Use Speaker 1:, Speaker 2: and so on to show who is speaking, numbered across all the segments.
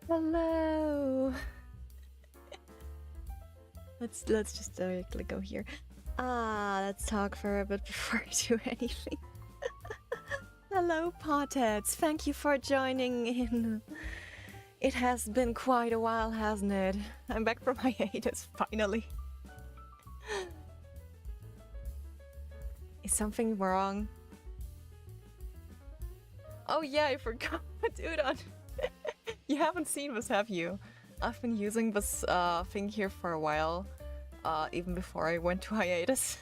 Speaker 1: Hello. let's just directly go here. Let's talk for a bit before I do anything. Hello, Potheads. Thank you for joining in. It has been quite a while, hasn't it? I'm back from hiatus, finally. Is something wrong? Oh yeah, I forgot, dude. You haven't seen this, have you? I've been using this thing here for a while, even before I went to hiatus.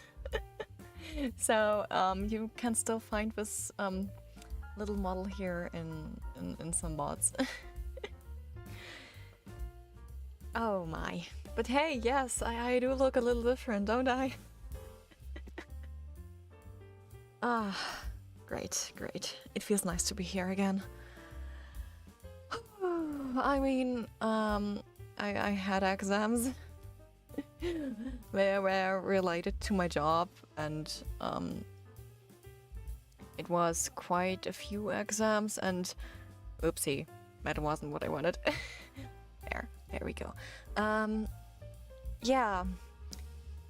Speaker 1: So you can still find this little model here in some bots. Oh my. But hey, yes, I do look a little different, don't I? Great, great. It feels nice to be here again. I mean, I had exams. They were related to my job, and it was quite a few exams, and oopsie, that wasn't what I wanted. There we go. Yeah,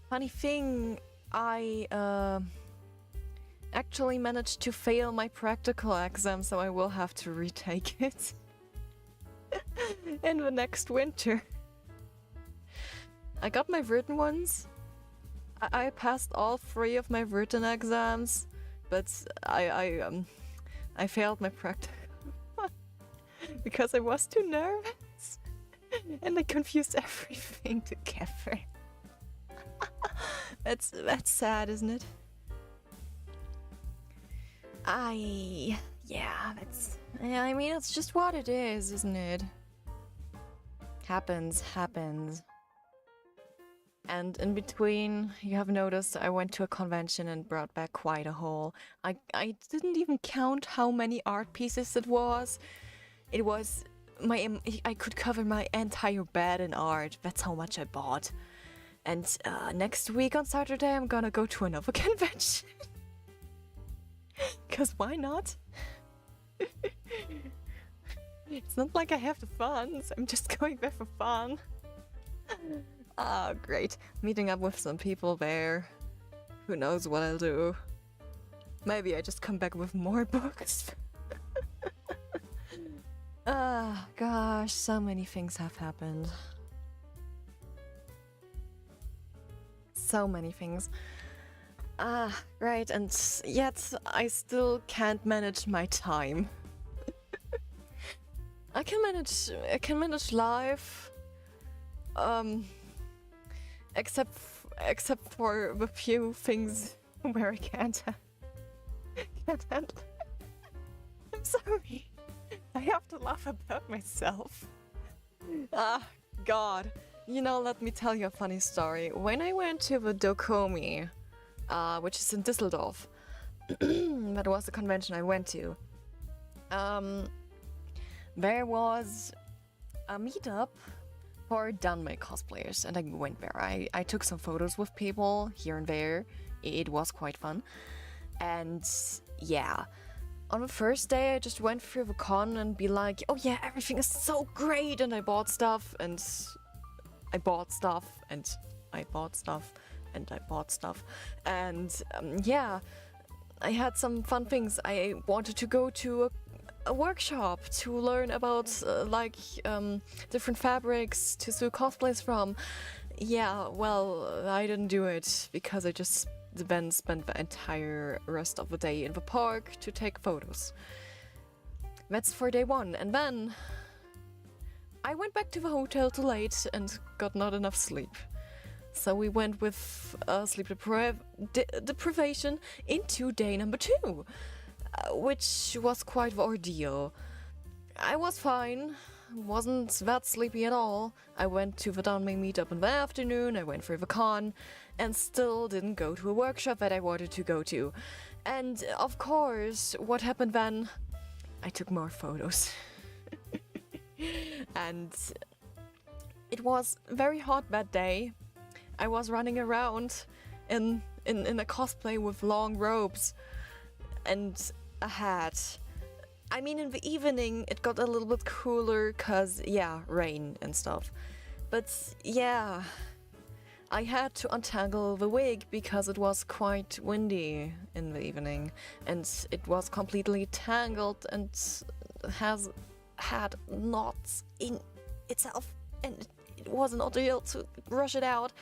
Speaker 1: funny thing, I actually managed to fail my practical exam, so I will have to retake it in the next winter. I got my written ones. I passed all 3 of my written exams, but I failed my practical because I was too nervous and I confused everything together. That's sad, isn't it? Yeah, I mean, it's just what it is, isn't it? Happens. And in between, you have noticed I went to a convention and brought back quite a haul. I didn't even count how many art pieces it was. It was I could cover my entire bed in art. That's how much I bought. And next week on Saturday, I'm gonna go to another convention. Cause why not? It's not like I have the funds. I'm just going there for fun. Great. Meeting up with some people there. Who knows what I'll do. Maybe I just come back with more books. Gosh, so many things have happened. So many things. Right, and yet I still can't manage my time. I can manage life, except for the few things where I can't handle. I'm sorry. I have to laugh about myself. God. You know, let me tell you a funny story. When I went to the Dokomi, which is in Düsseldorf, that was the convention I went to, there was a meetup for Danmei cosplayers, and I went there. I took some photos with people here and there. It was quite fun. And yeah, on the first day I just went through the con and be like, oh yeah, everything is so great, and I bought stuff, and I bought stuff, and I bought stuff, and I bought stuff. And yeah, I had some fun things. I wanted to go to a workshop to learn about different fabrics to sew cosplays from. Yeah, well, I didn't do it because I just then spent the entire rest of the day in the park to take photos. That's for day 1, and then I went back to the hotel too late and got not enough sleep. So we went with sleep deprivation into day number 2, which was quite the ordeal. I was fine, wasn't that sleepy at all. I went to the Danmei meetup in the afternoon, I went for the con, and still didn't go to a workshop that I wanted to go to. And of course, what happened then? I took more photos. And it was very hot that day. I was running around in a cosplay with long robes and a hat. I mean, in the evening it got a little bit cooler, cause yeah, rain and stuff. But yeah, I had to untangle the wig because it was quite windy in the evening, and it was completely tangled and has had knots in itself, and it wasn't ideal to brush it out.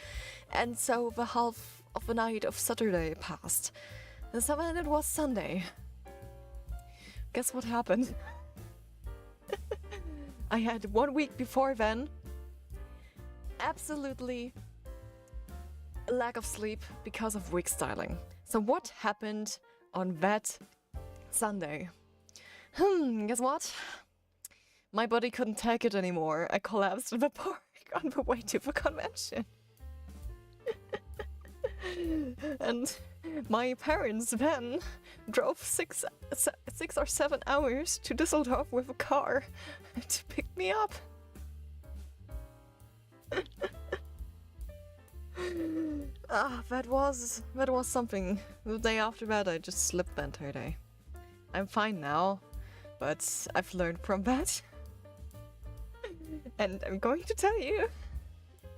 Speaker 1: And so the half of the night of Saturday passed, and so then it was Sunday. Guess what happened? I had 1 week before then absolutely lack of sleep because of wig styling. So what happened on that Sunday? Guess what? My body couldn't take it anymore. I collapsed in the park on the way to the convention. And my parents then drove 6 or 7 hours to Düsseldorf with a car to pick me up. That was something. The day after that, I just slept the entire day. I'm fine now, but I've learned from that. And I'm going to tell you,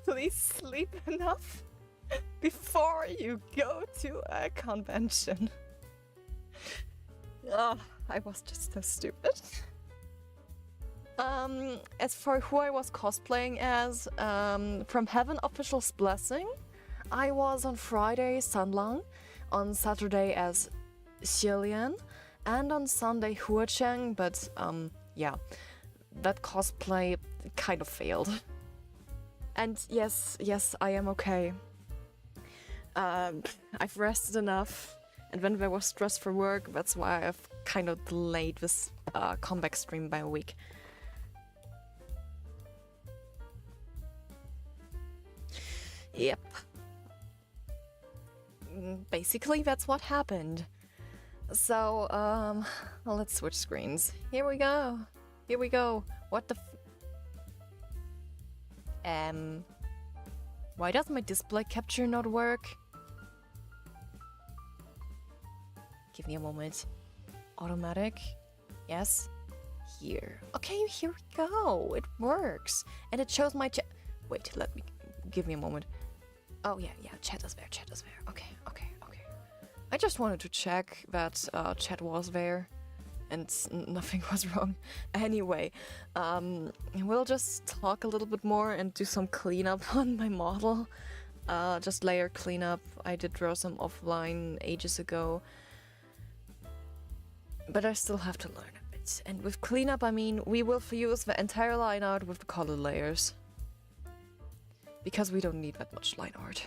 Speaker 1: please sleep enough before you go to a convention. I was just so stupid. As for who I was cosplaying as, from Heaven Official's Blessing, I was on Friday Sanlang, on Saturday as Xilian, and on Sunday Huacheng, but yeah, that cosplay kind of failed. And yes, I am okay. I've rested enough, and when there was stress for work, that's why I've kind of delayed this comeback stream by a week. Yep. Basically, that's what happened. So, well, let's switch screens. Here we go. Here we go. What the why does my display capture not work? Give me a moment. Automatic. Yes. Here. Okay, here we go. It works. And it shows my chat. Wait, give me a moment. Oh, yeah, chat is there, Okay. I just wanted to check that chat was there and nothing was wrong. Anyway, we'll just talk a little bit more and do some cleanup on my model. Just layer cleanup. I did draw some offline ages ago, but I still have to learn a bit. And with cleanup, I mean, we will fuse the entire line art with the color layers, because we don't need that much line art.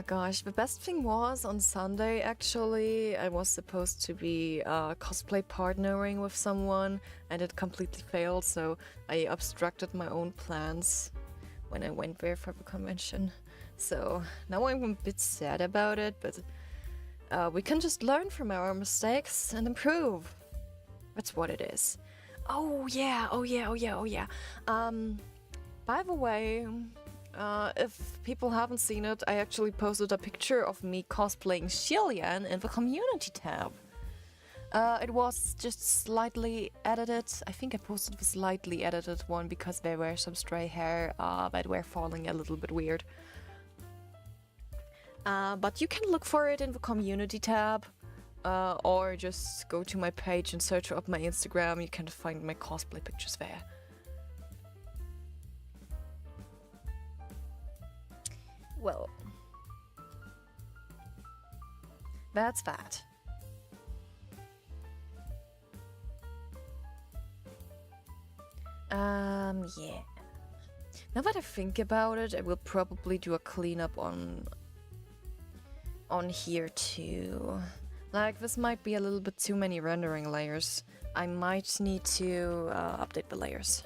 Speaker 1: Gosh, the best thing was on Sunday, actually, I was supposed to be cosplay partnering with someone, and it completely failed, so I obstructed my own plans when I went there for the convention. So now I'm a bit sad about it, but we can just learn from our mistakes and improve. That's what it is. Oh yeah. By the way, if people haven't seen it, I actually posted a picture of me cosplaying Xilian in the community tab. It was just slightly edited. I think I posted the slightly edited one because there were some stray hair that were falling a little bit weird. But you can look for it in the community tab, or just go to my page and search up my Instagram. You can find my cosplay pictures there. Well, that's that. Yeah. Now that I think about it, I will probably do a cleanup on here too. Like, this might be a little bit too many rendering layers. I might need to update the layers.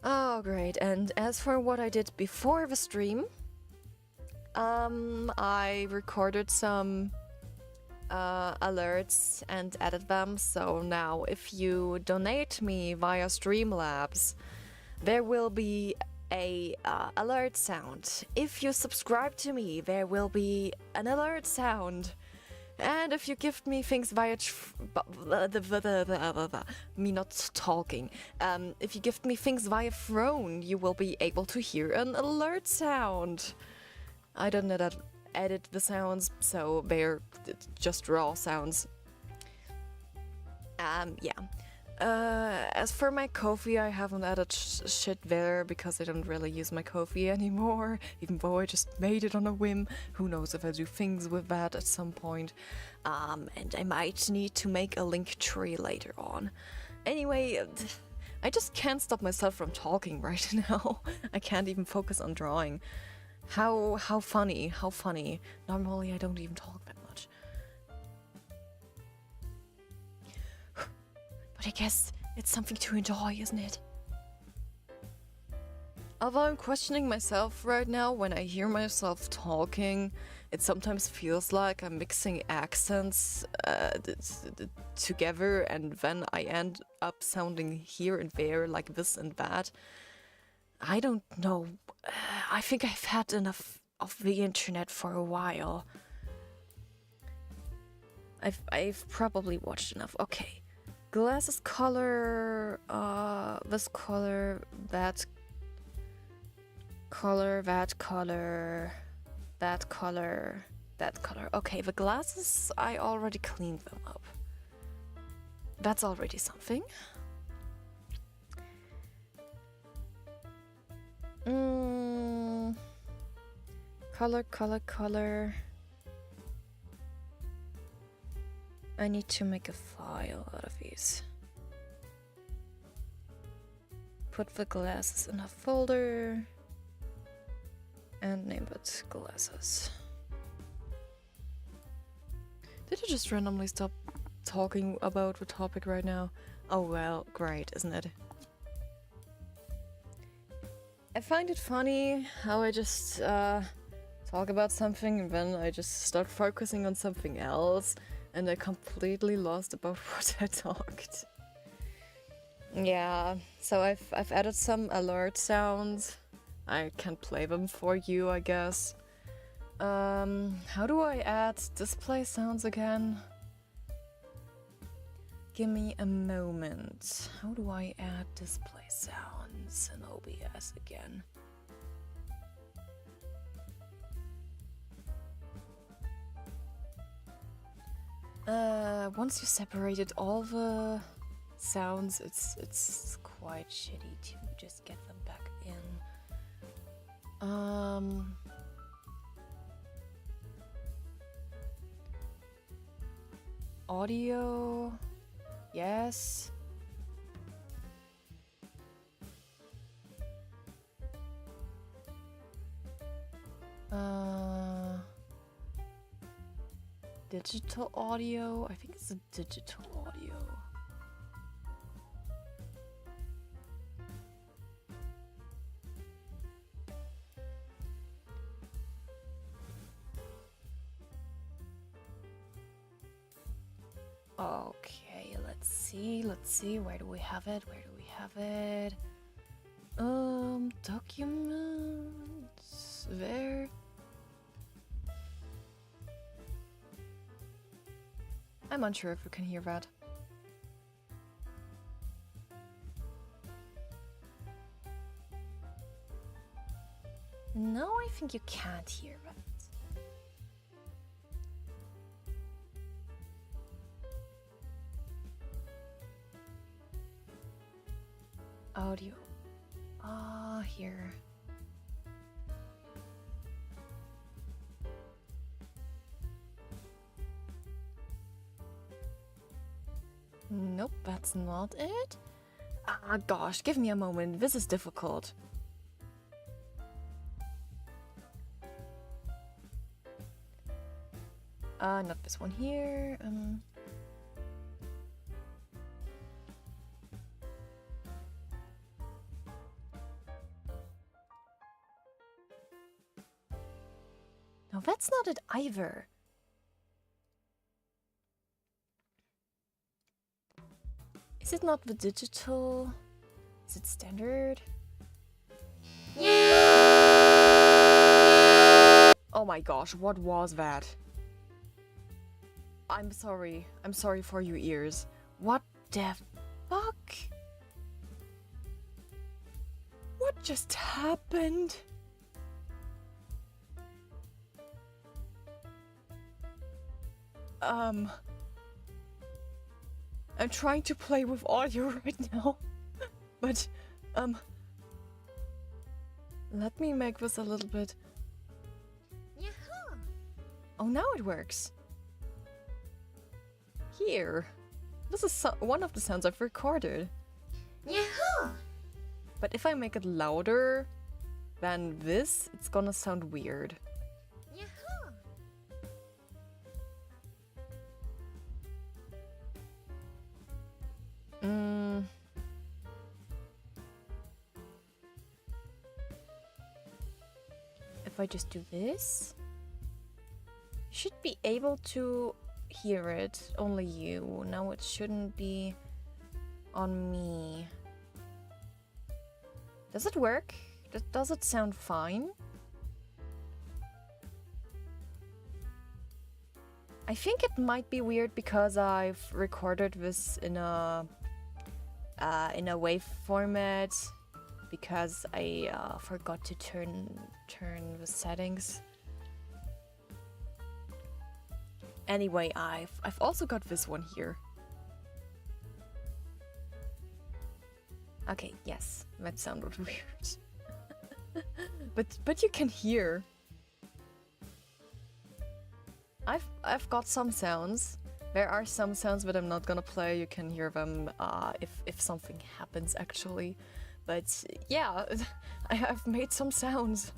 Speaker 1: Oh, great. And as for what I did before the stream, I recorded some alerts and added them. So now if you donate me via Streamlabs, there will be a alert sound. If you subscribe to me, there will be an alert sound. And if you gift me things via me not talking. If you gift me things via throne, you will be able to hear an alert sound. I don't know that edit the sounds, so they're just raw sounds. Yeah. As for my Ko-fi, I haven't added shit there because I don't really use my Ko-fi anymore, even though I just made it on a whim. Who knows if I do things with that at some point. And I might need to make a link tree later on. Anyway, I just can't stop myself from talking right now. I can't even focus on drawing. How funny, how funny. Normally I don't even talk that much. But I guess it's something to enjoy, isn't it? Although I'm questioning myself right now when I hear myself talking, it sometimes feels like I'm mixing accents together, and then I end up sounding here and there like this and that. I don't know. I think I've had enough of the internet for a while. I've probably watched enough. Okay. Glasses color, this color, that color, that color, that color, that color. Okay, the glasses, I already cleaned them up. That's already something. Color, color, color. I need to make a file out of these. Put the glasses in a folder and name it glasses. Did I just randomly stop talking about the topic right now? Oh well, great, isn't it? I find it funny how I just talk about something and then I just start focusing on something else. And I completely lost about what I talked. Yeah, so I've added some alert sounds. I can play them for you, I guess. How do I add display sounds again? Give me a moment. How do I add display sounds in OBS again? Once you separated all the sounds, it's quite shitty to just get them back in. Audio, yes. Digital audio? I think it's a digital audio. Okay, let's see, where do we have it? Documents, there. I'm unsure if we can hear that. No, I think you can't hear that. Audio. Here. Nope, that's not it. Ah, gosh, give me a moment. This is difficult. Not this one here. No, that's not it either. Is it not the digital? Is it standard? Oh my gosh, what was that? I'm sorry. I'm sorry for your ears. What the fuck? What just happened? I'm trying to play with audio right now, but, let me make this a little bit. Yahoo! Oh, now it works. Here. This is one of the sounds I've recorded. Yahoo! But if I make it louder than this, it's gonna sound weird. Yahoo! If I just do this, you should be able to hear it. Only you. Now it shouldn't be on me. Does it work? Does it sound fine? I think it might be weird because I've recorded this in a wave format because I forgot to turn the settings. Anyway, I've also got this one here. Okay, yes, that sounded weird. but you can hear. I've got some sounds. There are some sounds that I'm not gonna play. You can hear them if something happens actually. But yeah, I have made some sounds.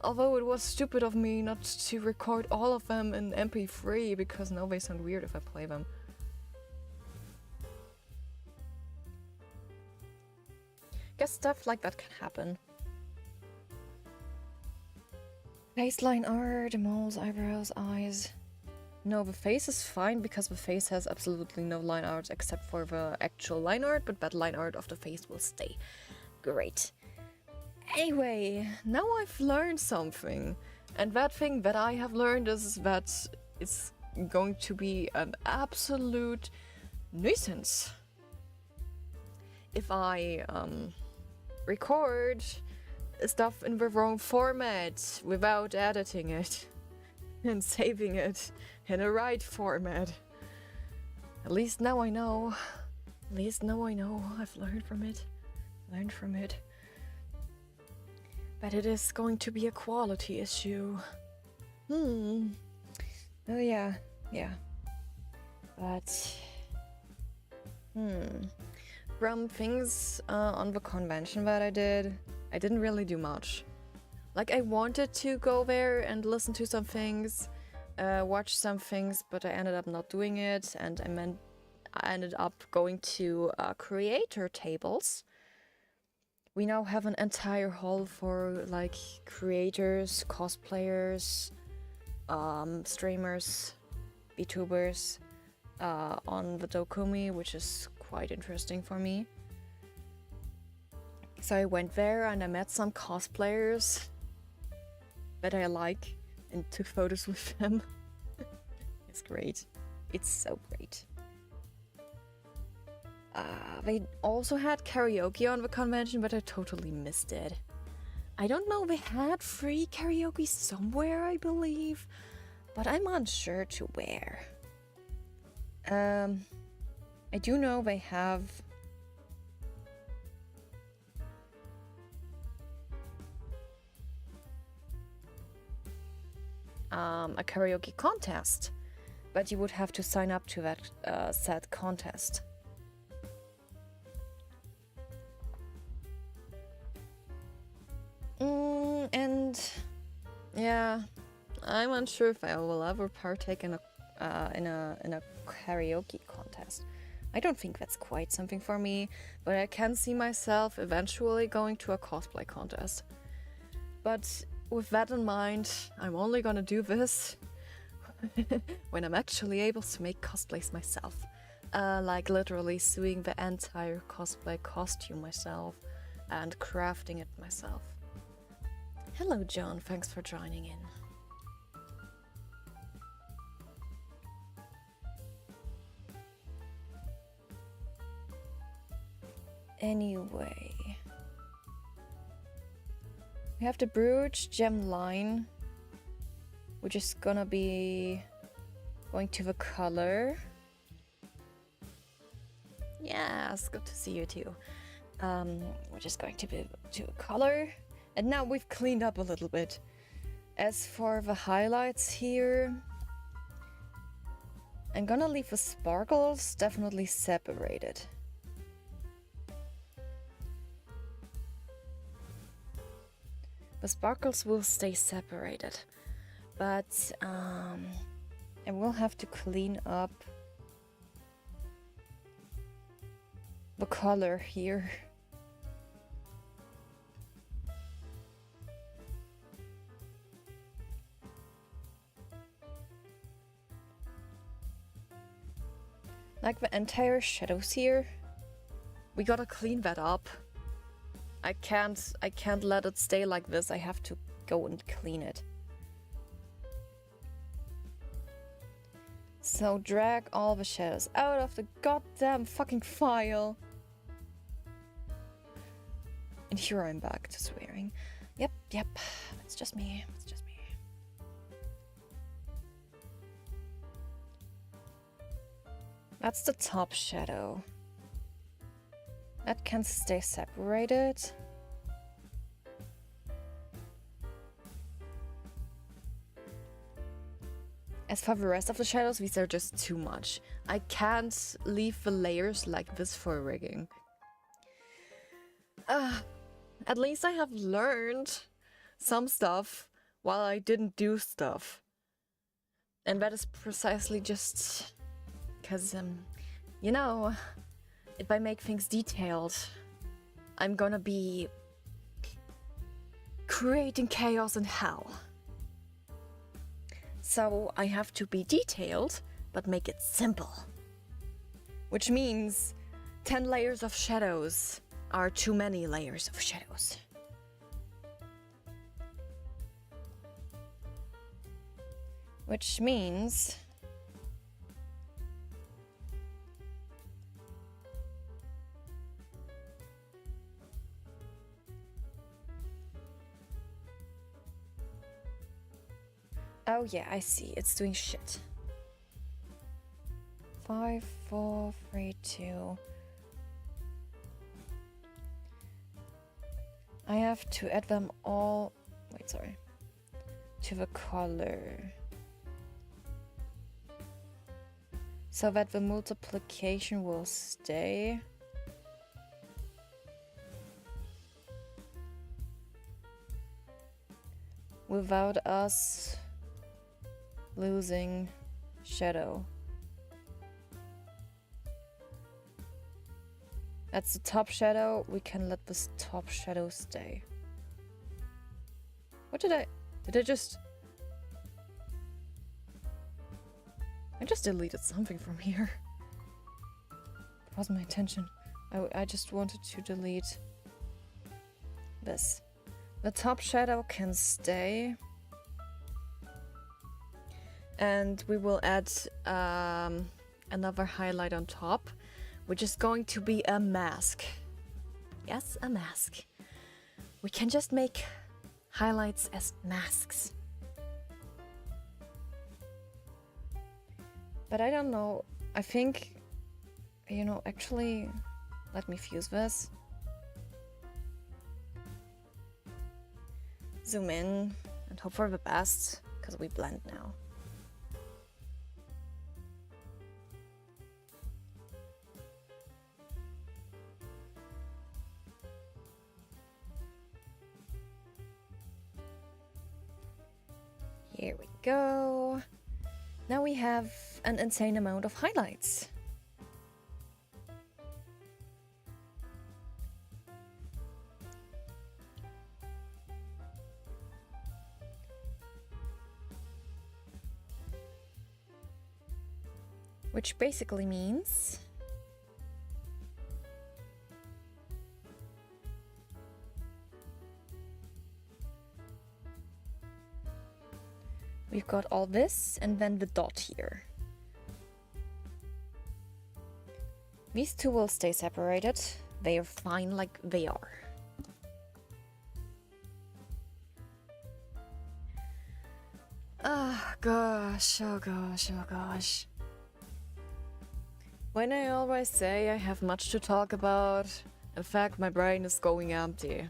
Speaker 1: Although it was stupid of me not to record all of them in MP3 because now they sound weird if I play them. Guess stuff like that can happen. Baseline art, the mouth, eyebrows, eyes. No, the face is fine because the face has absolutely no line art except for the actual line art, but that line art of the face will stay. Great. Anyway, now I've learned something. And that thing that I have learned is that it's going to be an absolute nuisance if I record stuff in the wrong format without editing it and saving it in a right format. At least now I know. At least now I know. I've learned from it. But it is going to be a quality issue. Oh yeah. But from things on the convention that I didn't really do much. Like, I wanted to go there and listen to some things, watch some things, but I ended up not doing it, and I ended up going to creator tables. We now have an entire hall for, like, creators, cosplayers, streamers, VTubers on the Dokumi, which is quite interesting for me. So I went there and I met some cosplayers that I like and took photos with them. It's great. It's so great. They also had karaoke on the convention, but I totally missed it. I don't know, they had free karaoke somewhere, I believe, but I'm unsure to where. I do know they have a karaoke contest, but you would have to sign up to that said contest. And yeah, I'm unsure if I will ever partake in a karaoke contest. I don't think that's quite something for me, but I can see myself eventually going to a cosplay contest. But with that in mind, I'm only gonna do this when I'm actually able to make cosplays myself. Like literally sewing the entire cosplay costume myself and crafting it myself. Hello, John. Thanks for joining in. Anyway, we have the brooch gem line, which is gonna be going to the color. Yes, good to see you too. We're just going to be to a color. And now we've cleaned up a little bit. As for the highlights here, I'm gonna leave the sparkles definitely separated. The sparkles will stay separated, but I will have to clean up the color here. Like the entire shadows here, we gotta clean that up. I can't let it stay like this. I have to go and clean it. So drag all the shadows out of the goddamn fucking file. And here I'm back to swearing. Yep, it's just me. It's just me. That's the top shadow. That can stay separated. As for the rest of the shadows, these are just too much. I can't leave the layers like this for rigging. At least I have learned some stuff while I didn't do stuff. And that is precisely just because, you know, if I make things detailed, I'm gonna be creating chaos and hell. So I have to be detailed, but make it simple. Which means 10 layers of shadows are too many layers of shadows. Which means oh yeah, I see. It's doing shit. 5, 4, 3, 2. I have to add them all. Wait, sorry. To the color. So that the multiplication will stay. Without us losing shadow. That's the top shadow. We can let this top shadow stay. What did I just deleted something from here. That wasn't my intention. I just wanted to delete this. The top shadow can stay. And we will add another highlight on top, which is going to be a mask. Yes, a mask. We can just make highlights as masks. But I don't know. I think, you know, actually, let me fuse this. Zoom in and hope for the best, because we blend now. Here we go. Now we have an insane amount of highlights. Which basically means we've got all this and then the dot here. These two will stay separated. They are fine like they are. Oh gosh, oh gosh, oh gosh. When I always say I have much to talk about, in fact my brain is going empty.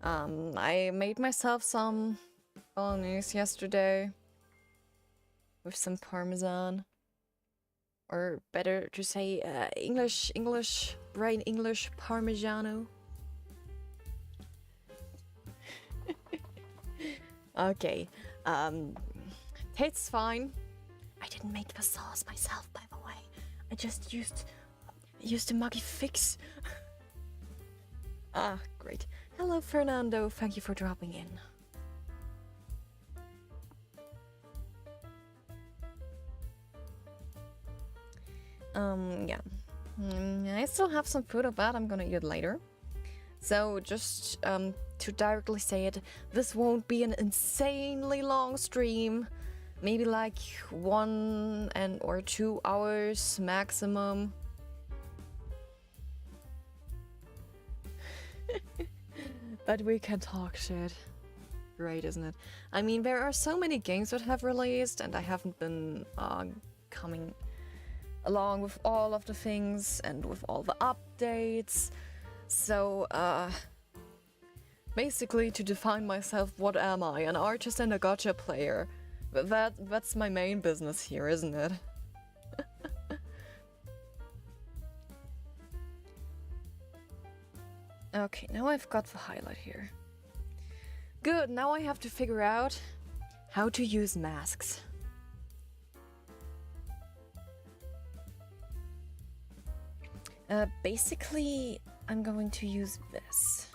Speaker 1: I made myself some bolognese yesterday with some parmesan. Or better to say English Parmigiano. Okay, tastes fine. I didn't make the sauce myself, by the way. I just used a muggy fix. Ah, great. Hello, Fernando. Thank you for dropping in. Yeah. I still have some food of that I'm gonna eat later. So just to directly say it, this won't be an insanely long stream. Maybe like 1 or 2 hours maximum. But we can talk shit. Great, isn't it? I mean, there are so many games that have released and I haven't been coming along with all of the things and with all the updates. So, basically to define myself, what am I? An artist and a gacha player. That's my main business here, isn't it? Okay, now I've got the highlight here. Good, now I have to figure out how to use masks. Basically, I'm going to use this.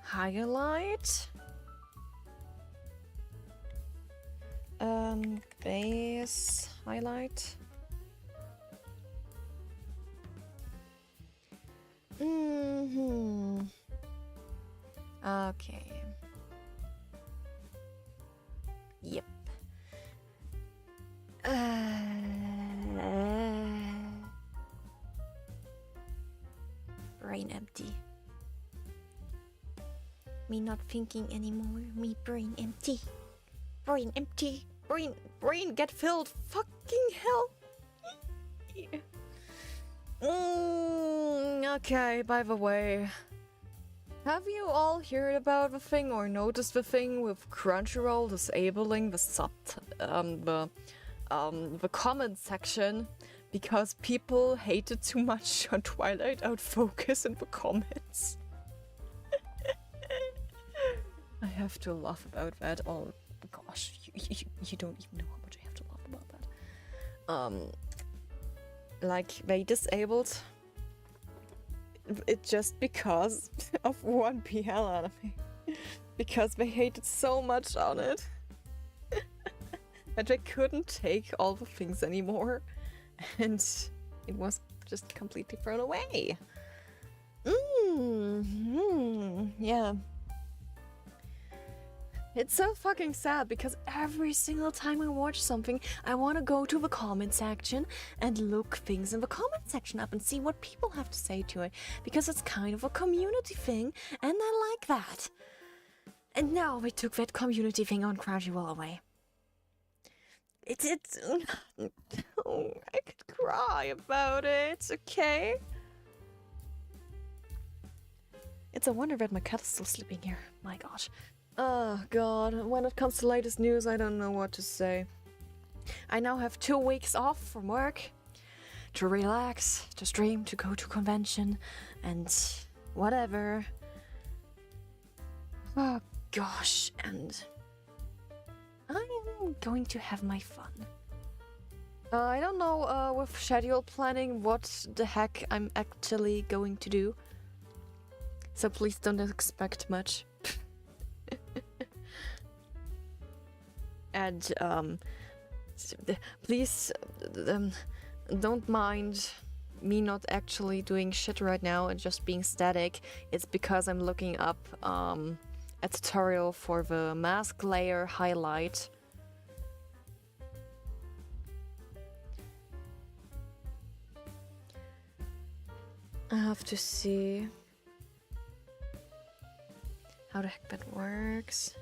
Speaker 1: Highlight. Base highlight. Okay. Yep. Brain empty. Me not thinking anymore. Me brain empty. Brain empty. Brain get filled. Fucking hell. Okay, by the way. Have you all heard about the thing or noticed the thing with Crunchyroll disabling the comment section because people hated too much on Twilight Outfocus in the comments? I have to laugh about that. Oh gosh, you don't even know how much I have to laugh about that. Like they disabled it just because of one PL anime. Because they hated so much on it. That they couldn't take all the things anymore. And it was just completely thrown away. Yeah. It's so fucking sad because every single time I watch something, I want to go to the comment section and look things in the comment section up and see what people have to say to it. Because it's kind of a community thing and I like that. And now we took that community thing on Crunchyroll away. It's oh, I could cry about it, okay? It's a wonder that my cat is still sleeping here. My gosh. Oh god, when it comes to latest news, I don't know what to say. I now have 2 weeks off from work to relax, to stream, to go to convention, and whatever. Oh gosh, and I am going to have my fun. I don't know with schedule planning what the heck I'm actually going to do. So please don't expect much. And please don't mind me not actually doing shit right now and just being static, it's because I'm looking up a tutorial for the mask layer highlight. I have to see how the heck that works.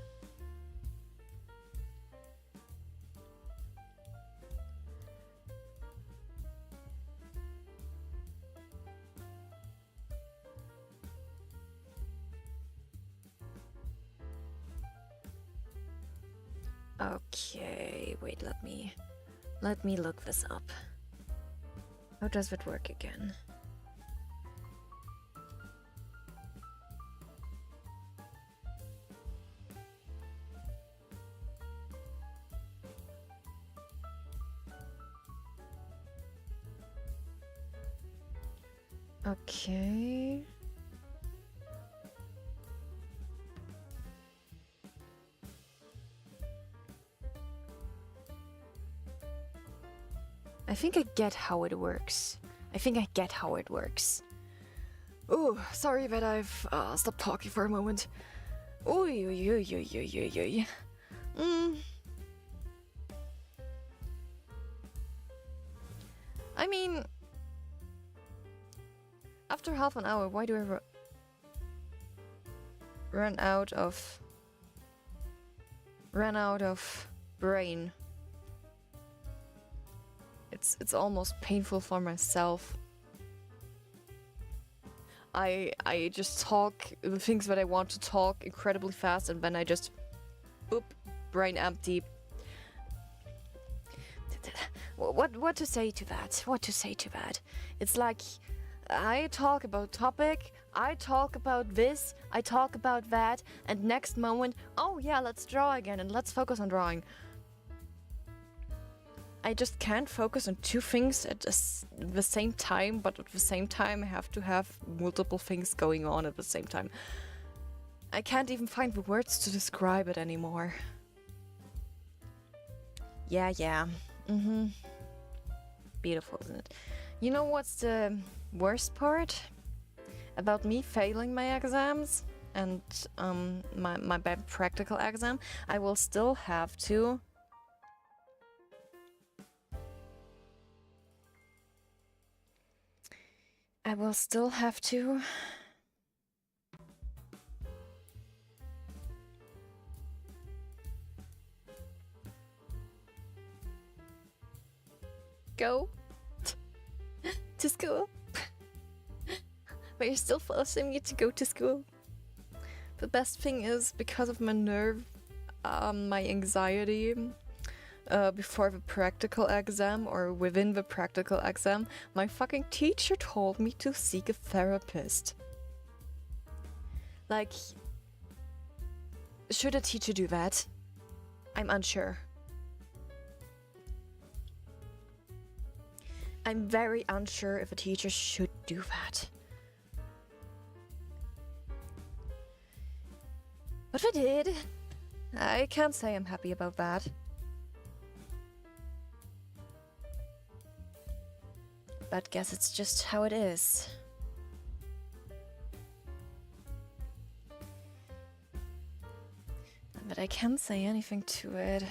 Speaker 1: Okay, wait, let me look this up. How does it work again? Okay. I think I get how it works. Oh, sorry that I've stopped talking for a moment. Oy, oy, oy, oy, oy, oy, oy. I mean, after half an hour, why do I run out of brain? It's almost painful for myself. I just talk the things that I want to talk incredibly fast, and then I just boop, brain empty. What to say to that? It's like I talk about topic, I talk about this, I talk about that, and next moment, oh yeah, let's draw again and let's focus on drawing. I just can't focus on two things at the same time, but at the same time I have to have multiple things going on at the same time. I can't even find the words to describe it anymore. Yeah. Beautiful, isn't it? You know what's the worst part about me failing my exams and my bad practical exam? I will still have to go to school. But you're still forcing me to go to school. The best thing is, because of my my anxiety before the practical exam or within the practical exam, my fucking teacher told me to seek a therapist. Like, should a teacher do that? I'm unsure. I'm very unsure if a teacher should do that. But if I did, I can't say I'm happy about that. But guess it's just how it is. But I can't say anything to it.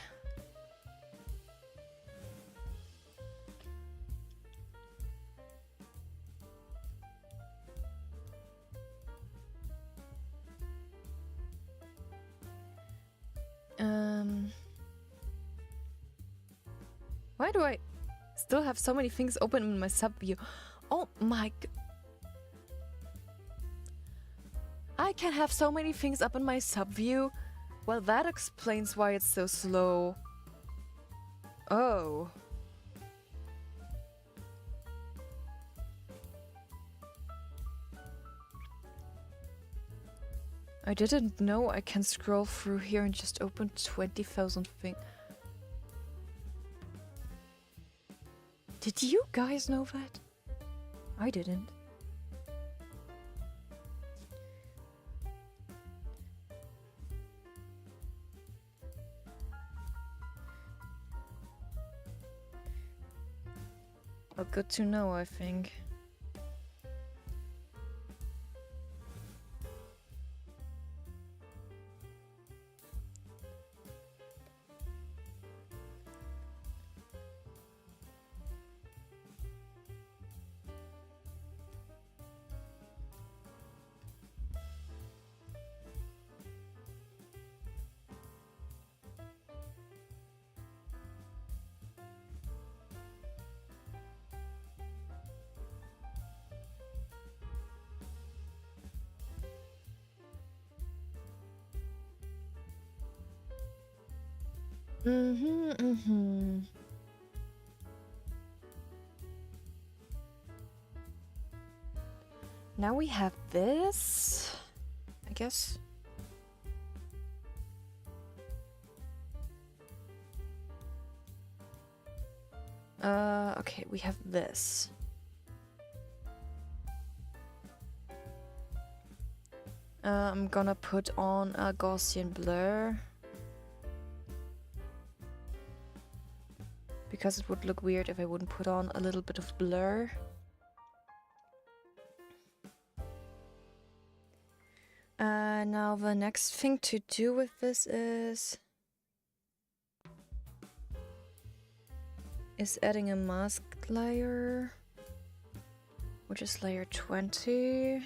Speaker 1: Why do I still have so many things open in my sub-view? Oh my god. I can have so many things up in my sub-view? Well, that explains why it's so slow. Oh. I didn't know I can scroll through here and just open 20,000 things. Did you guys know that? I didn't. Oh, good to know, I think. Now we have this, I guess. Okay, we have this. I'm gonna put on a Gaussian blur. Because it would look weird if I wouldn't put on a little bit of blur. Now the next thing to do with this is adding a mask layer, which is layer 20.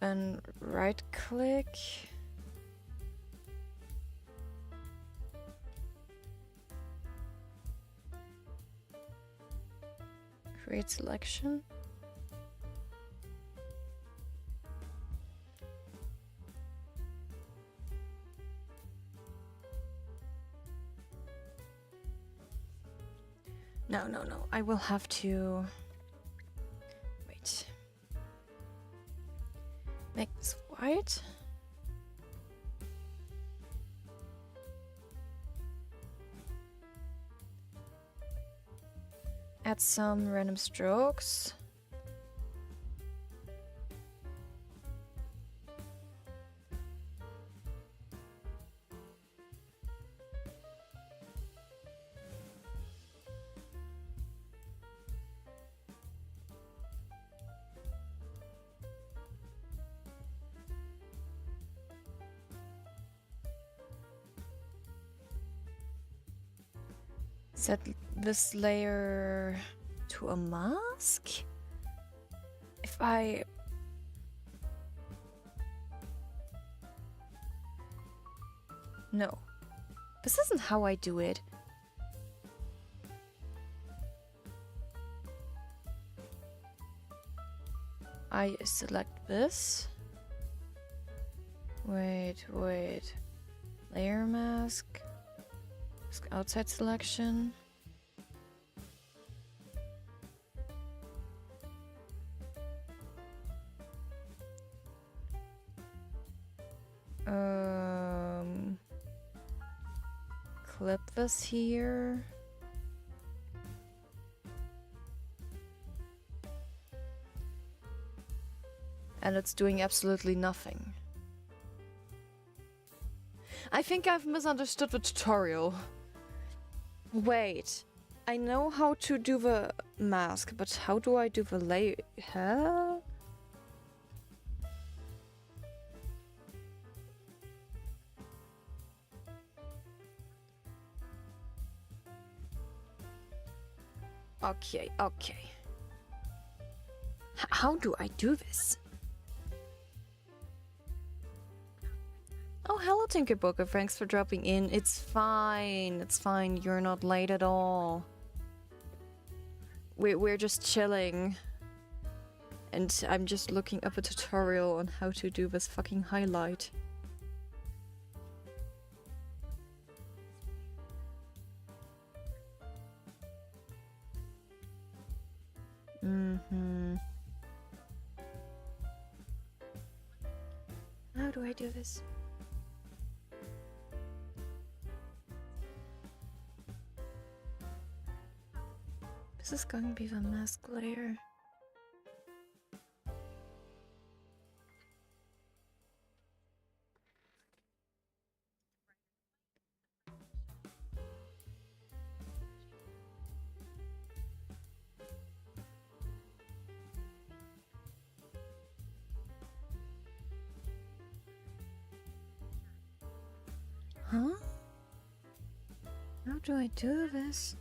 Speaker 1: Then right click. Create selection. No. I will have to wait. Make this white. Add some random strokes. Set this layer to a mask. If I... No. This isn't how I do it. I select this. Wait. Layer mask. Outside selection. Clip this here. And it's doing absolutely nothing. I think I've misunderstood the tutorial. Wait, I know how to do the mask, but how do I do the layer? Huh? Okay. How do I do this? Oh, hello, Tinkerbooker. Thanks for dropping in. It's fine. You're not late at all. We're just chilling. And I'm just looking up a tutorial on how to do this fucking highlight. How do I do this? This is going to be the mask layer. Huh? How do I do this?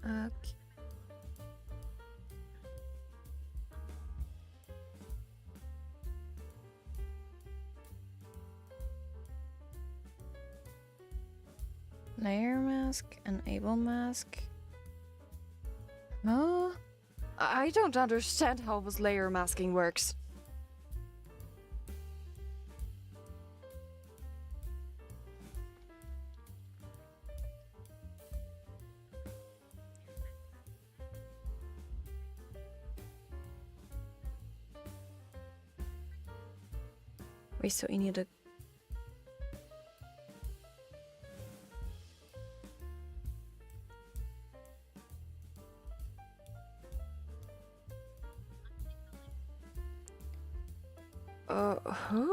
Speaker 1: Okay. Layer mask, enable mask. Huh? I don't understand how this layer masking works. Wait, so you need a... huh?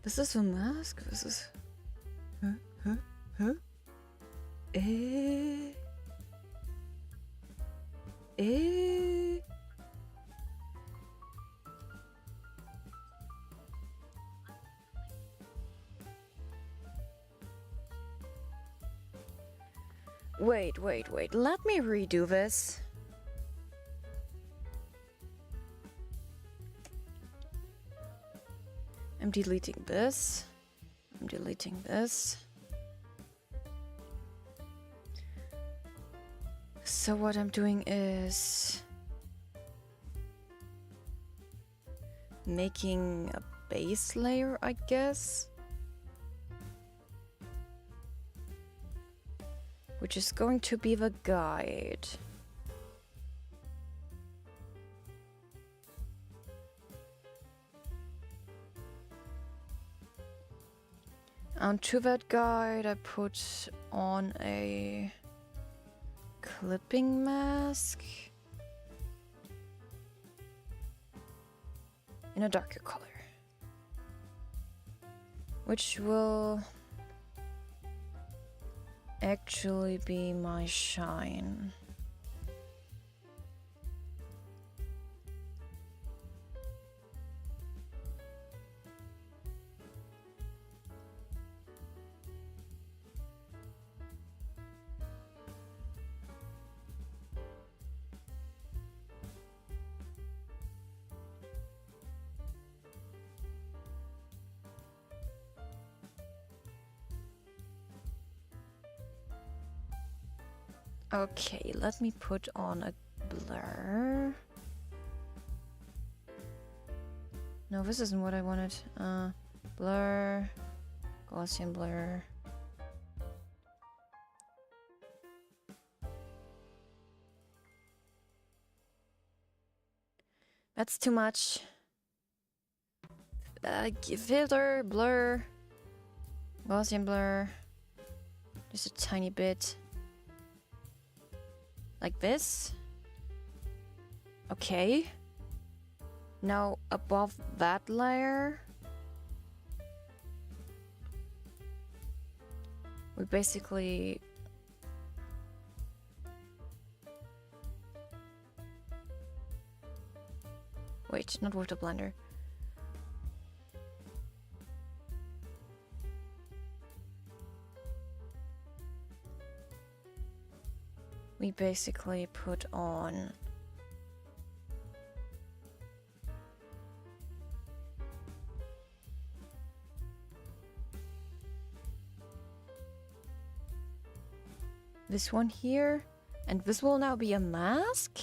Speaker 1: This is a mask? This is... Huh? Eh? Wait. Let me redo this. I'm deleting this. I'm deleting this. So what I'm doing is making a base layer, I guess. Which is going to be the guide. Onto that guide, I put on a clipping mask in a darker color, which will actually be my shine. Okay, let me put on a blur. No, this isn't what I wanted. Blur, Gaussian blur. That's too much. Filter, blur, Gaussian blur. Just a tiny bit. Like this. Okay. Now above that layer, we basically wait, not with the blender. We basically put on this one here, and this will now be a mask.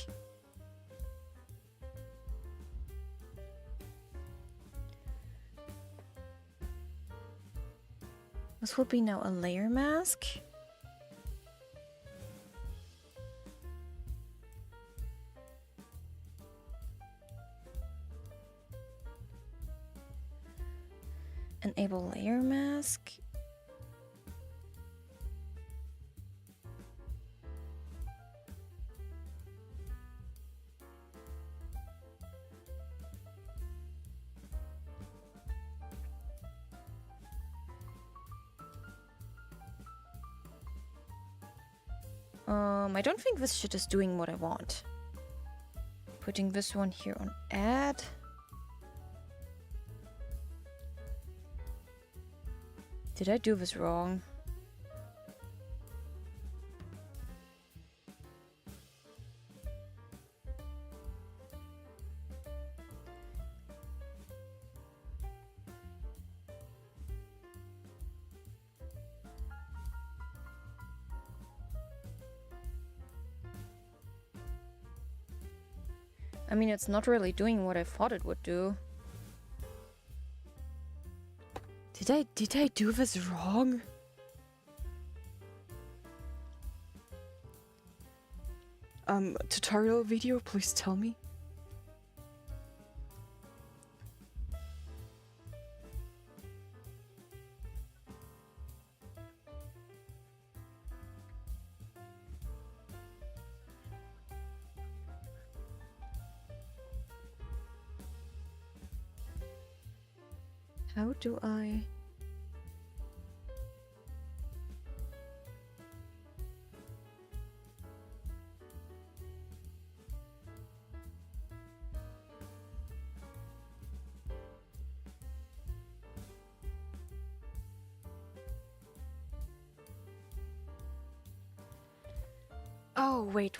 Speaker 1: This will be now a layer mask. Enable layer mask. I don't think this shit is doing what I want. Putting this one here on add. Did I do this wrong? I mean, it's not really doing what I thought it would do. Did I do this wrong? Tutorial video, please tell me. How do I... Oh, wait.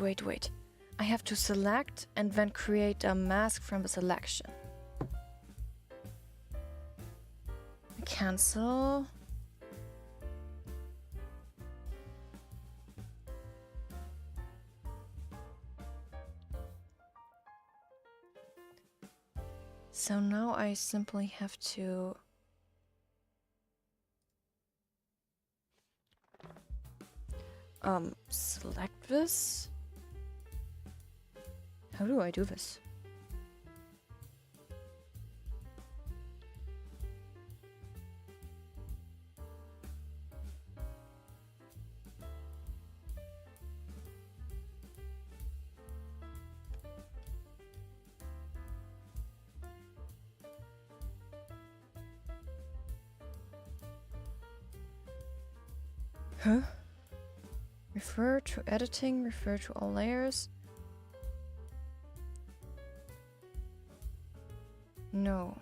Speaker 1: I have to select and then create a mask from the selection. Cancel. So now I simply have to... select this? How do I do this? Huh? Refer to editing, refer to all layers. No,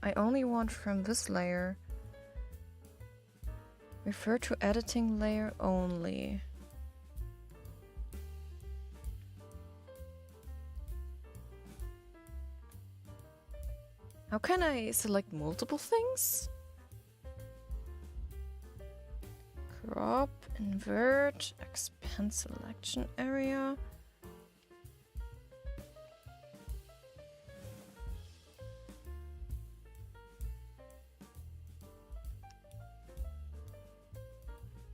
Speaker 1: I only want from this layer. Refer to editing layer only. How can I select multiple things? Crop, invert, expand selection area.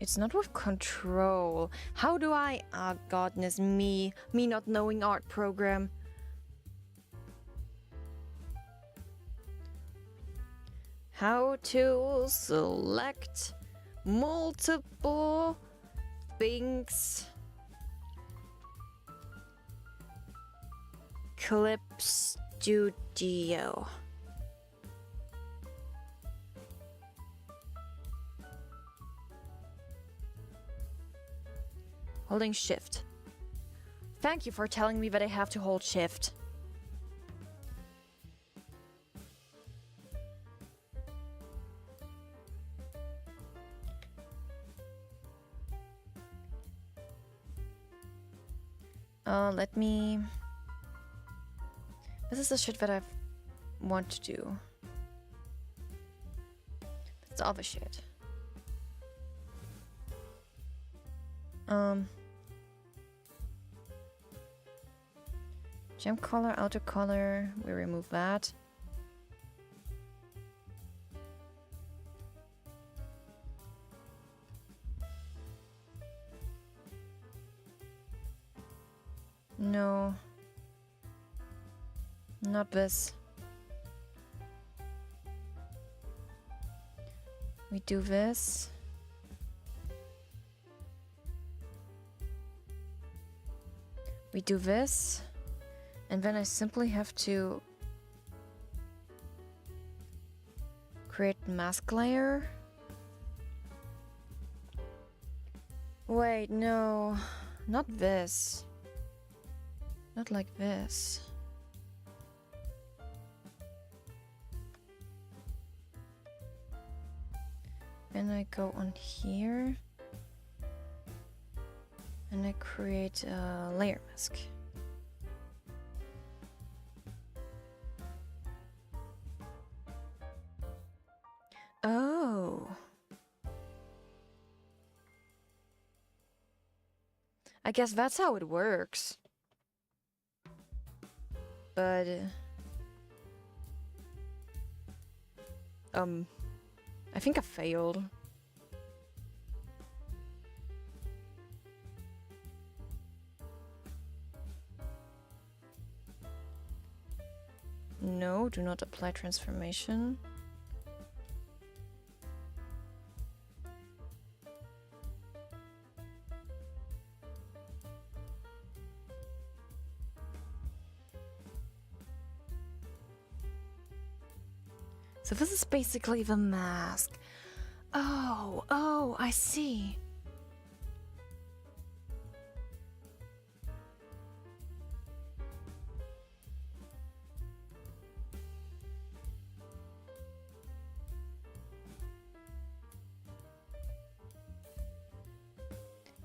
Speaker 1: It's not with control. How do I... Ah, godness me. Me not knowing art program. How to select multiple things. Clip Studio. Holding shift. Thank you for telling me that I have to hold shift. Let me... This is the shit that I want to do. That's all the shit. Gem color, outer color, we remove that. No. Not this. We do this. We do this. And then I simply have to create mask layer. Wait, no. Not this. Not like this. Then I go on here. And I create a layer mask. Oh. I guess that's how it works. but I think I failed. No, do not apply transformation. So this is basically the mask. Oh, I see.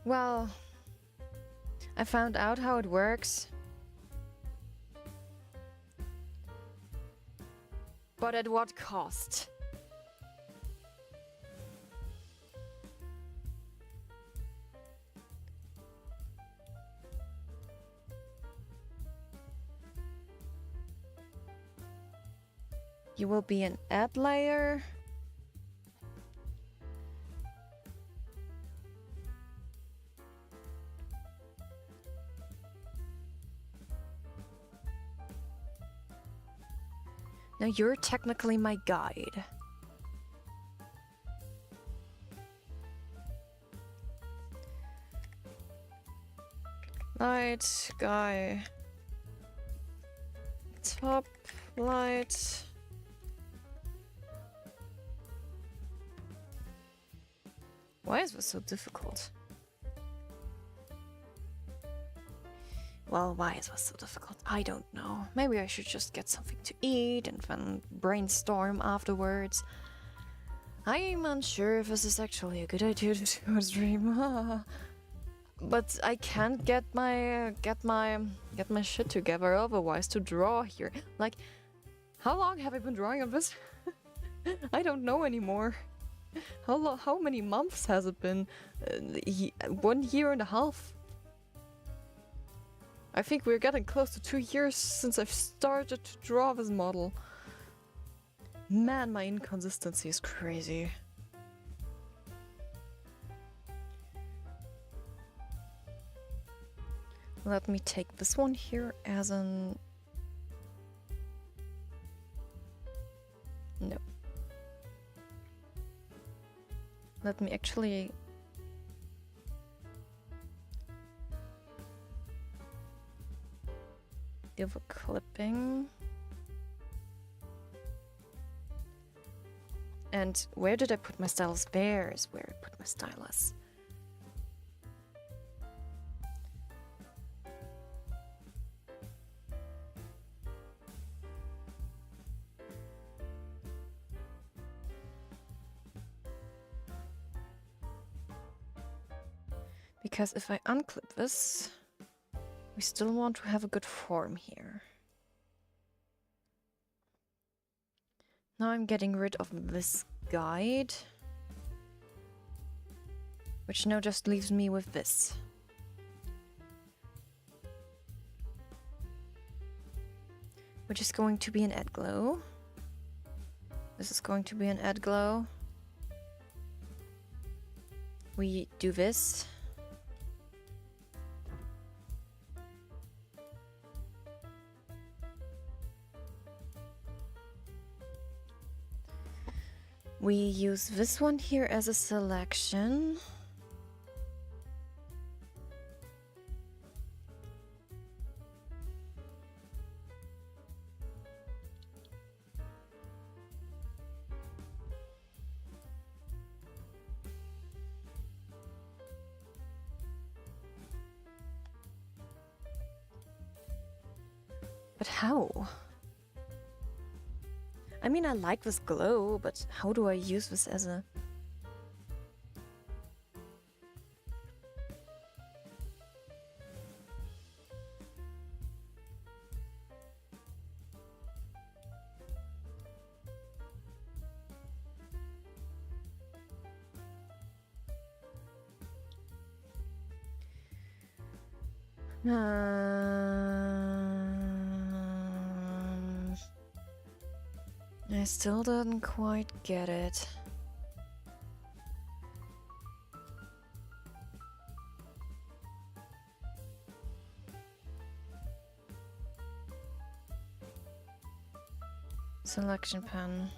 Speaker 1: Well, I found out how it works. But at what cost? You will be an ad layer. Now you're technically my guide. Light guy. Top light. Why is this so difficult? Well, why is this so difficult? I don't know. Maybe I should just get something to eat and then brainstorm afterwards. I'm unsure if this is actually a good idea to do a stream. But I can't get my shit together otherwise to draw here. Like, how long have I been drawing on this? I don't know anymore. How many months has it been? 1 year and a half. I think we're getting close to 2 years since I've started to draw this model. Man, my inconsistency is crazy. Let me take this one here as an... No. Let me actually... do the clipping. And where did I put my stylus? There is where I put my stylus. Because if I unclip this, we still want to have a good form here. Now I'm getting rid of this guide, which now just leaves me with this. Which is going to be an add glow. This is going to be an add glow. We do this. We use this one here as a selection. But how? I mean, I like this glow, but how do I use this as a... I still didn't quite get it. Selection pen.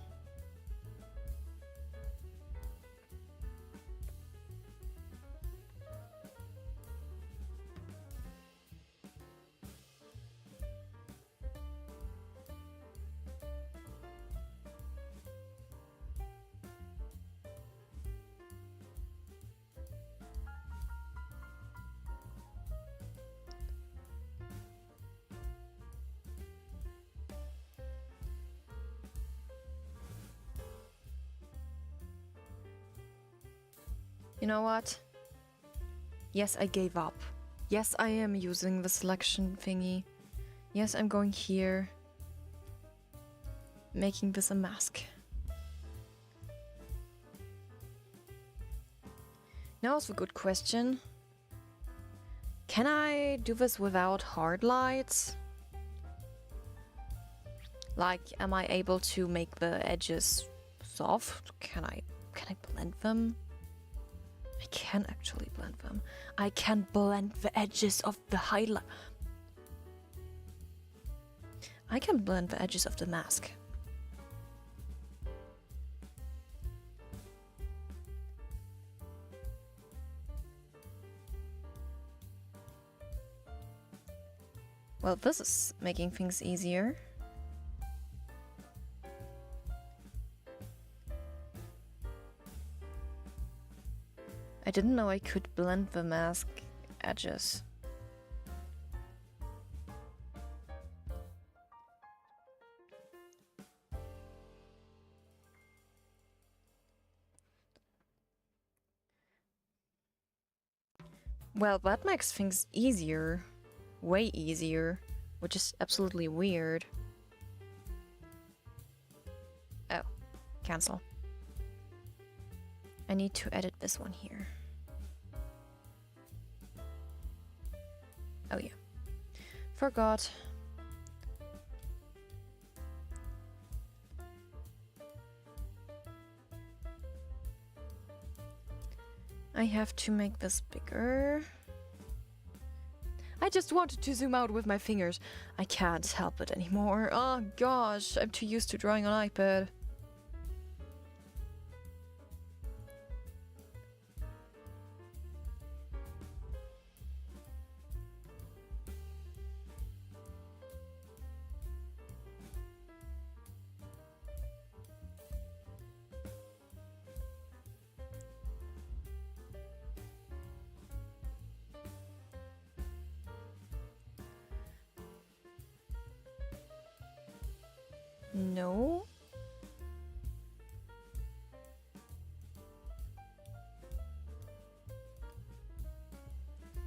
Speaker 1: You know what? Yes, I gave up. Yes, I am using the selection thingy. Yes, I'm going here. Making this a mask. Now is a good question. Can I do this without hard lights? Like, am I able to make the edges soft? Can I blend them? I can actually blend them. I can blend the edges of the highlight. I can blend the edges of the mask. Well, this is making things easier. I didn't know I could blend the mask edges. Well, that makes things easier. Way easier. Which is absolutely weird. Oh, cancel. I need to edit this one here. Oh yeah. Forgot. I have to make this bigger. I just wanted to zoom out with my fingers. I can't help it anymore. Oh gosh, I'm too used to drawing on iPad. No.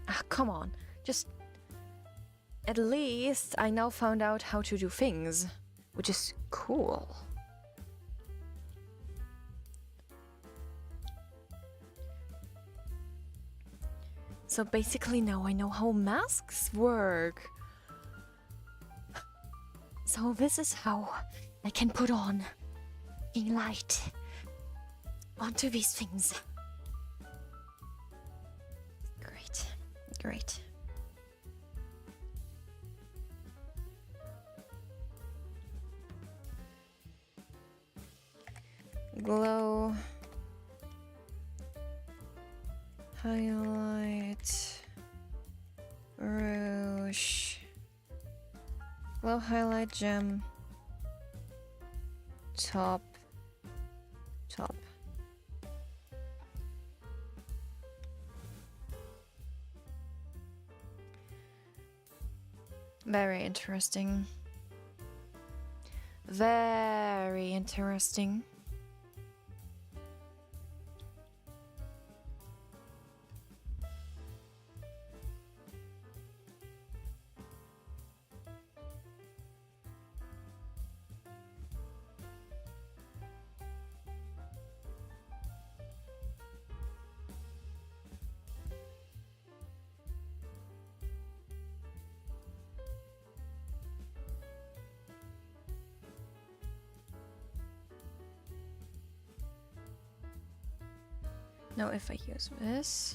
Speaker 1: Ah, come on. Just... At least I now found out how to do things, which is cool. So basically now I know how masks work. So this is how I can put on a light onto these things. Great, great. Glow, highlight, rouge, glow highlight gem, top. Very interesting. Very interesting. Now if I use this...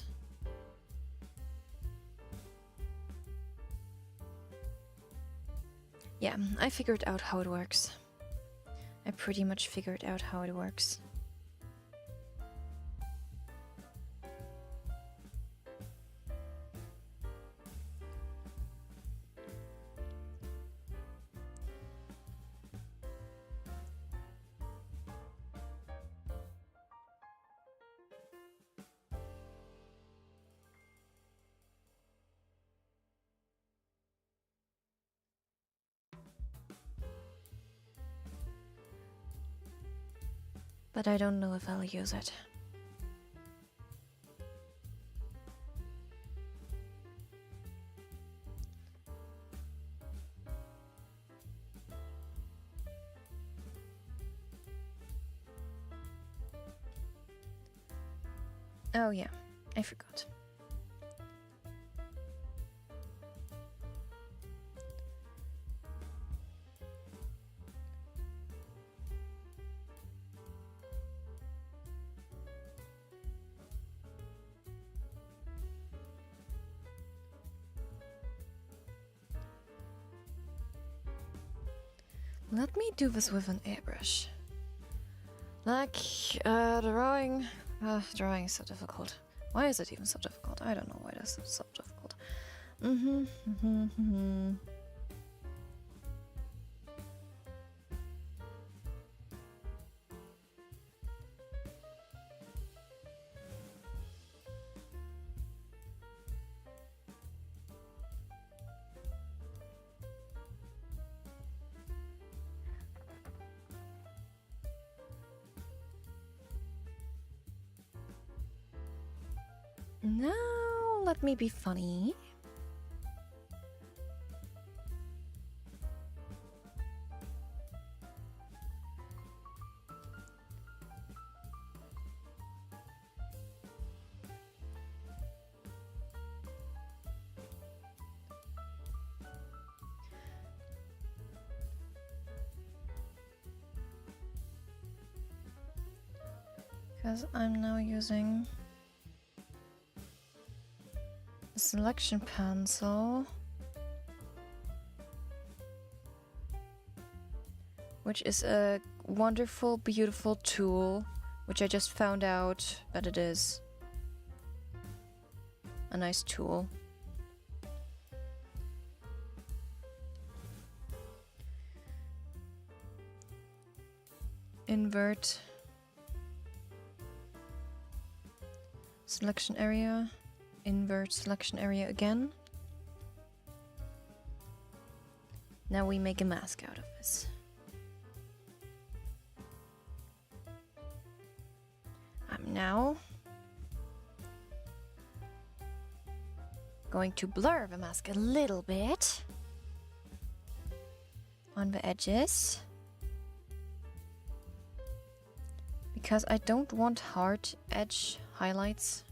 Speaker 1: Yeah, I figured out how it works. I pretty much figured out how it works. But I don't know if I'll use it. Oh yeah, I forgot. Let me do this with an airbrush. Like, drawing... drawing is so difficult. Why is it even so difficult? I don't know why this is so difficult. Now, let me be funny. Because I'm now using a selection pencil, which is a wonderful, beautiful tool, which I just found out that it is a nice tool. Invert selection area, invert selection area again. Now we make a mask out of this. I'm now going to blur the mask a little bit on the edges, because I don't want hard edge highlights.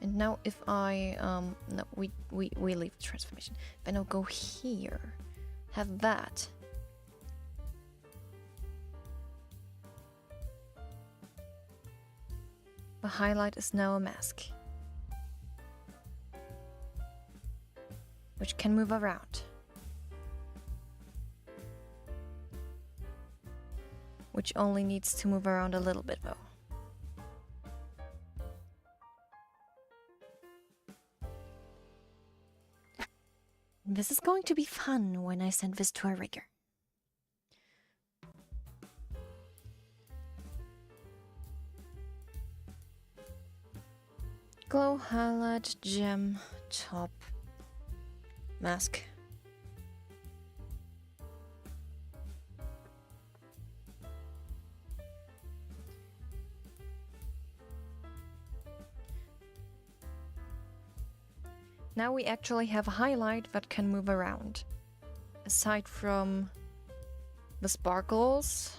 Speaker 1: And now if I, no, we leave the transformation. If I now go here, have that. The highlight is now a mask, which can move around. Which only needs to move around a little bit though. This is going to be fun when I send this to a rigger. Glow, highlight, gem, top, mask. Now we actually have a highlight that can move around. Aside from the sparkles.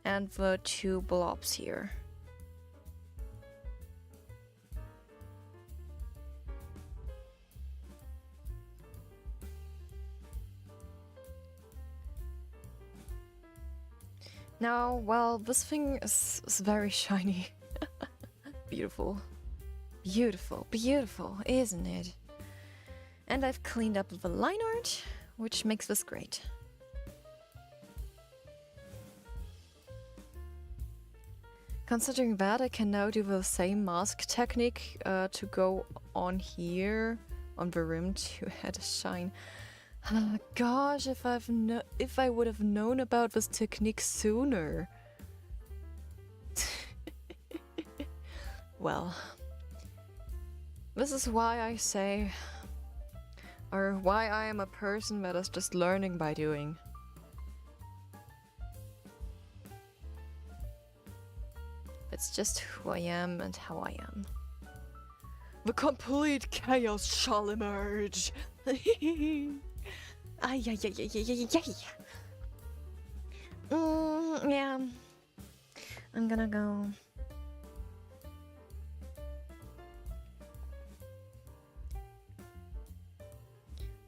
Speaker 1: And the two blobs here. Now, well, this thing is very shiny. Beautiful. Beautiful, beautiful, isn't it? And I've cleaned up the line art, which makes this great. Considering that, I can now do the same mask technique to go on here, on the rim, to add a shine. Gosh, if I would have known about this technique sooner. Well, this is why I say, or why I am a person that is just learning by doing. It's just who I am and how I am. The complete chaos shall emerge. Ay, ay, ay, ay, ay, ay, ay. Yeah. I'm gonna go.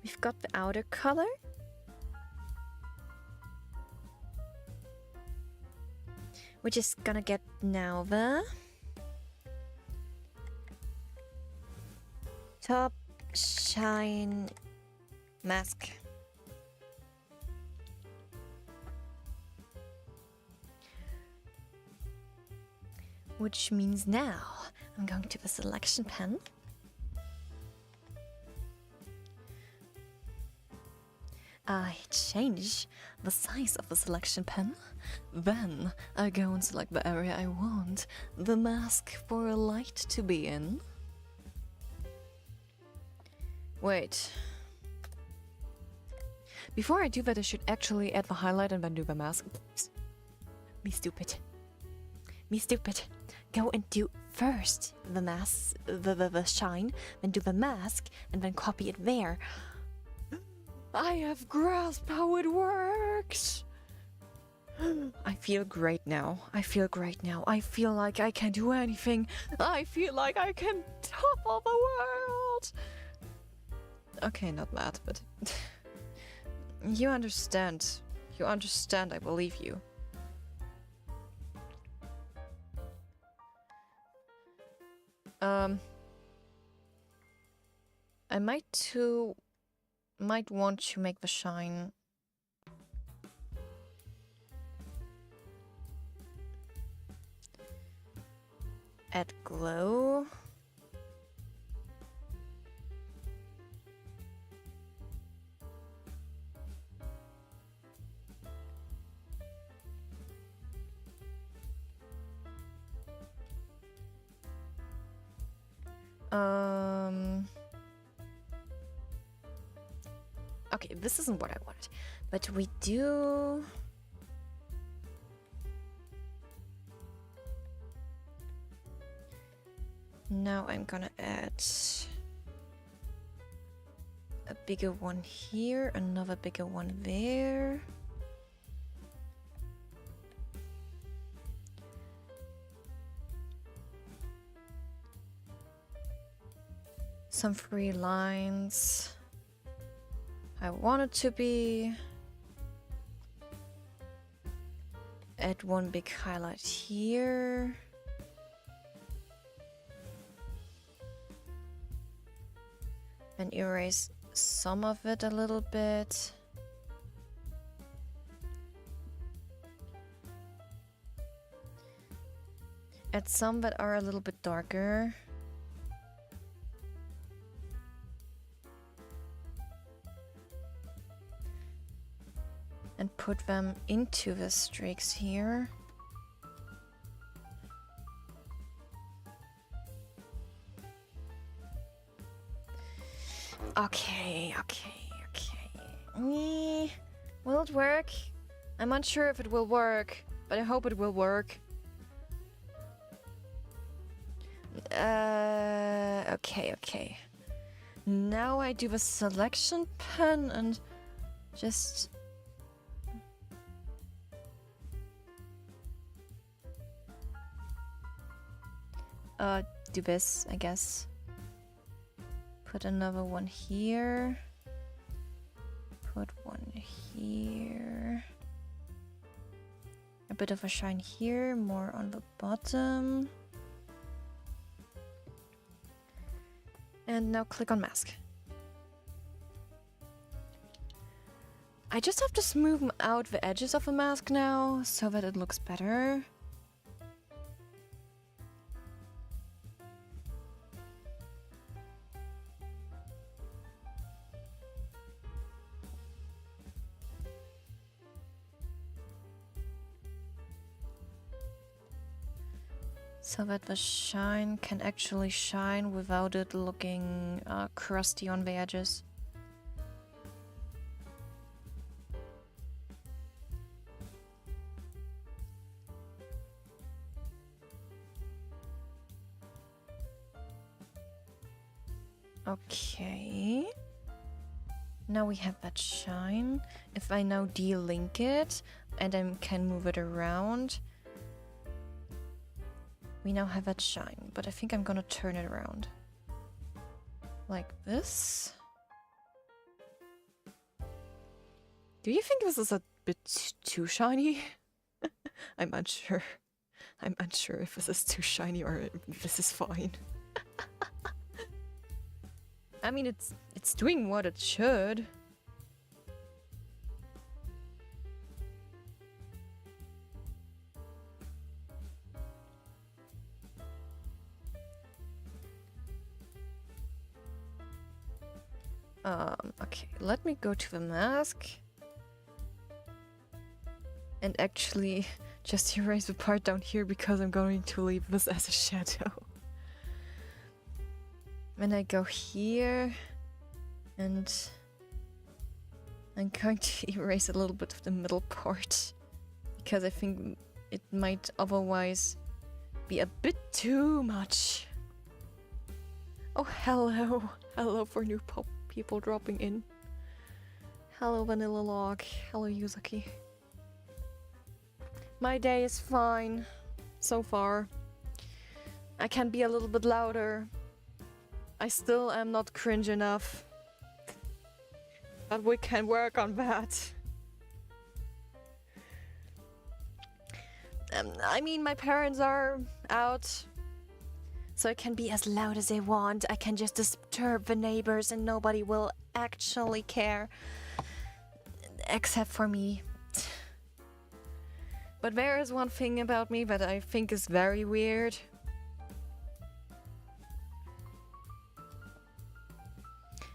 Speaker 1: We've got the outer color. We're just gonna get now the top shine mask. Which means now I'm going to the selection pen. I change the size of the selection pen. Then I go and select the area I want the mask for a light to be in. Wait. Before I do that, I should actually add the highlight and then do the mask. Me stupid. Me stupid. Go and do first the mask, the shine, then do the mask, and then copy it there. I have grasped how it works! I feel great now. I feel great now. I feel like I can do anything. I feel like I can topple the world! Okay, not that, but... You understand. You understand, I believe you. I might want to make the shine add glow. Okay, this isn't what I wanted, but we do... Now I'm gonna add a bigger one here, another bigger one there. Some free lines. I want it to be. Add one big highlight here. And erase some of it a little bit. Add some that are a little bit darker. And put them into the streaks here. Okay. Will it work? I'm unsure if it will work, but I hope it will work. Okay. Now I do the selection pen and just... do this, I guess. Put another one here. Put one here. A bit of a shine here, more on the bottom. And now click on mask. I just have to smooth out the edges of the mask now so that it looks better. So that the shine can actually shine without it looking crusty on the edges. Okay. Now we have that shine. If I now de-link it and I can move it around, we now have that shine, but I think I'm gonna turn it around. Like this. Do you think this is a bit too shiny? I'm unsure. I'm unsure if this is too shiny or if this is fine. I mean, it's doing what it should. Okay, let me go to the mask and actually just erase the part down here because I'm going to leave this as a shadow. Then I go here and I'm going to erase a little bit of the middle part because I think it might otherwise be a bit too much. Oh, hello. Hello for new people dropping in. Hello, Vanilla Log. Hello, Yuzuki. My day is fine so far. I can be a little bit louder. I still am not cringe enough. But we can work on that. I mean, my parents are out, so I can be as loud as I want. I can just disturb the neighbors and nobody will actually care. Except for me. But there is one thing about me that I think is very weird.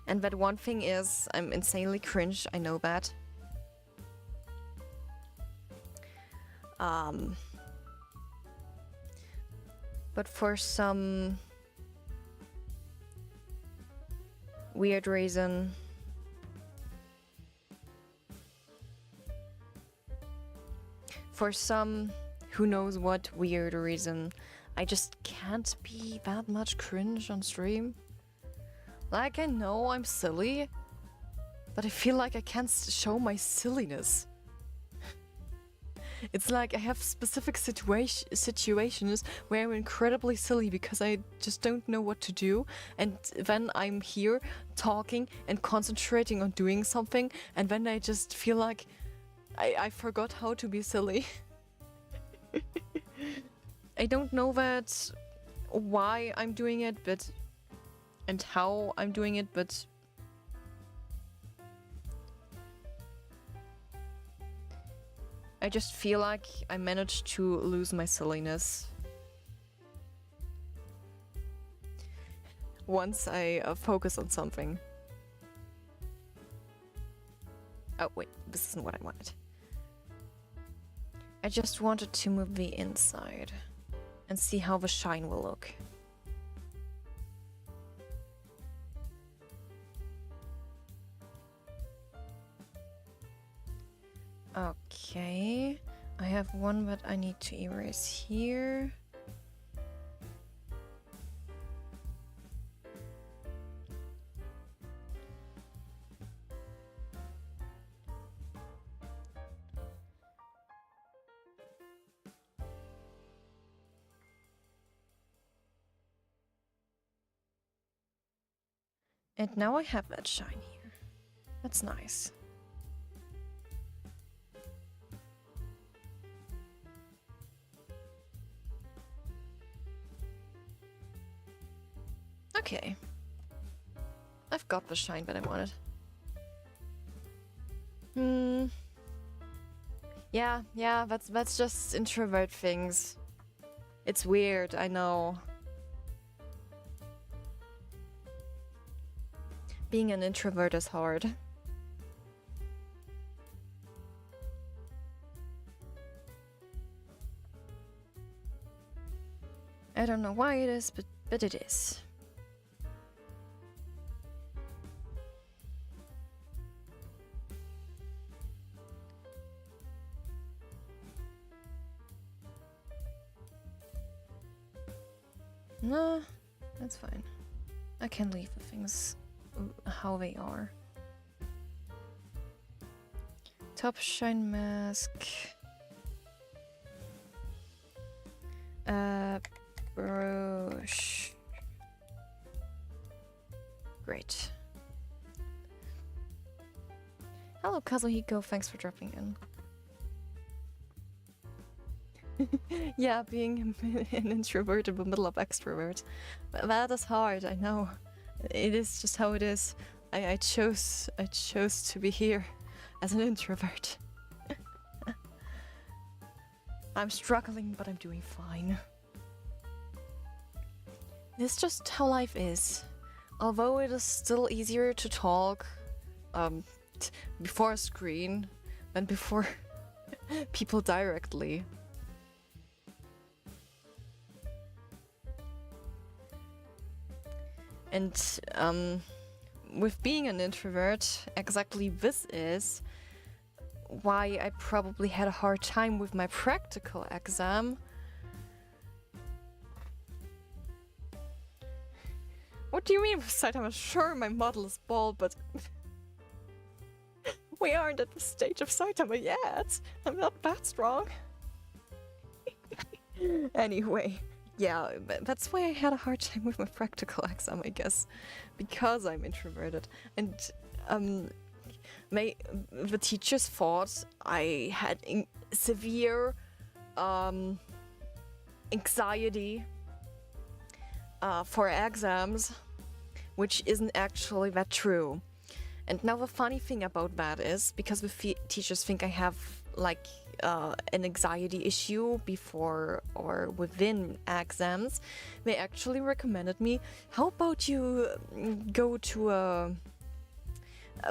Speaker 1: And that one thing is, I'm insanely cringe, I know that. But for some weird reason, for some who knows what weird reason, I just can't be that much cringe on stream. Like, I know I'm silly, but I feel like I can't show my silliness. It's like I have specific situations where I'm incredibly silly because I just don't know what to do, and then I'm here talking and concentrating on doing something, and then I just feel like I forgot how to be silly. I don't know that why I'm doing it, but and how I'm doing it, but I just feel like I managed to lose my silliness once I focus on something. Oh wait, this isn't what I wanted. I just wanted to move the inside and see how the shine will look. Okay, I have one that I need to erase here. And now I have that shine here. That's nice. Okay. I've got the shine that I wanted. Yeah, that's just introvert things. It's weird, I know. Being an introvert is hard. I don't know why it is, but it is. No, that's fine. I can leave the things how they are. Top shine mask. Brush. Great. Hello, Kazuhiko. Thanks for dropping in. Yeah, being an introvert in the middle of extroverts. That is hard, I know. It is just how it is. I chose to be here as an introvert. I'm struggling, but I'm doing fine. It's just how life is. Although it is still easier to talk before a screen than before people directly. And with being an introvert, exactly this is why I probably had a hard time with my practical exam. What do you mean with Saitama? Sure, my model is bald, but we aren't at the stage of Saitama yet. I'm not that strong. Anyway, yeah, that's why I had a hard time with my practical exam, I guess, because I'm introverted. And the teachers thought I had severe anxiety for exams, which isn't actually that true. And now the funny thing about that is, because the teachers think I have like an anxiety issue before or within exams, they actually recommended me, how about you go to a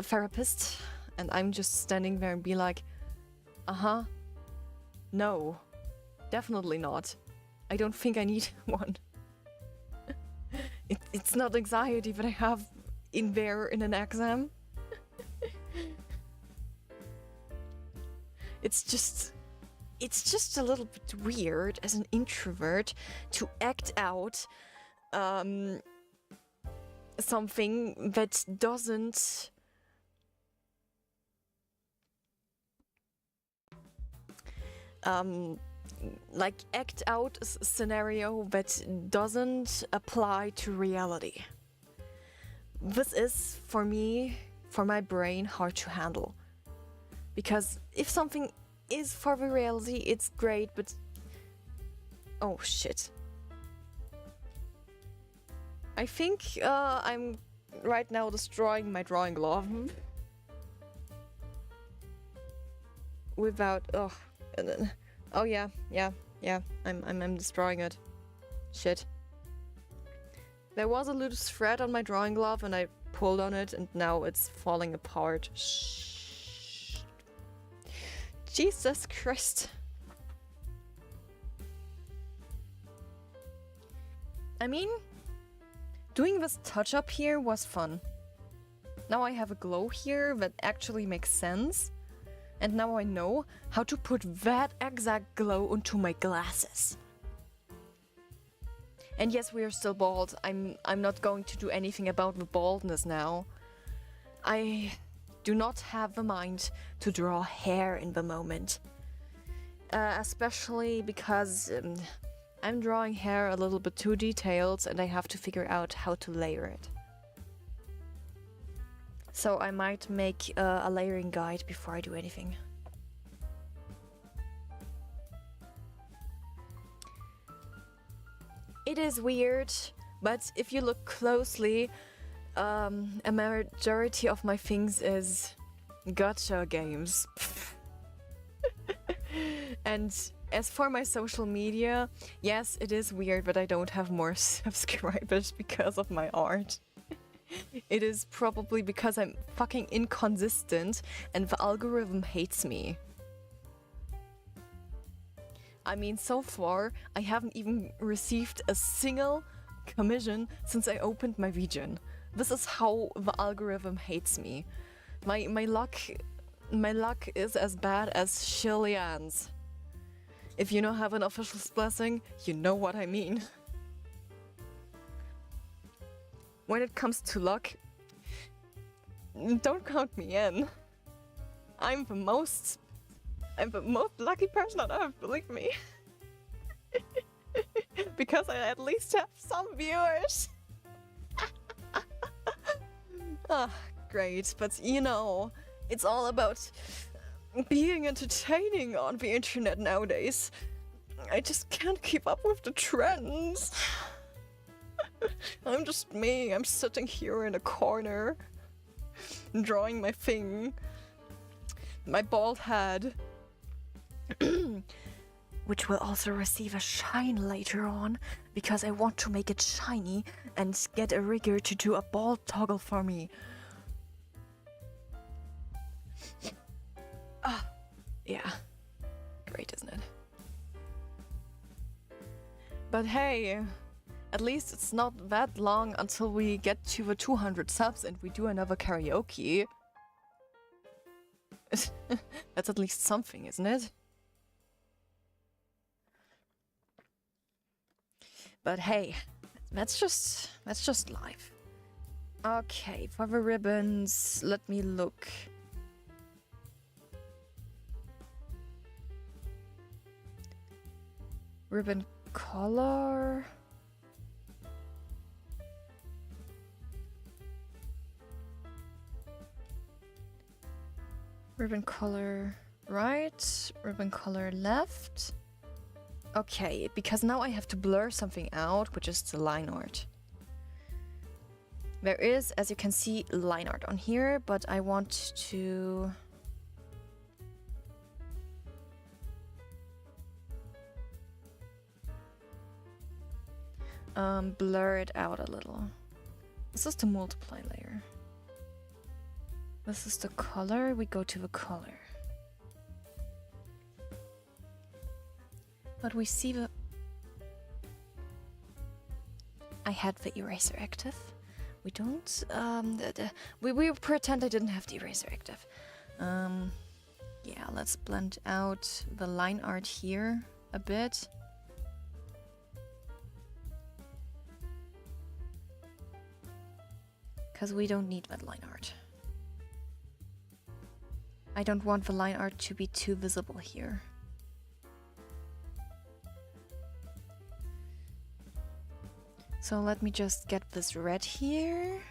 Speaker 1: therapist? And I'm just standing there and be like, no, definitely not. I don't think I need one. It's not anxiety that I have in there in an exam. It's just a little bit weird as an introvert to act out something that doesn't like act out a scenario that doesn't apply to reality. This is, for me, for my brain, hard to handle. Because if something is for the reality, it's great, but... Oh, shit. I think I'm right now destroying my drawing glove. Without... Oh yeah, I'm destroying it. Shit. There was a loose thread on my drawing glove and I pulled on it and now it's falling apart. Shh. Jesus Christ. I mean, doing this touch-up here was fun. Now I have a glow here that actually makes sense. And now I know how to put that exact glow onto my glasses. And yes, we are still bald. I'm not going to do anything about the baldness now. I do not have the mind to draw hair in the moment. Especially because I'm drawing hair a little bit too detailed and I have to figure out how to layer it. So I might make a layering guide before I do anything. It is weird, But if you look closely, a majority of my things is gacha games. And as for my social media, yes, it is weird, but I don't have more subscribers because of my art. It is probably because I'm fucking inconsistent and the algorithm hates me. I mean, so far, I haven't even received a single commission since I opened my region. This is how the algorithm hates me. My luck is as bad as Shilian's. If you don't have an official's blessing, you know what I mean. When it comes to luck, don't count me in. I'm the most lucky person on earth, believe me. Because I at least have some viewers. Ah, great, but you know, it's all about being entertaining on the internet nowadays. I just can't keep up with the trends. I'm just me. I'm sitting here in a corner, drawing my thing, my bald head, which will also receive a shine later on, because I want to make it shiny and get a rigger to do a bald toggle for me. Ah, yeah. Great, isn't it? But hey, at least it's not that long until we get to the 200 subs and we do another karaoke. That's at least something, isn't it? But hey, that's just life. Okay, for the ribbons, let me look. Ribbon color. Ribbon color right, ribbon color left. Okay, because now I have to blur something out, which is the line art. There is, as you can see, line art on here, but I want to... blur it out a little. This is the multiply layer. This is the color. We go to the color. But we see the... I had the eraser active. We don't... we pretend I didn't have the eraser active. Yeah, let's blend out the line art here a bit. Because we don't need that line art. I don't want the line art to be too visible here. So let me just get this red here.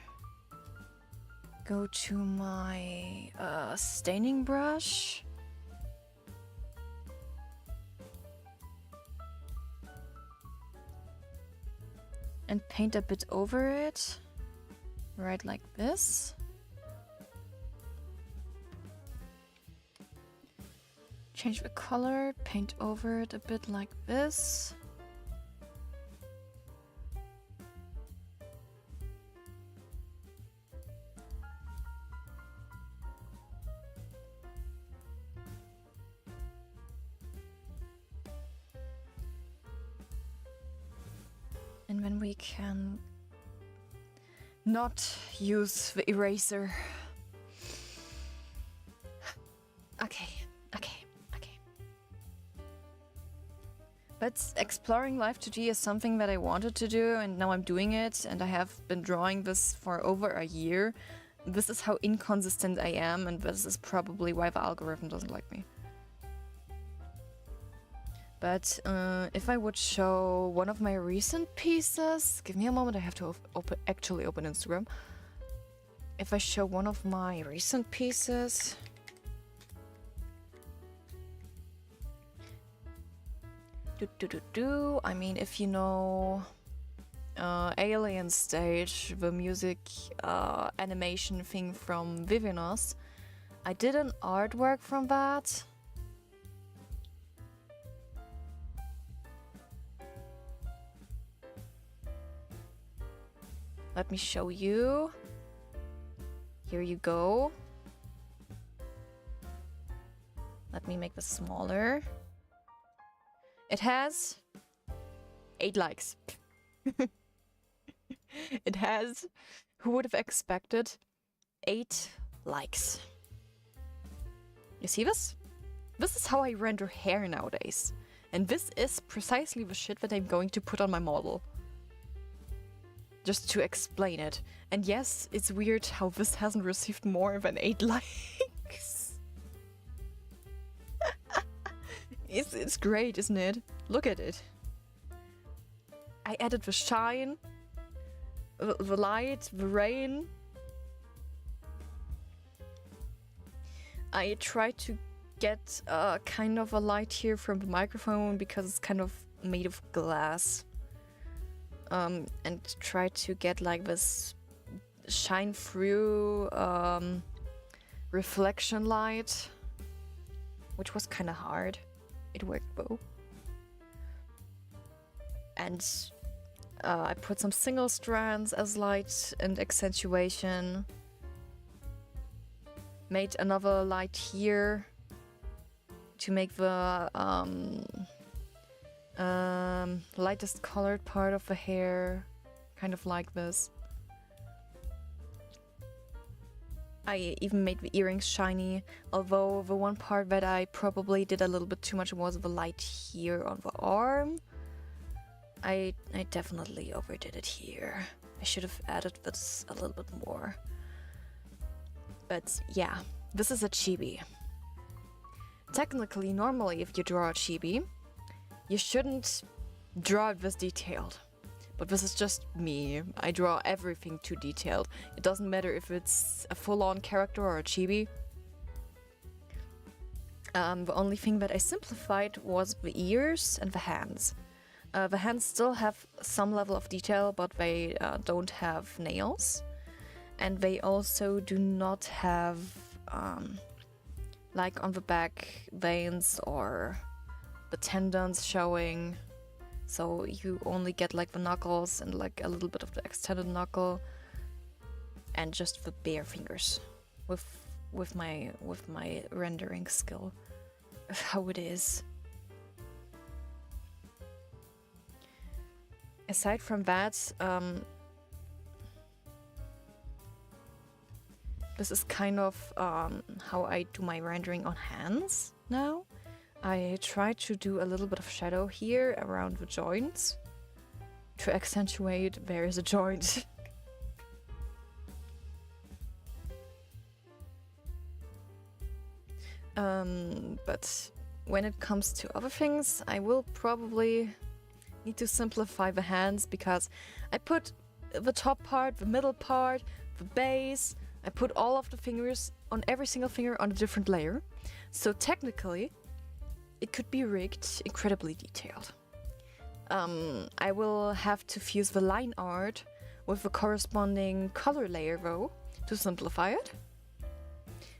Speaker 1: Go to my staining brush. And paint a bit over it. Right like this. Change the color, paint over it a bit like this. And then we can not use the eraser. Okay. But exploring LiveCatUwU is something that I wanted to do, and now I'm doing it, and I have been drawing this for over a year. This is how inconsistent I am, and this is probably why the algorithm doesn't like me. But if I would show one of my recent pieces... Give me a moment, I have to actually open Instagram. If I show one of my recent pieces... I mean, if you know Alien Stage, the music animation thing from Vivianos. I did an artwork from that. Let me show you. Here you go. Let me make this smaller. It has 8 likes. It has, who would have expected, 8 likes. You see this? This is how I render hair nowadays. And this is precisely the shit that I'm going to put on my model. Just to explain it. And yes, it's weird how this hasn't received more than 8 likes. It's great, isn't it? Look at it. I added the shine, the light, the rain. I tried to get kind of a light here from the microphone because it's kind of made of glass. And try to get like this shine through reflection light, which was kind of hard. It worked though. And I put some single strands as light and accentuation. Made another light here to make the lightest colored part of the hair kind of like this. I even made the earrings shiny, although the one part that I probably did a little bit too much was the light here on the arm. I definitely overdid it here. I should have added this a little bit more. But yeah, this is a chibi. Technically, normally if you draw a chibi, you shouldn't draw it this detailed. But this is just me. I draw everything too detailed. It doesn't matter if it's a full-on character or a chibi. The only thing that I simplified was the ears and the hands. The hands still have some level of detail, but they don't have nails. And they also do not have, like on the back, veins or the tendons showing. So you only get like the knuckles and like a little bit of the extended knuckle and just the bare fingers with my rendering skill of how it is. Aside from that, this is kind of how I do my rendering on hands now. I try to do a little bit of shadow here around the joints to accentuate there is a joint. But when it comes to other things, I will probably need to simplify the hands because I put the top part, the middle part, the base, I put all of the fingers on every single finger on a different layer. So technically, it could be rigged incredibly detailed. I will have to fuse the line art with the corresponding color layer though, to simplify it,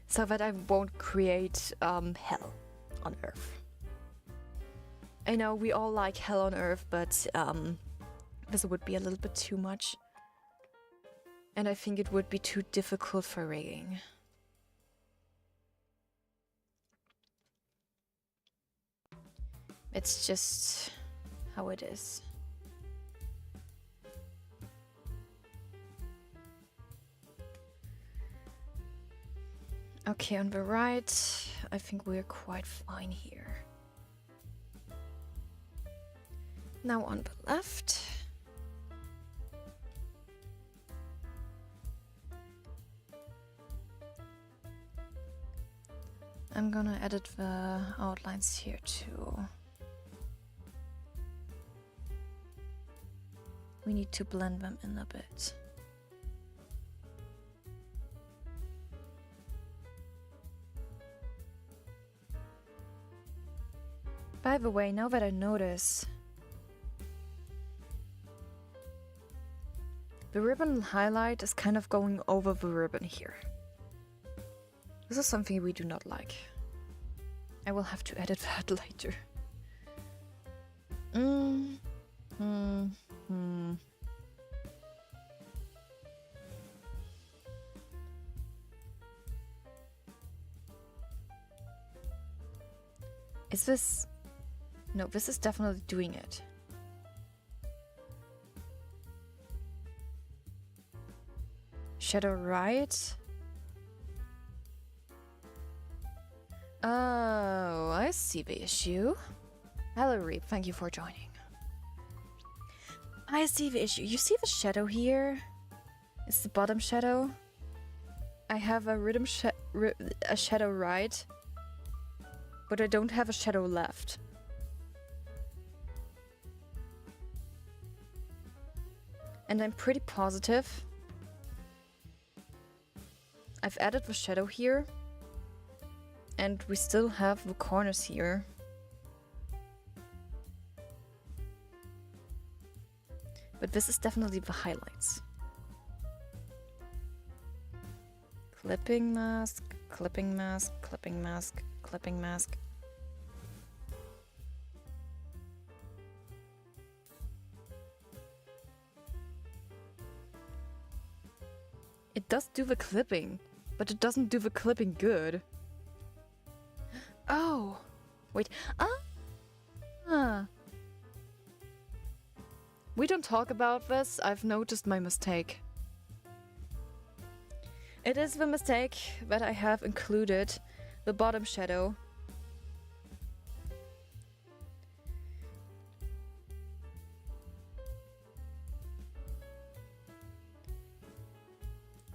Speaker 1: so that I won't create hell on Earth. I know we all like hell on Earth, but this would be a little bit too much. And I think it would be too difficult for rigging. It's just how it is. Okay, on the right, I think we're quite fine here. Now on the left. I'm gonna edit the outlines here too. We need to blend them in a bit. By the way, now that I notice, The ribbon highlight is kind of going over the ribbon here. This is something we do not like. I will have to edit that later. Is this... No, this is definitely doing it. Shadow right. Oh, I see the issue. Hello, Reap. Thank you for joining. I see the issue. You see the shadow here? It's the bottom shadow. I have a shadow right, but I don't have a shadow left. And I'm pretty positive I've added the shadow here, and we still have the corners here. But this is definitely the highlights. Clipping mask, clipping mask, clipping mask, clipping mask. It does do the clipping, but it doesn't do the clipping good. Oh, wait. We don't talk about this. I've noticed my mistake. It is the mistake that I have included the bottom shadow.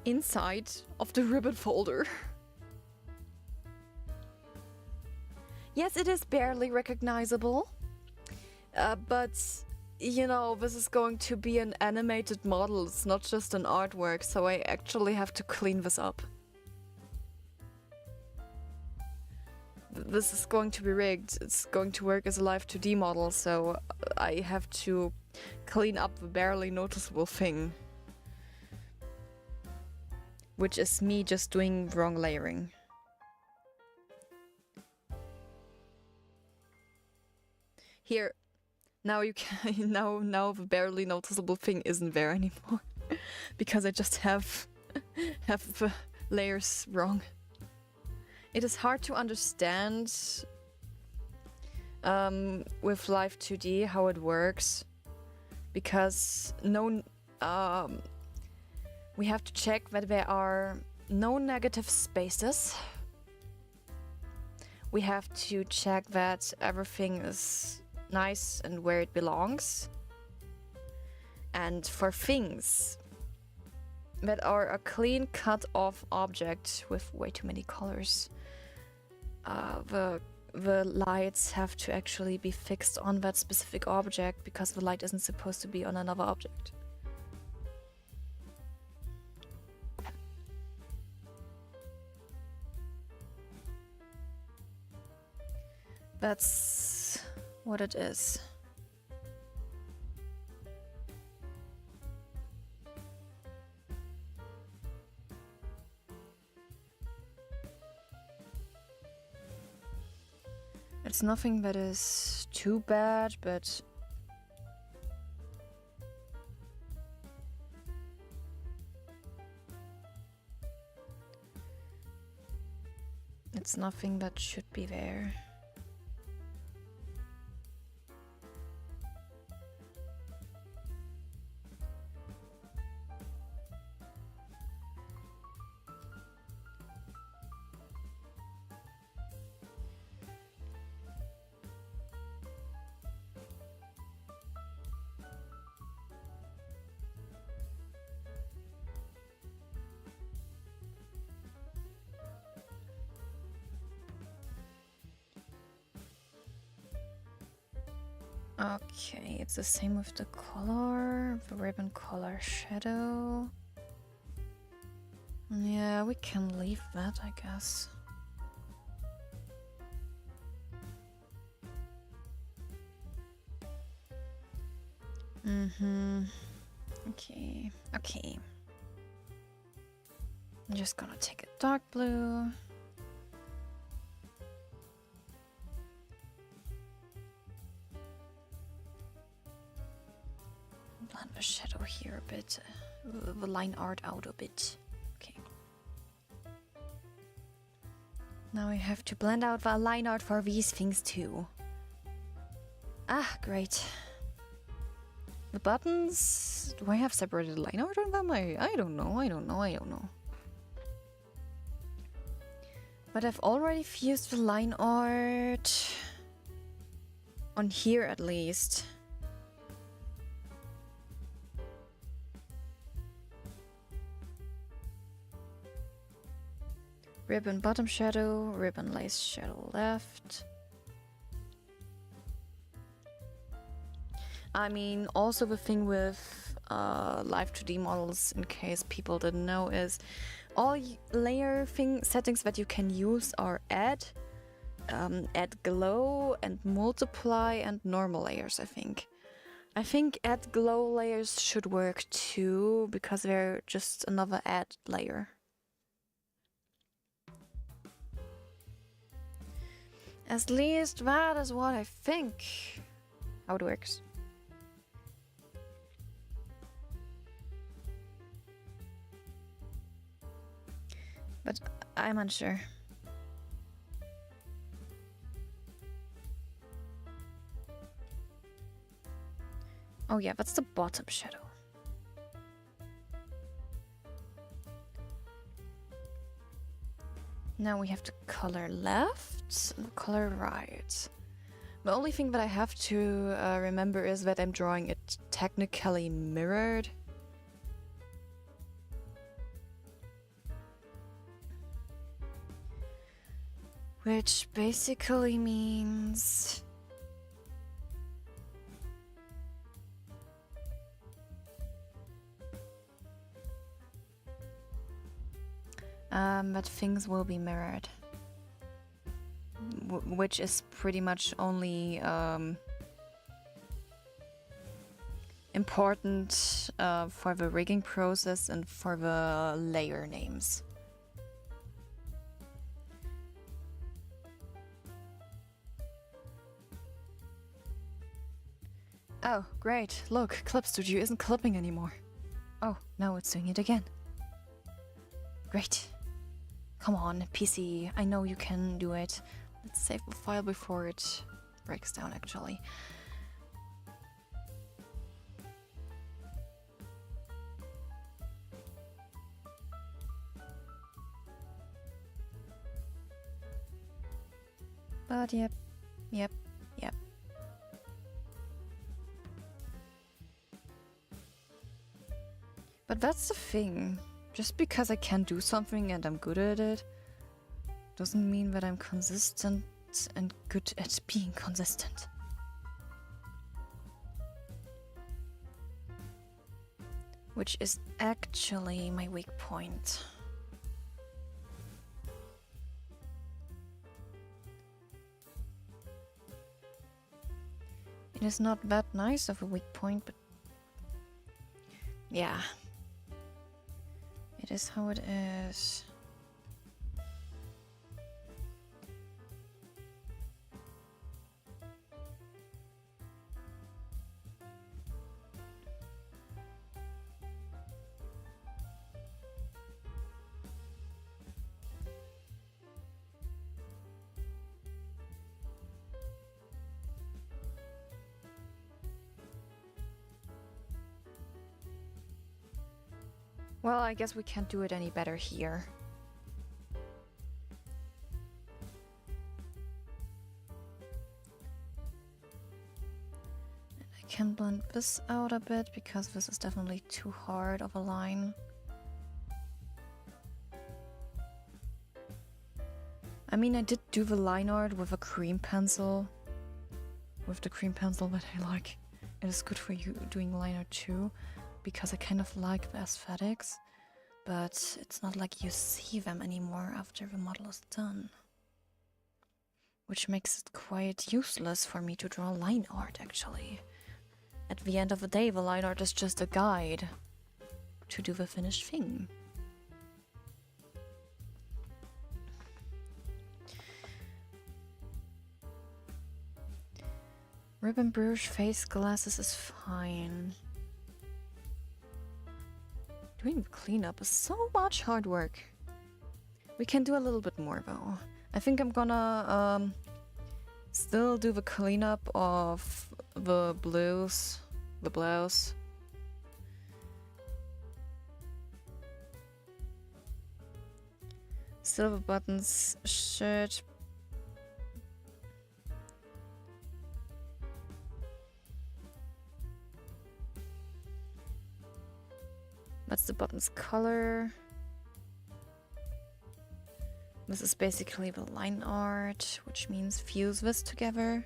Speaker 1: Inside of the ribbon folder. Yes, it is barely recognizable, but you know, this is going to be an animated model, it's not just an artwork, so I actually have to clean this up. This is going to be rigged, it's going to work as a live 2D model, so I have to clean up the barely noticeable thing. Which is me just doing wrong layering. Here, now you can now the barely noticeable thing isn't there anymore. Because I just have the layers wrong. It is hard to understand with live 2D how it works. Because we have to check that there are no negative spaces. We have to check that everything is nice and where it belongs. And for things that are a clean cut off object with way too many colors, the lights have to actually be fixed on that specific object because the light isn't supposed to be on another object. That's what it is. It's nothing that is too bad, but it's nothing that should be there. Okay, it's the same with the color, the ribbon color shadow. Yeah, we can leave that, I guess. Okay, okay. I'm just gonna take a dark blue. Blend the shadow here a bit, the line art out a bit. Okay. Now I have to blend out the line art for these things too. Ah, great. The buttons, do I have separated line art on them? I don't know. But I've already fused the line art on here at least. Ribbon bottom shadow, ribbon lace shadow left. I mean, also the thing with live 2D models, in case people didn't know, is all layer settings that you can use are add glow and multiply and normal layers, I think. I think add glow layers should work too, because they're just another add layer. At least that is what I think. How it works. But I'm unsure. Oh yeah, that's the bottom shadow. Now we have to color left and color right. The only thing that I have to remember is that I'm drawing it technically mirrored. Which basically means... that things will be mirrored. Which is pretty much only important for the rigging process and for the layer names. Oh, great. Look, Clip Studio isn't clipping anymore. Oh, now it's doing it again. Great. Come on, PC. I know you can do it. Let's save the file before it breaks down, actually. But yep. But that's the thing. Just because I can do something and I'm good at it, doesn't mean that I'm consistent and good at being consistent. Which is actually my weak point. It is not that nice of a weak point, but yeah. It is how it is. Well, I guess we can't do it any better here. And I can blend this out a bit because this is definitely too hard of a line. I mean, I did do the line art with a cream pencil. With the cream pencil that I like. It is good for you doing line art too, because I kind of like the aesthetics, but it's not like you see them anymore after the model is done. Which makes it quite useless for me to draw line art, actually. At the end of the day, the line art is just a guide to do the finished thing. Ribbon brush, face glasses is fine. Doing the cleanup is so much hard work. We can do a little bit more though. I think I'm gonna still do the cleanup of the blouse. Silver buttons, shirt. That's the button's color. This is basically the line art, which means fuse this together.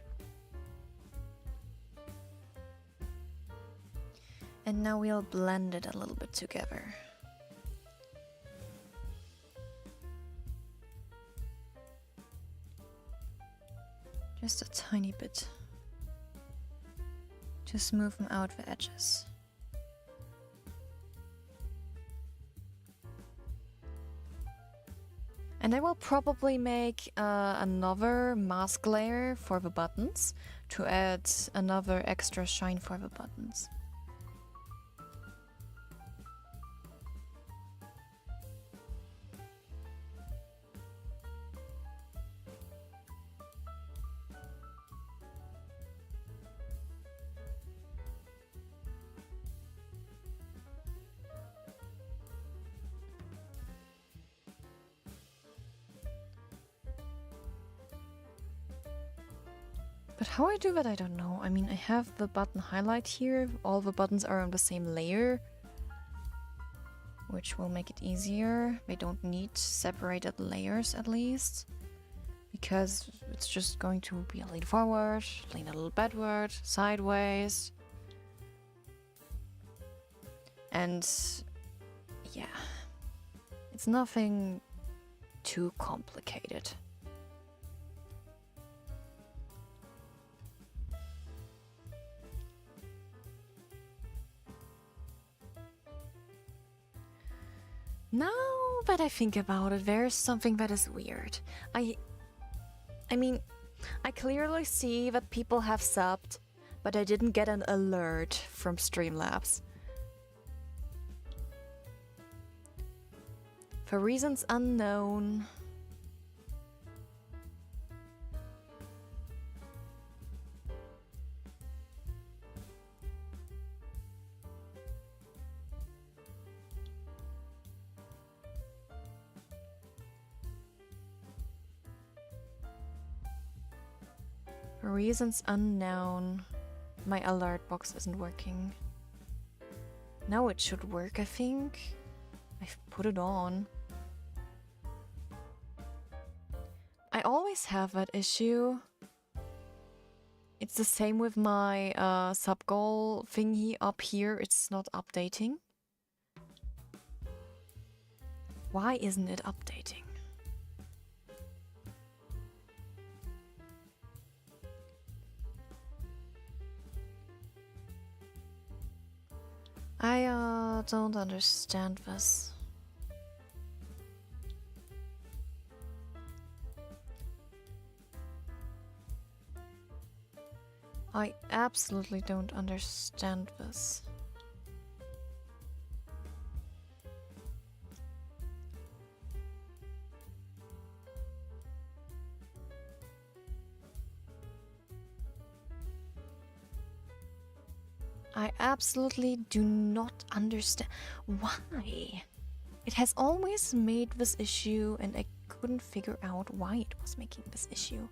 Speaker 1: And now we'll blend it a little bit together. Just a tiny bit. To smoothen out the edges. And I will probably make another mask layer for the buttons to add another extra shine for the buttons. But how I do that, I don't know. I mean, I have the button highlight here. All the buttons are on the same layer, which will make it easier. They don't need separated layers at least, because it's just going to be a lean forward, lean a little backward, sideways. And yeah, it's nothing too complicated. Now that I think about it, there's something that is weird. I mean, I clearly see that people have subbed, but I didn't get an alert from Streamlabs. For reasons unknown. For reasons unknown, my alert box isn't working. Now it should work, I think. I've put it on. I always have that issue. It's the same with my sub goal thingy up here. It's not updating. Why isn't it updating? I don't understand this. I absolutely don't understand this. I absolutely do not understand why. It has always made this issue and I couldn't figure out why it was making this issue.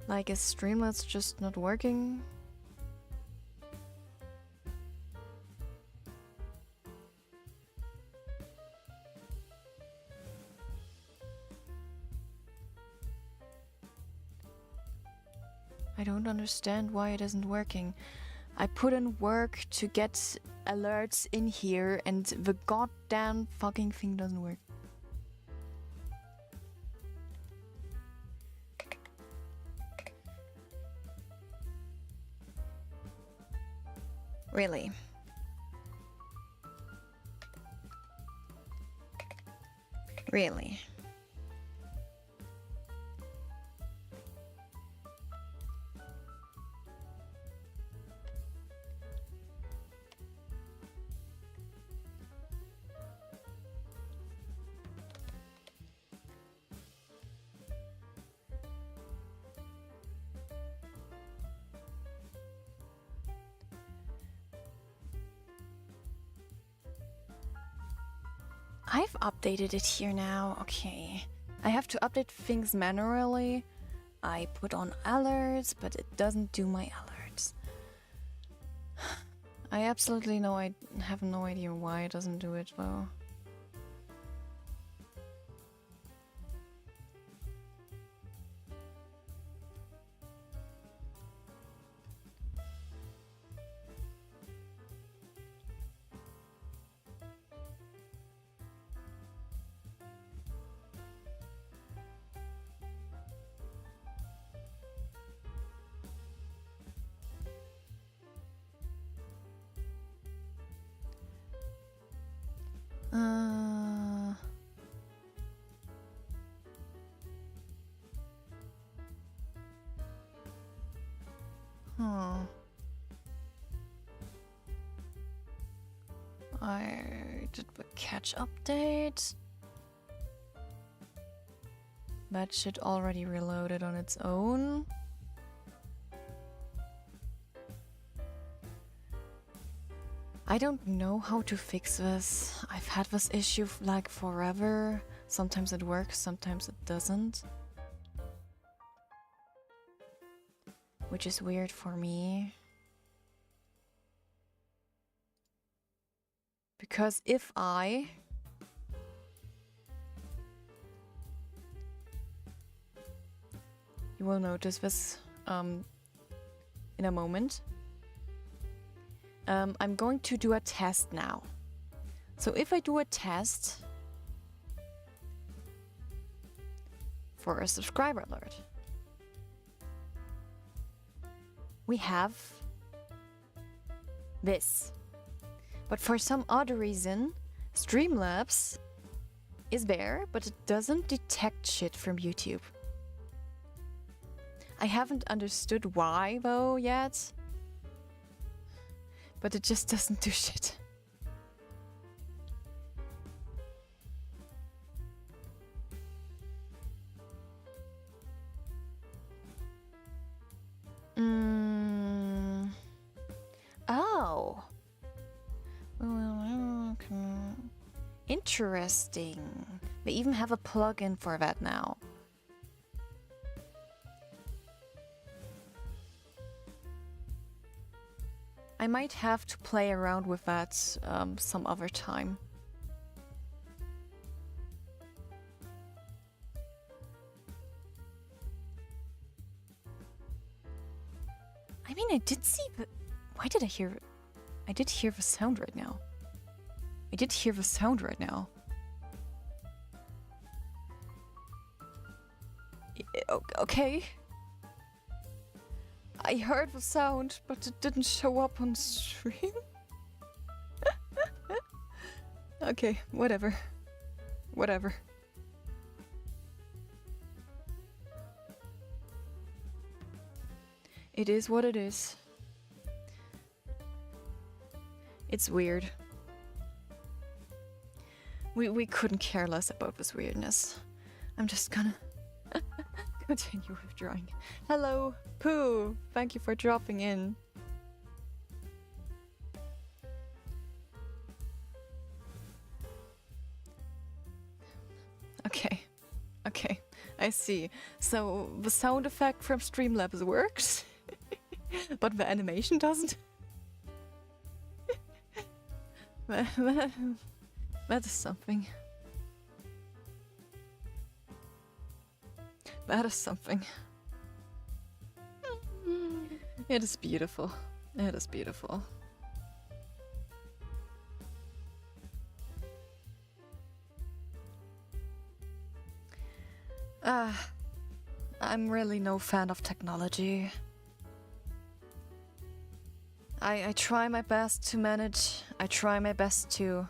Speaker 1: Like, is Streamlabs just not working? I don't understand why it isn't working. I put in work to get alerts in here and the goddamn fucking thing doesn't work. Really. Really. I've updated it here now. Okay. I have to update things manually. I put on alerts, but it doesn't do my alerts. I absolutely have no idea why it doesn't do it though. I did the catch update. That shit already reloaded on its own. I don't know how to fix this. I've had this issue like forever. Sometimes it works, sometimes it doesn't. Which is weird for me. Because if you will notice this in a moment. I'm going to do a test now. So if I do a test for a subscriber alert, we have this. But for some odd reason, Streamlabs is there, but it doesn't detect shit from YouTube. I haven't understood why though yet. But it just doesn't do shit. Oh. Interesting. They even have a plugin for that now. I might have to play around with that some other time. I mean, I did see the... Why did I hear... I did hear the sound right now. I did hear the sound right now. Okay. I heard the sound, but it didn't show up on stream. Okay, whatever. Whatever. It is what it is. It's weird. We couldn't care less about this weirdness. I'm just gonna continue with drawing. Hello, Pooh! Thank you for dropping in. Okay, I see. So the sound effect from Streamlabs works, but the animation doesn't? That is something. That is something. It is beautiful. It is beautiful. I'm really no fan of technology. I try my best to manage. I try my best to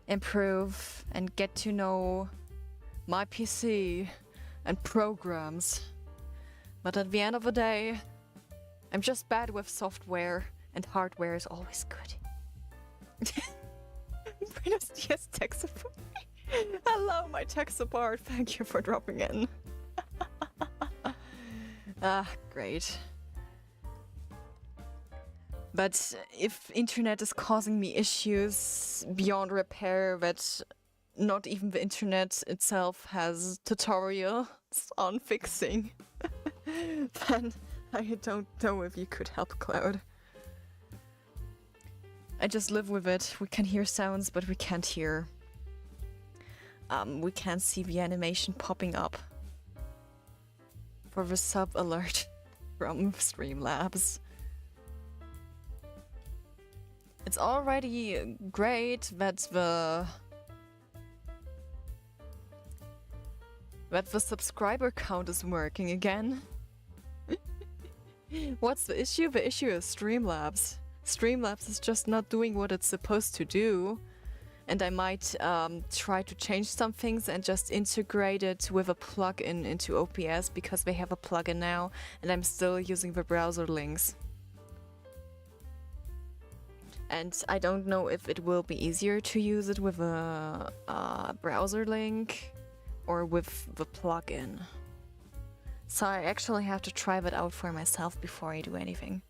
Speaker 1: improve and get to know my PC and programs. But at the end of the day, I'm just bad with software, and hardware is always good. Buenos dias, tech support. Hello, my tech support. Thank you for dropping in. Great. But if internet is causing me issues beyond repair that not even the internet itself has tutorials on fixing, then I don't know if you could help, Cloud. I just live with it. We can hear sounds, but we can't hear. We can't see the animation popping up for the sub alert from Streamlabs. It's already great that the subscriber count is working again. What's the issue? The issue is Streamlabs. Streamlabs is just not doing what it's supposed to do. And I might try to change some things and just integrate it with a plugin into OBS because they have a plugin now and I'm still using the browser links. And I don't know if it will be easier to use it with a browser link or with the plugin. So I actually have to try that out for myself before I do anything.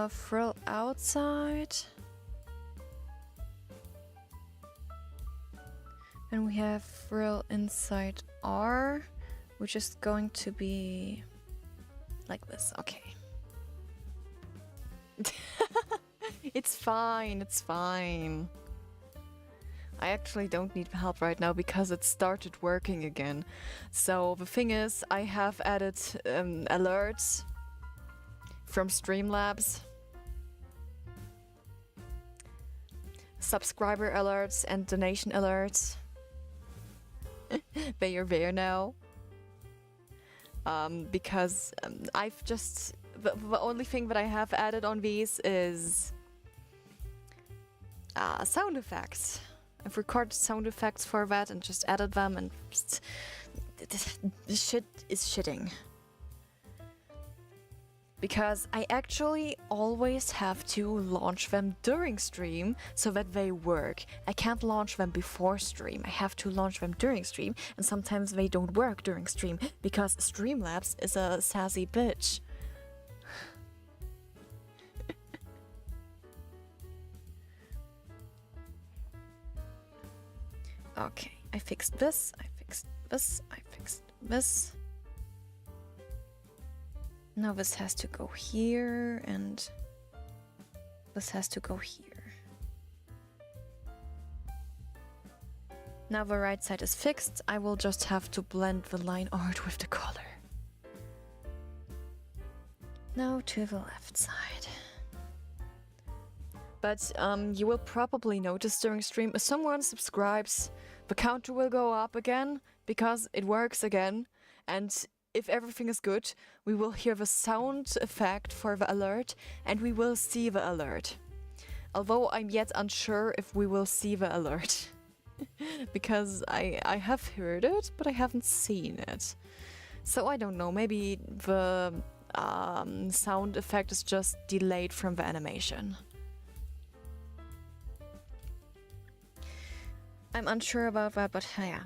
Speaker 1: Frill outside. And we have frill inside R, which is going to be like this. Okay. It's fine, it's fine. I actually don't need help right now because it started working again. So the thing is, I have added alerts from Streamlabs, subscriber alerts and donation alerts. They are there now. Because I've just... The only thing that I have added on these is sound effects. I've recorded sound effects for that and just added them and just... The shit is shitting. Because I actually always have to launch them during stream so that they work. I can't launch them before stream. I have to launch them during stream, and sometimes they don't work during stream because Streamlabs is a sassy bitch. Okay, I fixed this, I fixed this, I fixed this. Now this has to go here, and this has to go here. Now the right side is fixed. I will just have to blend the line art with the color. Now to the left side. But you will probably notice during stream, if someone subscribes, the counter will go up again because it works again. And if everything is good, we will hear the sound effect for the alert and we will see the alert. Although I'm yet unsure if we will see the alert. Because I have heard it, but I haven't seen it. So I don't know, maybe the sound effect is just delayed from the animation. I'm unsure about that, but yeah.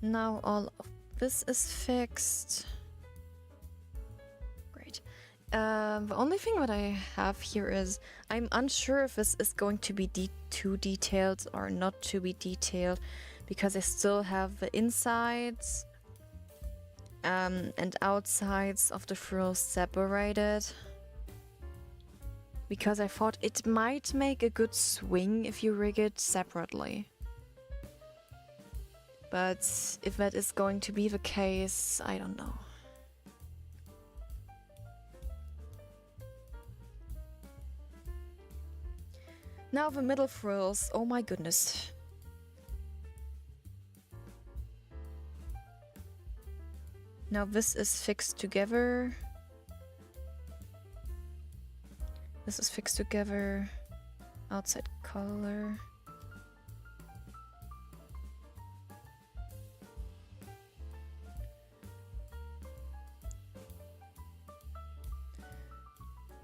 Speaker 1: Now all of this is fixed. Great. The only thing that I have here is I'm unsure if this is going to be too detailed or not to be detailed, because I still have the insides and outsides of the frills separated. Because I thought it might make a good swing if you rig it separately. But if that is going to be the case, I don't know. Now the middle frills, oh my goodness. Now this is fixed together. This is fixed together. Outside color.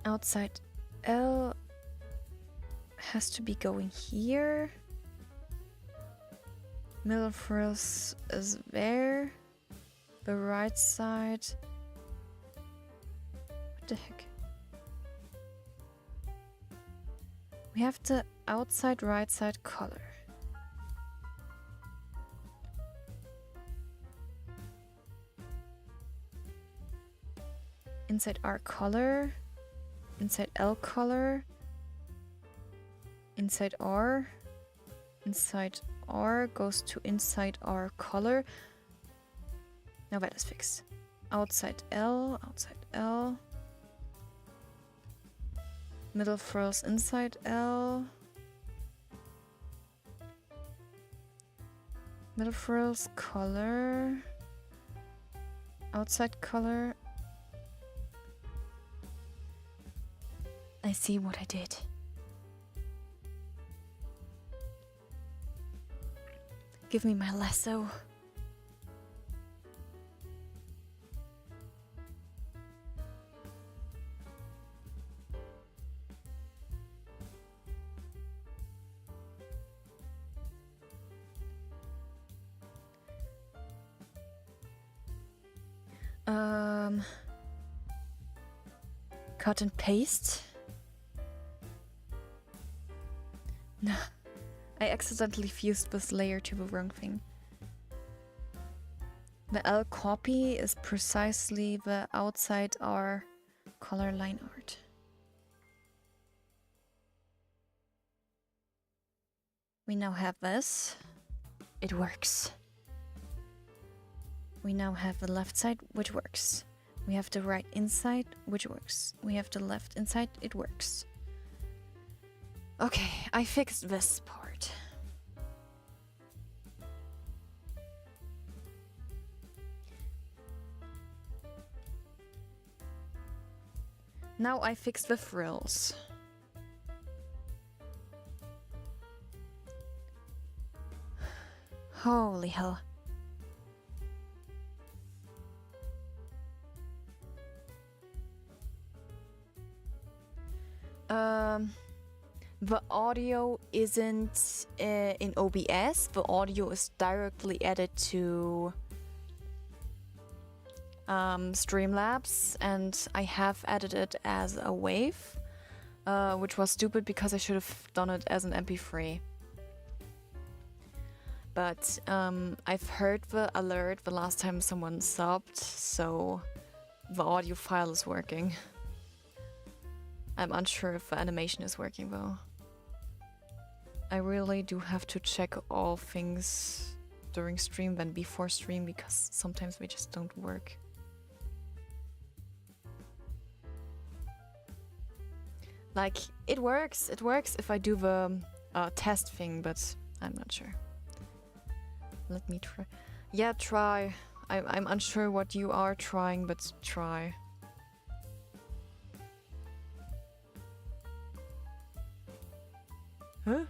Speaker 1: Outside L has to be going here. Middle frills is there. The right side. What the heck? We have the outside right side color. Inside R color. Inside L color. Inside R. Inside R goes to inside R color. Now that is fixed. Outside L, outside L. Middle frills inside L. Middle frills color. Outside color. I see what I did. Give me my lasso. Cut and paste. No, I accidentally fused this layer to the wrong thing. The L copy is precisely the outside R color line art. We now have this. It works. We now have the left side, which works. We have the right inside, which works. We have the left inside, it works. Okay, I fixed this part. Now I fixed the frills. Holy hell. The audio isn't in OBS. The audio is directly added to Streamlabs, and I have added it as a wave, which was stupid because I should have done it as an MP3. But I've heard the alert the last time someone subbed, so the audio file is working. I'm unsure if the animation is working though. I really do have to check all things during stream than before stream, because sometimes they just don't work. Like, it works if I do the test thing, but I'm not sure. Let me try. Yeah, try. I'm unsure what you are trying, but try. Huh?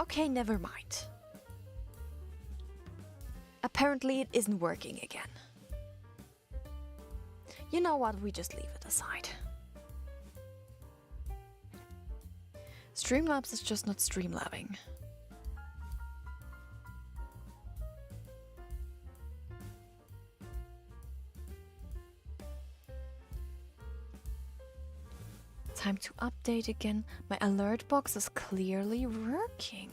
Speaker 1: Okay, never mind. Apparently it isn't working again. You know what, we just leave it aside. Streamlabs is just not streamlabbing. Time to update again. My alert box is clearly working.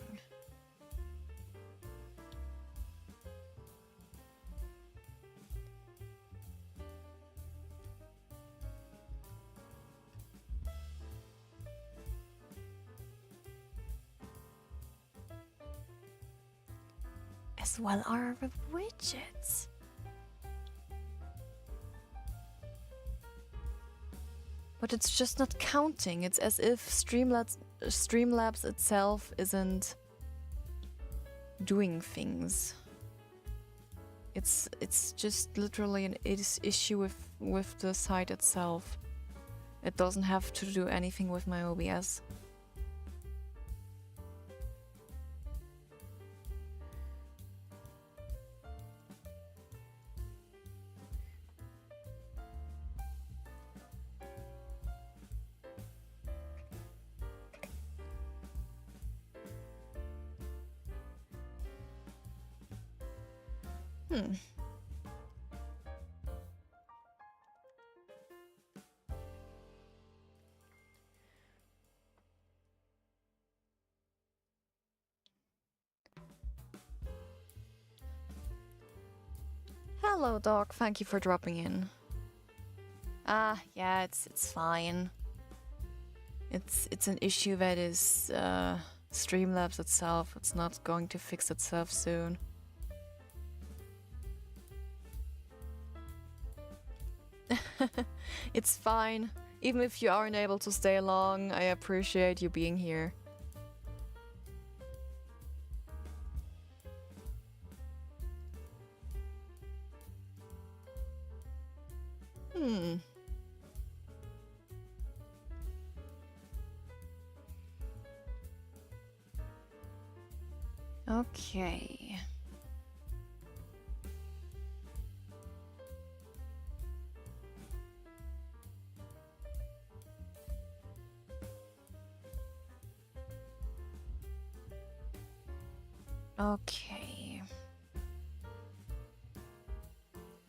Speaker 1: As well are the widgets. But it's just not counting. It's as if Streamlabs itself isn't doing things. It's just literally an issue with the site itself. It doesn't have to do anything with my OBS. Hello, dog. Thank you for dropping in. Ah, yeah, it's fine. It's an issue that is Streamlabs itself. It's not going to fix itself soon. It's fine. Even if you aren't able to stay long, I appreciate you being here. Okay. Okay.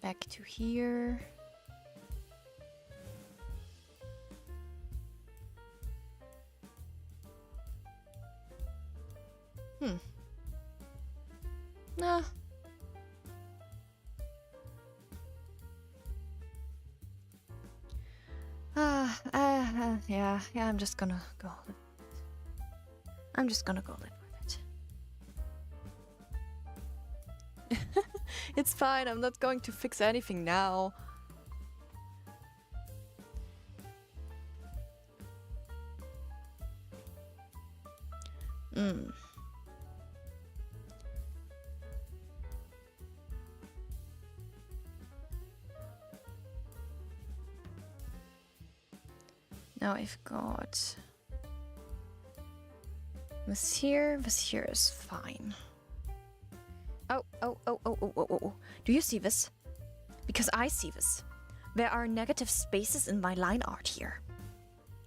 Speaker 1: Back to here. Nah. Yeah, I'm just gonna go. I'm just gonna go live with it. It's fine, I'm not going to fix anything now. Now I've got this here is fine. Oh. Do you see this? Because I see this. There are negative spaces in my line art here.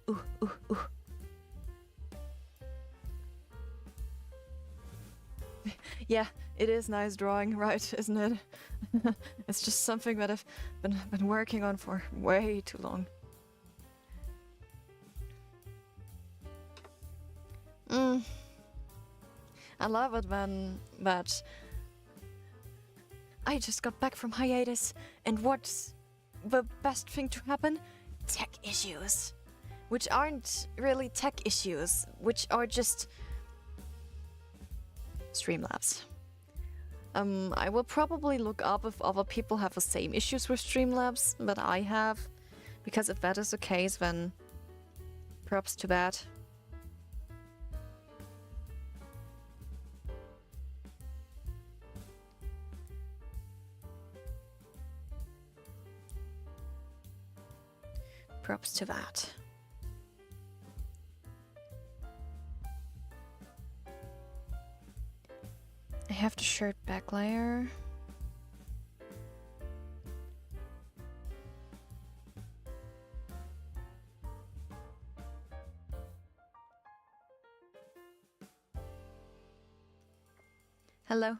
Speaker 1: Ooh. Yeah, it is nice drawing, right, isn't it? It's just something that I've been working on for way too long. I love it when that I just got back from hiatus, and what's the best thing to happen? Tech issues. Which aren't really tech issues, which are just Streamlabs. I will probably look up if other people have the same issues with Streamlabs that I have, because if that is the case, then props to that. Props to that. I have the shirt back layer. Hello.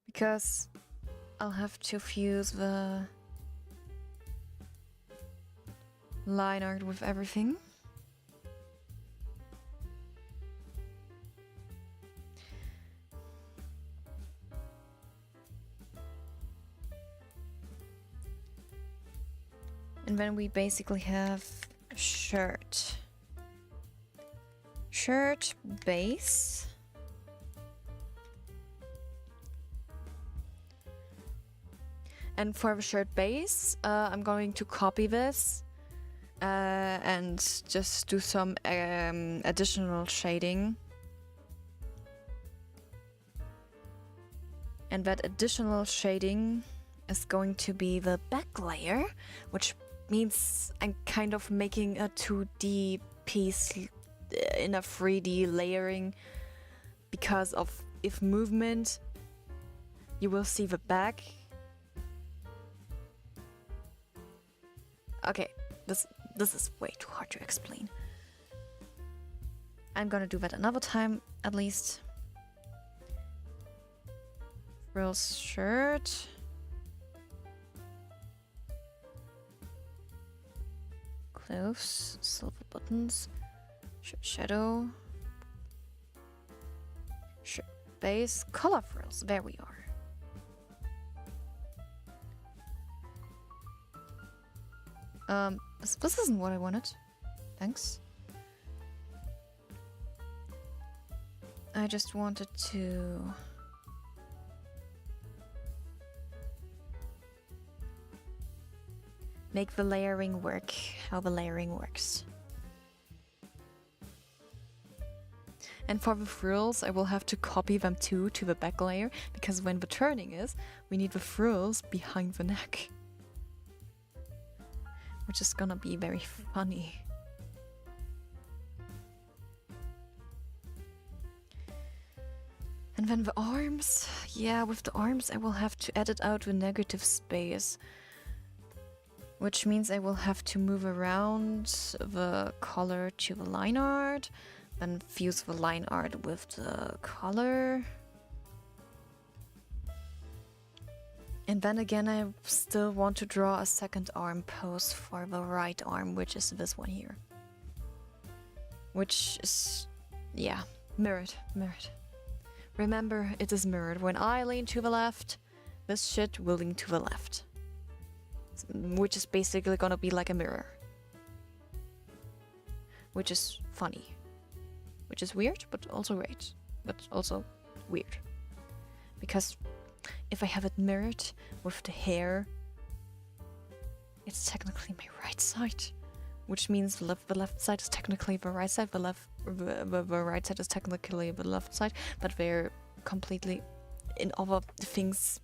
Speaker 1: Because I'll have to fuse the line art with everything. And then we basically have shirt. Shirt base. And for the shirt base, I'm going to copy this and just do some additional shading. And that additional shading is going to be the back layer, which means I'm kind of making a 2D piece in a 3D layering. Because of if movement, you will see the back. Okay, this is way too hard to explain. I'm gonna do that another time, at least. Frills shirt. Clothes, silver buttons, shirt shadow, shirt base, color frills. There we are. This isn't what I wanted. Thanks. I just wanted to make the layering work, how the layering works. And for the frills, I will have to copy them too to the back layer, because when the turning is, we need the frills behind the neck. Which is gonna be very funny. And then the arms, yeah, with the arms I will have to edit out the negative space. Which means I will have to move around the color to the line art, then fuse the line art with the color. And then again, I still want to draw a second arm pose for the right arm, which is this one here. Which is, yeah, mirrored. Remember, it is mirrored. When I lean to the left, this shit will lean to the left. Which is basically gonna be like a mirror. Which is funny. Which is weird, but also great. But also weird. Because if I have it mirrored with the hair, it's technically my right side. Which means the left side is technically the right side, the right side is technically the left side, but they're completely in other things.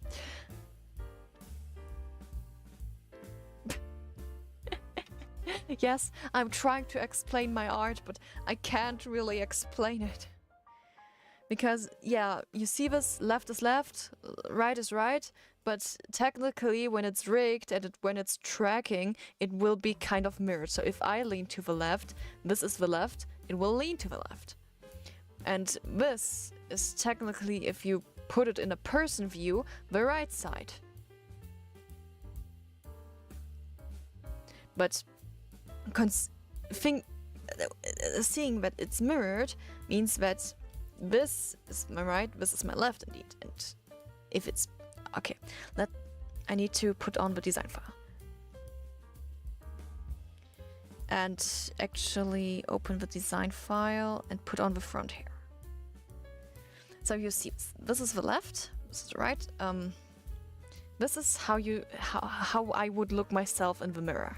Speaker 1: Yes, I'm trying to explain my art, but I can't really explain it. Because, yeah, you see this, left is left, right is right, but technically when it's rigged and when it's tracking, it will be kind of mirrored. So if I lean to the left, this is the left, it will lean to the left. And this is technically, if you put it in a person view, the right side. But seeing that it's mirrored means that this is my right, this is my left indeed. And if it's okay, I need to put on the design file. And actually open the design file and put on the front hair. So you see, this is the left, this is the right. This is how I would look myself in the mirror.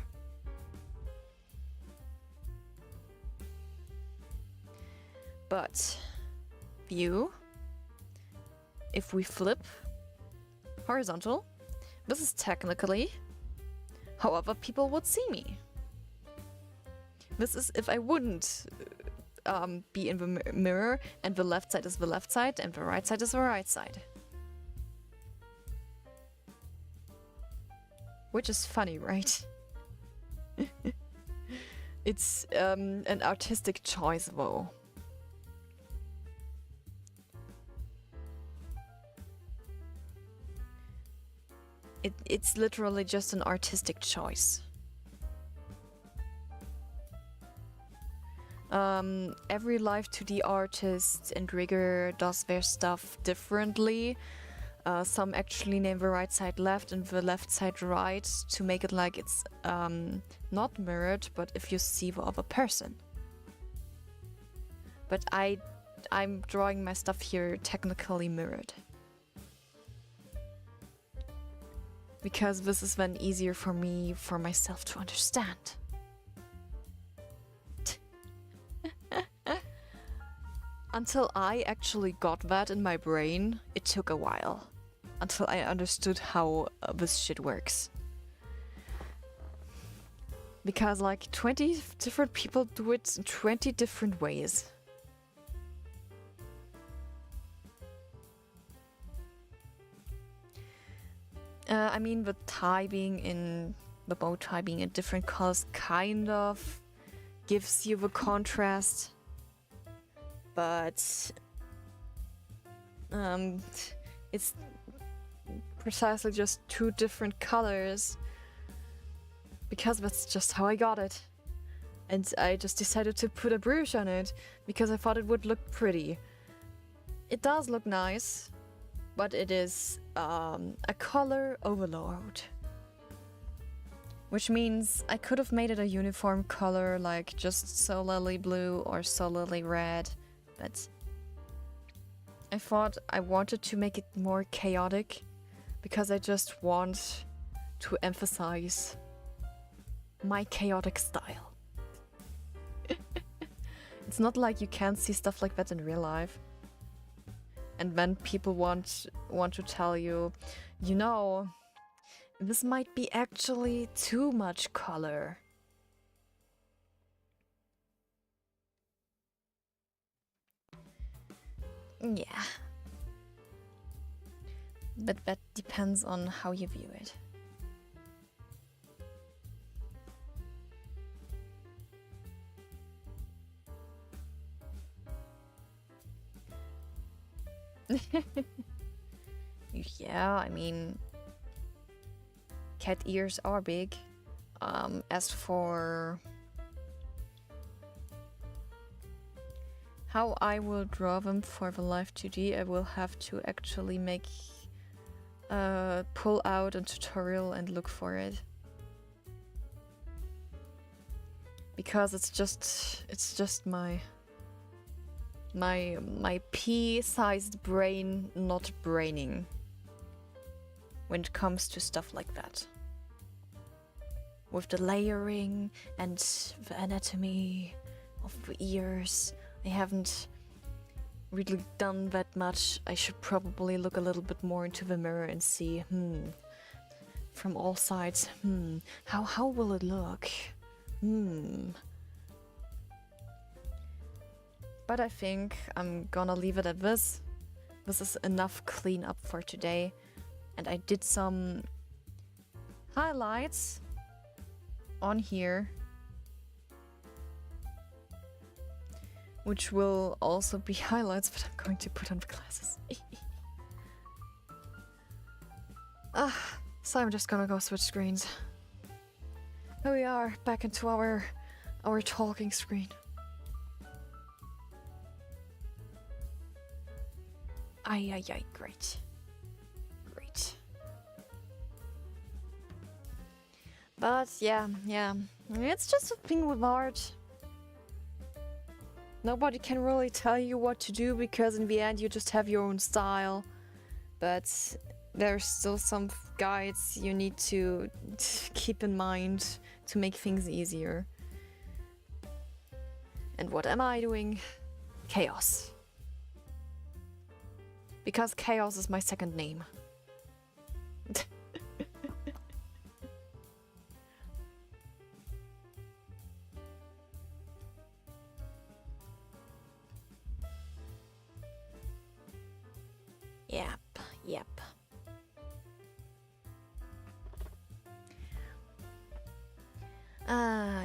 Speaker 1: But view, if we flip horizontal, this is technically how other people would see me. This is if I wouldn't be in the mirror and the left side is the left side and the right side is the right side. Which is funny, right? It's an artistic choice though. It's literally just an artistic choice. every Live2D artist and rigger does their stuff differently. Some actually name the right side left and the left side right to make it like it's not mirrored, but if you see the other person. But I'm drawing my stuff here technically mirrored. Because this is then easier for me, for myself to understand. Until I actually got that in my brain, it took a while. Until I understood how this shit works. Because like 20 different people do it in 20 different ways. I mean, the bow tie being in different colors kind of gives you the contrast. But it's precisely just 2 different colors because that's just how I got it. And I just decided to put a brooch on it because I thought it would look pretty. It does look nice, but it is a color overload. Which means I could have made it a uniform color like just solely blue or solely red. But I thought I wanted to make it more chaotic because I just want to emphasize my chaotic style. It's not like you can't see stuff like that in real life. And then people want to tell you, you know, this might be actually too much color. Yeah. But that depends on how you view it. Yeah, I mean, cat ears are big. As for how I will draw them for the Live2D, I will have to actually pull out a tutorial and look for it. Because it's just my pea-sized brain not braining when it comes to stuff like that. With the layering and the anatomy of the ears, I haven't really done that much. I should probably look a little bit more into the mirror and see, from all sides, how will it look? But I think I'm gonna leave it at this. This is enough cleanup for today. And I did some highlights on here, which will also be highlights, but I'm going to put on the glasses. So I'm just gonna go switch screens. Here we are, back into our talking screen. Ay, great. Great. But yeah, it's just a thing with art. Nobody can really tell you what to do because in the end you just have your own style. But there's still some guides you need to keep in mind to make things easier. And what am I doing? Chaos. Because chaos is my second name. Yep.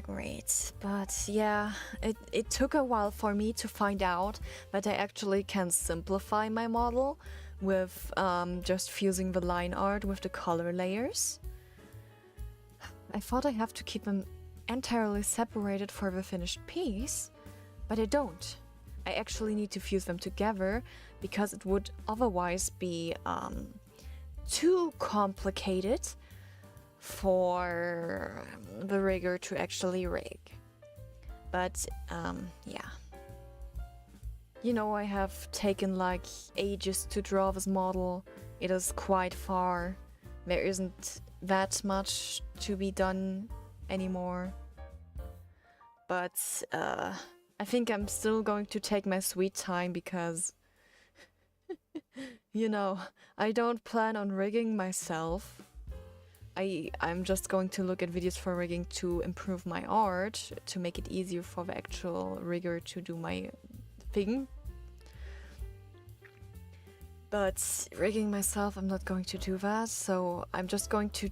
Speaker 1: Great. But yeah, it took a while for me to find out that I actually can simplify my model with just fusing the line art with the color layers. I thought I have to keep them entirely separated for the finished piece, but I don't. I actually need to fuse them together because it would otherwise be too complicated for the rigger to actually rig. But yeah. You know, I have taken like ages to draw this model. It is quite far. There isn't that much to be done anymore. But I think I'm still going to take my sweet time because, you know, I don't plan on rigging myself. I'm just going to look at videos for rigging to improve my art, to make it easier for the actual rigger to do my thing. But rigging myself, I'm not going to do that, so I'm just going to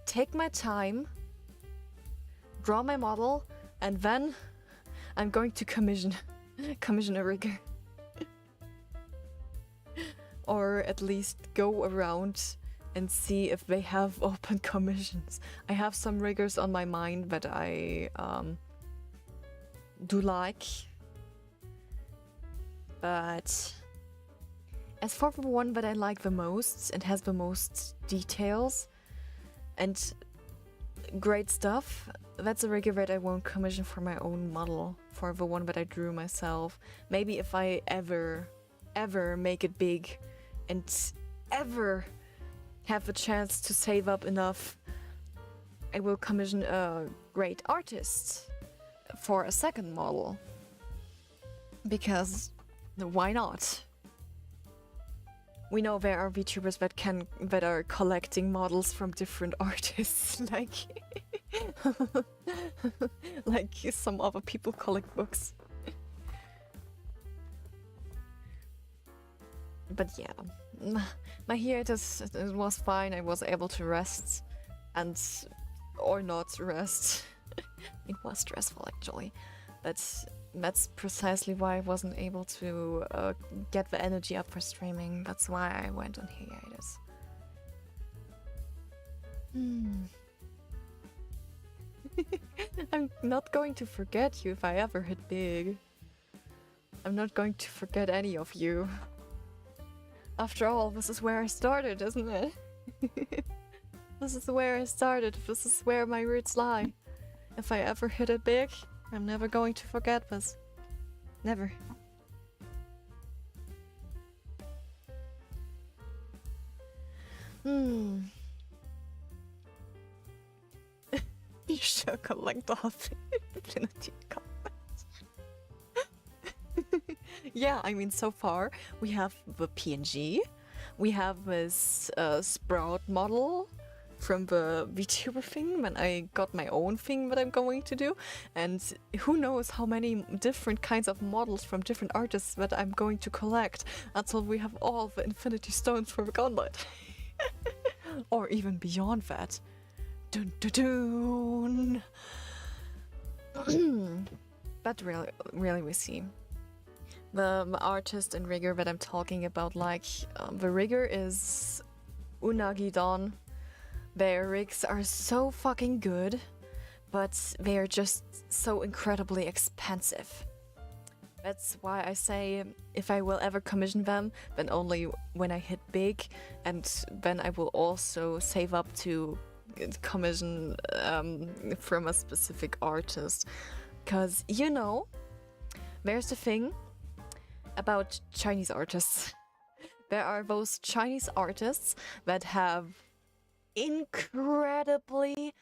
Speaker 1: take my time, draw my model, and then I'm going to commission a rigger. Or at least go around and see if they have open commissions. I have some riggers on my mind that I do like. But as for the one that I like the most and has the most details and great stuff, that's a rigger that I won't commission for my own model, for the one that I drew myself. Maybe if I ever make it big and ever have the chance to save up enough, I will commission a great artist for a second model. Because why not? We know there are VTubers that are collecting models from different artists, like some other people collect books. But yeah, my hiatus, it was fine. I was able to rest, or not rest. It was stressful actually, but that's precisely why I wasn't able to get the energy up for streaming. That's why I went on hiatus. I'm not going to forget you if I ever hit big. I'm not going to forget any of you. After all, this is where I started, isn't it? This is where I started. This is where my roots lie. If I ever hit it big, I'm never going to forget this. Never. You should collect all the infinity comments. Yeah, I mean, so far we have the PNG, we have this Sprout model from the VTuber thing when I got my own thing that I'm going to do, and who knows how many different kinds of models from different artists that I'm going to collect until we have all the infinity stones for the gauntlet. Or even beyond that. Dun dun dun. But really we see. The artist and rigger that I'm talking about, like, the rigger is Unagi-don. Their rigs are so fucking good, but they are just so incredibly expensive. That's why I say if I will ever commission them, then only when I hit big, and then I will also save up to commission from a specific artist. Because, you know, there's the thing about Chinese artists. There are those Chinese artists that have incredibly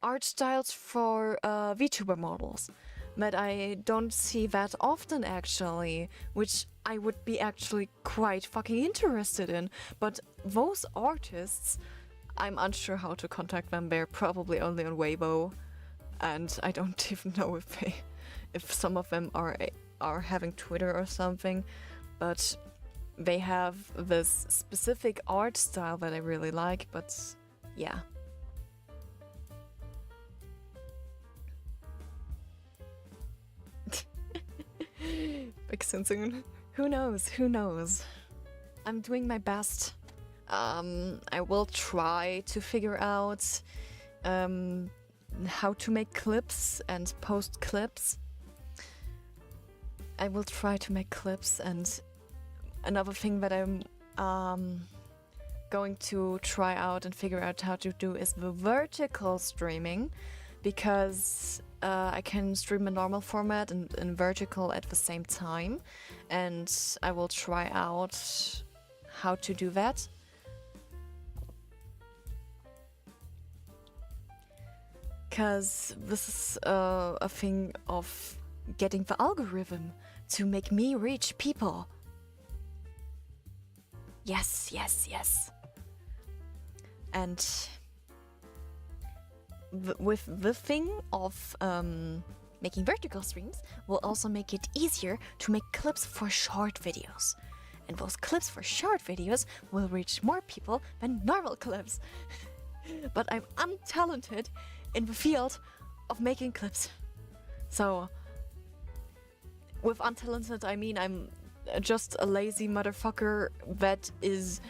Speaker 1: art styles for VTuber models that I don't see that often actually, which I would be actually quite fucking interested in. But those artists, I'm unsure how to contact them. They're probably only on Weibo, and I don't even know if some of them are having Twitter or something, but they have this specific art style that I really like. But yeah. Big soon. Who knows? Who knows? I'm doing my best. I will try to figure out how to make clips and post clips. I will try to make clips. And another thing that I'm going to try out and figure out how to do is the vertical streaming, because I can stream in normal format and in vertical at the same time, and I will try out how to do that. Because this is a thing of getting the algorithm to make me reach people. Yes, yes, yes. And with the thing of making vertical streams will also make it easier to make clips for short videos. And those clips for short videos will reach more people than normal clips. But I'm untalented in the field of making clips. So, with untalented, I mean I'm just a lazy motherfucker that is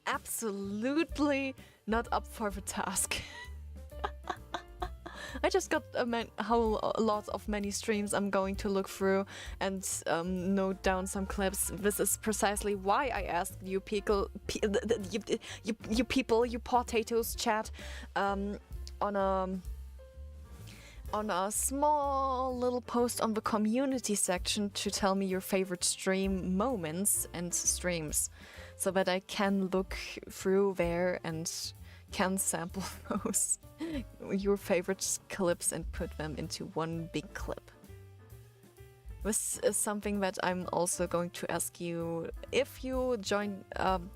Speaker 1: absolutely not up for the task. I just got a whole lot of many streams I'm going to look through and note down some clips. This is precisely why I asked you people, you potatoes chat, on a small little post on the community section to tell me your favorite stream moments and streams, so that I can look through there and can sample those your favorite clips and put them into one big clip. This is something that I'm also going to ask you if you join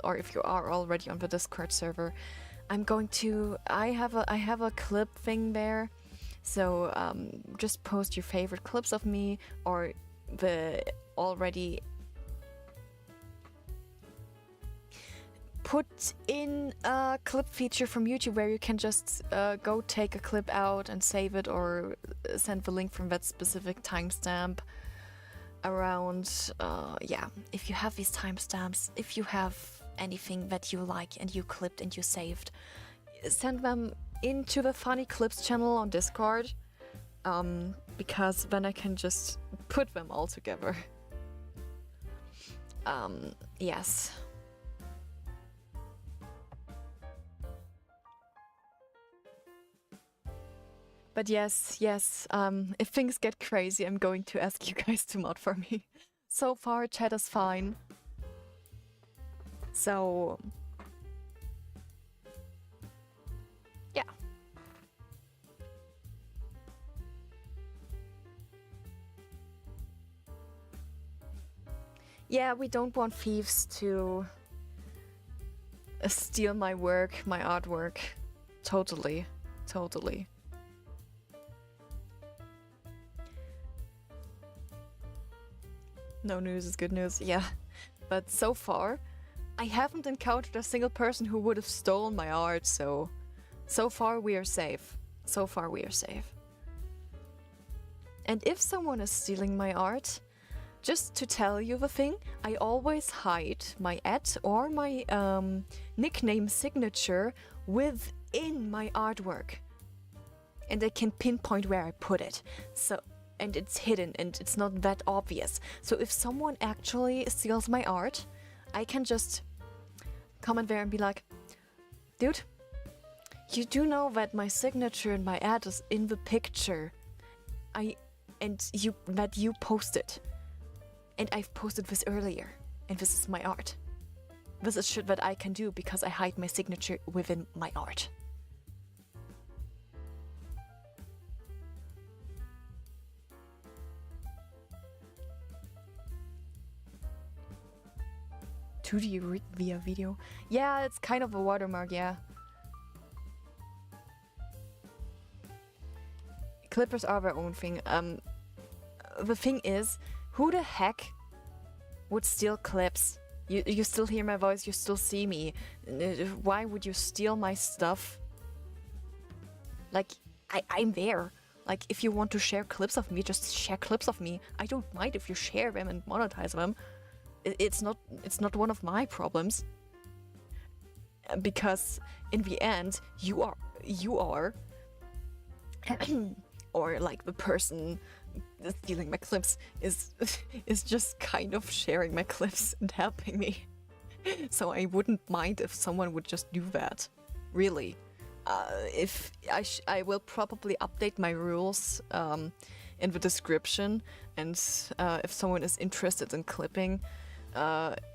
Speaker 1: or if you are already on the Discord server. I have a clip thing there, so just post your favorite clips of me or the already put in a clip feature from YouTube where you can just go take a clip out and save it, or send the link from that specific timestamp around. Yeah, if you have these timestamps, if you have anything that you like and you clipped and you saved, send them into the Funny Clips channel on Discord, because then I can just put them all together. Yes. But yes, if things get crazy, I'm going to ask you guys to mod for me. So far, chat is fine. So, yeah. Yeah, we don't want thieves to steal my work, my artwork. Totally. No news is good news, yeah. But so far, I haven't encountered a single person who would have stolen my art, so far we are safe. So far we are safe. And if someone is stealing my art, just to tell you the thing, I always hide my or my nickname signature within my artwork. And I can pinpoint where I put it. And it's hidden and it's not that obvious. So if someone actually steals my art, I can just comment there and be like, dude, you do know that my signature and my ad is in the picture. That you posted. And I've posted this earlier. And this is my art. This is shit that I can do because I hide my signature within my art. Via video. Yeah, it's kind of a watermark, yeah. Clippers are their own thing. The thing is, who the heck would steal clips? You still hear my voice, you still see me. Why would you steal my stuff? Like, I'm there. Like, if you want to share clips of me, just share clips of me. I don't mind if you share them and monetize them. It's not one of my problems, because in the end you are or like the person stealing my clips is is just kind of sharing my clips and helping me. So I wouldn't mind if someone would just do that. Really. If I will probably update my rules in the description, and if someone is interested in clipping,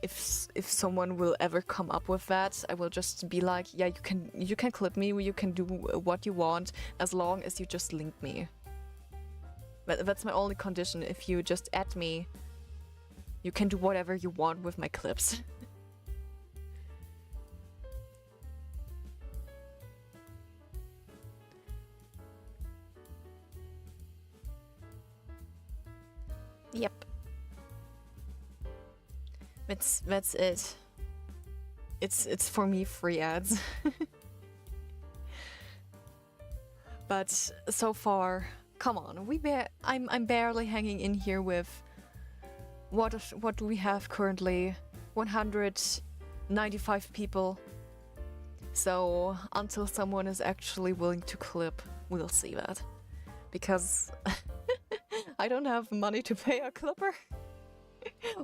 Speaker 1: if someone will ever come up with that, I will just be like, yeah, you can clip me, you can do what you want, as long as you just link me. But that's my only condition. If you just add me, you can do whatever you want with my clips. Yep. That's it. It's for me free ads. But so far, come on, I'm barely hanging in here with what do we have currently? 195 people. So until someone is actually willing to clip, we'll see that. Because I don't have money to pay a clipper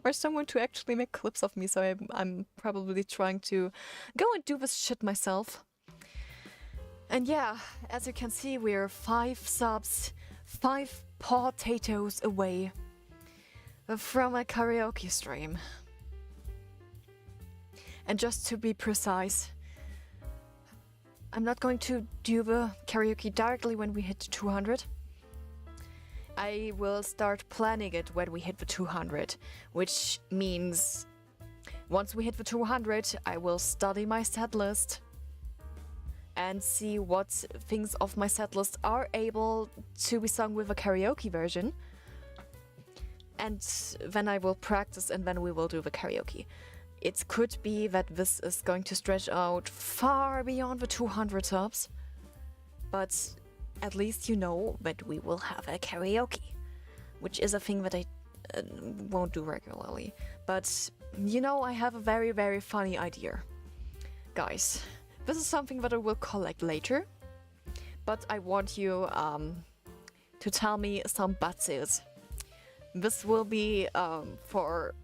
Speaker 1: or someone to actually make clips of me, so I'm probably trying to go and do this shit myself. And yeah, as you can see, we're 5 subs, 5 potatoes away from a karaoke stream. And just to be precise, I'm not going to do the karaoke directly when we hit 200. I will start planning it when we hit the 200, which means once we hit the 200, I will study my set list and see what things of my set list are able to be sung with a karaoke version. And then I will practice, and then we will do the karaoke. It could be that this is going to stretch out far beyond the 200 subs, but at least you know that we will have a karaoke, which is a thing that I won't do regularly. But you know, I have a very, very funny idea. Guys, this is something that I will collect later, but I want you to tell me some zatsus. This will be for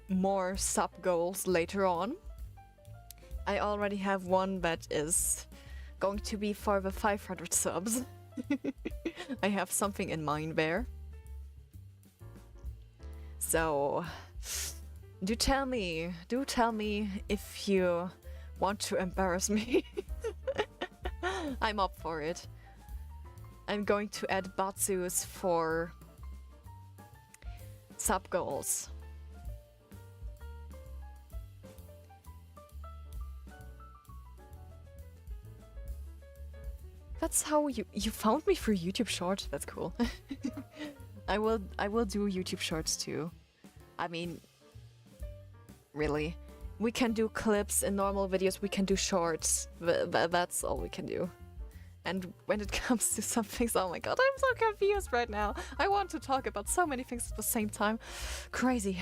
Speaker 1: more sub goals later on. I already have one that is going to be for the 500 subs. I have something in mind there. So do tell me if you want to embarrass me. I'm up for it. I'm going to add zatsus for sub goals. That's how you found me for YouTube Shorts. That's cool. I will do YouTube Shorts too. I mean, really, we can do clips in normal videos. We can do shorts. That's all we can do. And when it comes to some things, oh my god, I'm so confused right now. I want to talk about so many things at the same time. Crazy.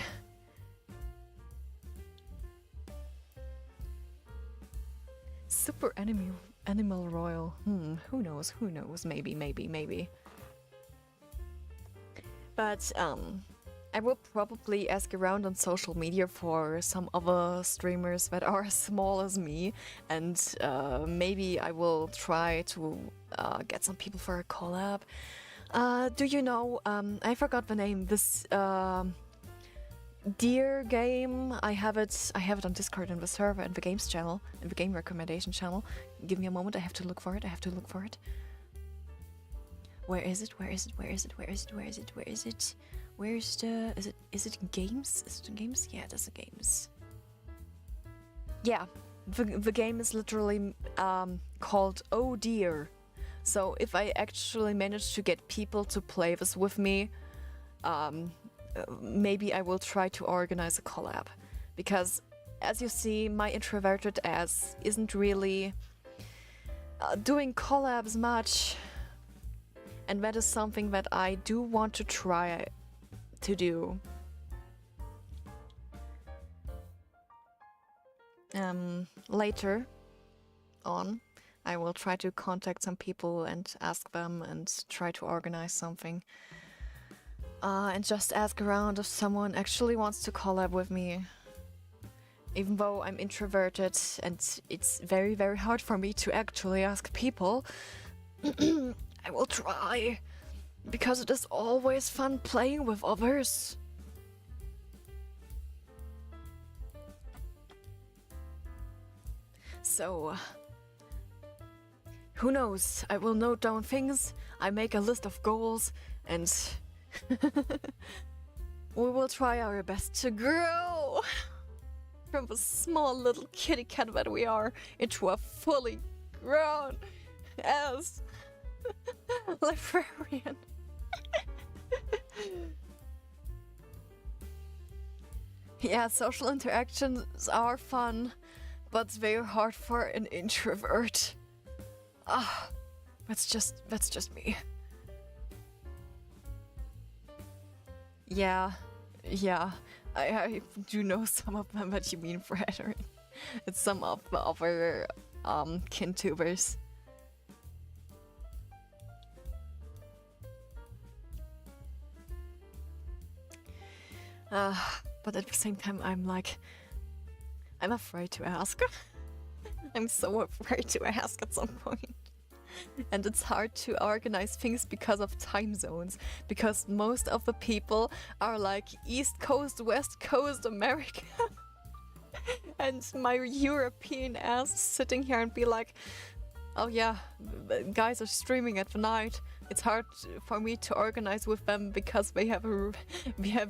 Speaker 1: Super Animal Royal. Who knows? Who knows? Maybe. But I will probably ask around on social media for some other streamers that are as small as me, and maybe I will try to get some people for a collab. Do you know? I forgot the name. This Deer game. I have it on Discord in the server and the games channel, in the game recommendation channel. Give me a moment. I have to look for it. Where is it? Where's the... Is it games? Is it in games? Yeah, it is in games. Yeah, the game is literally called Oh Dear. So if I actually manage to get people to play this with me, maybe I will try to organize a collab. Because, as you see, my introverted ass isn't really doing collabs much. And that is something that I do want to try to do. Later on, I will try to contact some people and ask them and try to organize something. And just ask around if someone actually wants to collab with me. Even though I'm introverted and it's very, very hard for me to actually ask people, I will try. Because it is always fun playing with others. So, who knows? I will note down things, I make a list of goals, and we will try our best to grow from the small little kitty cat that we are into a fully grown ass librarian. Yeah, social interactions are fun, but they're hard for an introvert. That's just me. Yeah, I do know some of them that you mean, Frederick. It's some of the other KinTubers. But at the same time, I'm afraid to ask. I'm so afraid to ask at some point. And it's hard to organize things because of time zones. Because most of the people are like East Coast, West Coast, America. And my European ass sitting here and be like, oh yeah, guys are streaming at the night. It's hard for me to organize with them because we have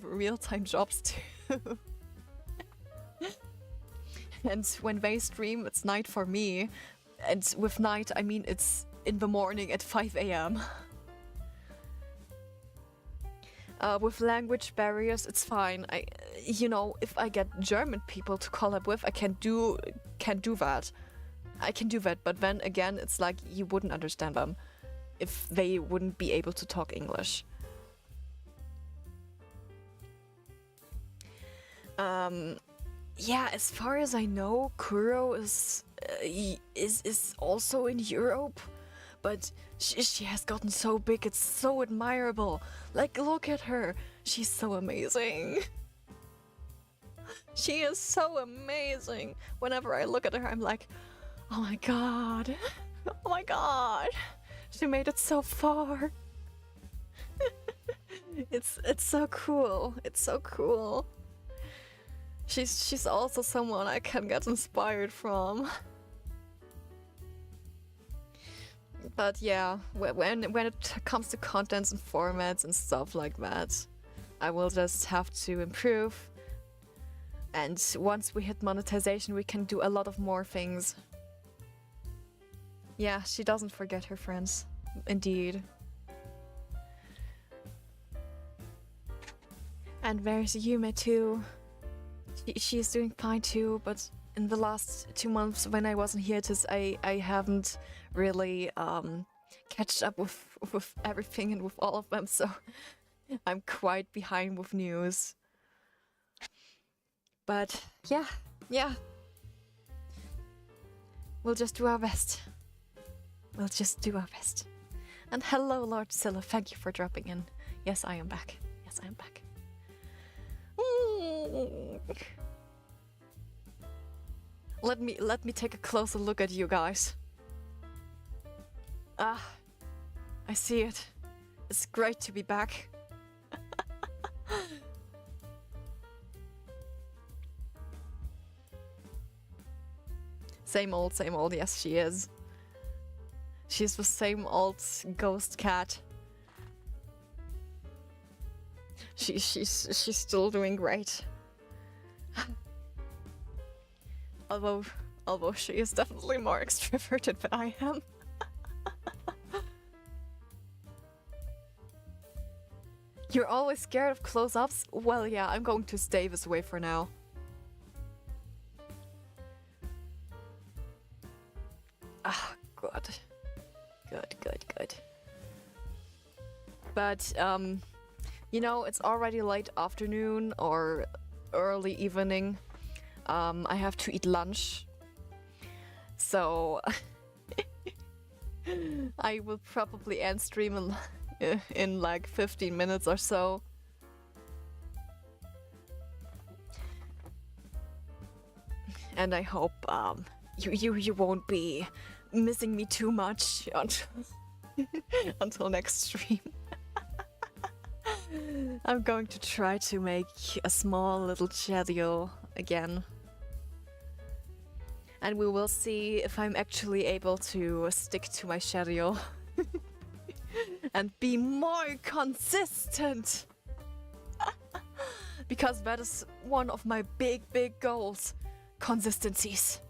Speaker 1: real-time jobs too. And when they stream, it's night for me. And with night, I mean it's in the morning at 5 a.m. With language barriers, it's fine. If I get German people to collab with, I can do that. I can do that, but then again, it's like you wouldn't understand them if they wouldn't be able to talk English. Yeah, as far as I know, Kuro is also in Europe, but she has gotten so big, it's so admirable. Like, look at her, she's so amazing. She is so amazing. Whenever I look at her, I'm like, oh my god, oh my god, she made it so far. It's so cool. It's so cool. She's also someone I can get inspired from. But yeah, when it comes to contents and formats and stuff like that, I will just have to improve. And once we hit monetization, we can do a lot of more things. Yeah, she doesn't forget her friends. Indeed. And there's Yume too. She's doing fine too, but in the last 2 months when I wasn't here, I haven't really catched up with everything and with all of them, so I'm quite behind with news. But yeah. We'll just do our best. We'll just do our best. And hello, Lord Scylla, thank you for dropping in. Yes, I am back. Yes, I am back. Let me take a closer look at you guys. Ah, I see it. It's great to be back. Same old, yes she is. She's the same old ghost cat. She's still doing great. Although she is definitely more extroverted than I am. You're always scared of close-ups? Well, yeah, I'm going to stay this way for now. Ah, good. Good. But, it's already late afternoon or early evening. I have to eat lunch. So I will probably end stream in like 15 minutes or so. and I hope you won't be missing me too much until next stream. I'm going to try to make a small little schedule again. And we will see if I'm actually able to stick to my schedule and be more consistent. Because that is one of my big goals. Consistency.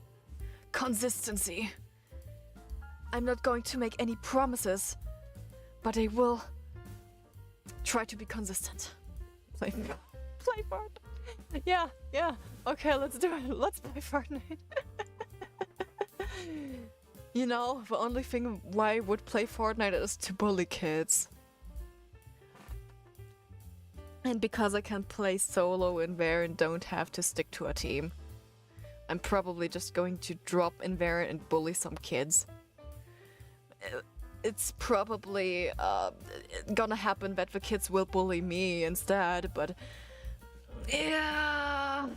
Speaker 1: I'm not going to make any promises, but I will try to be consistent. Play Fortnite. Yeah. Okay, let's do it. Let's play Fortnite. You know, the only thing why I would play Fortnite is to bully kids. And because I can play solo in there and don't have to stick to a team. I'm probably just going to drop in there and bully some kids. It's probably gonna happen that the kids will bully me instead, but yeah.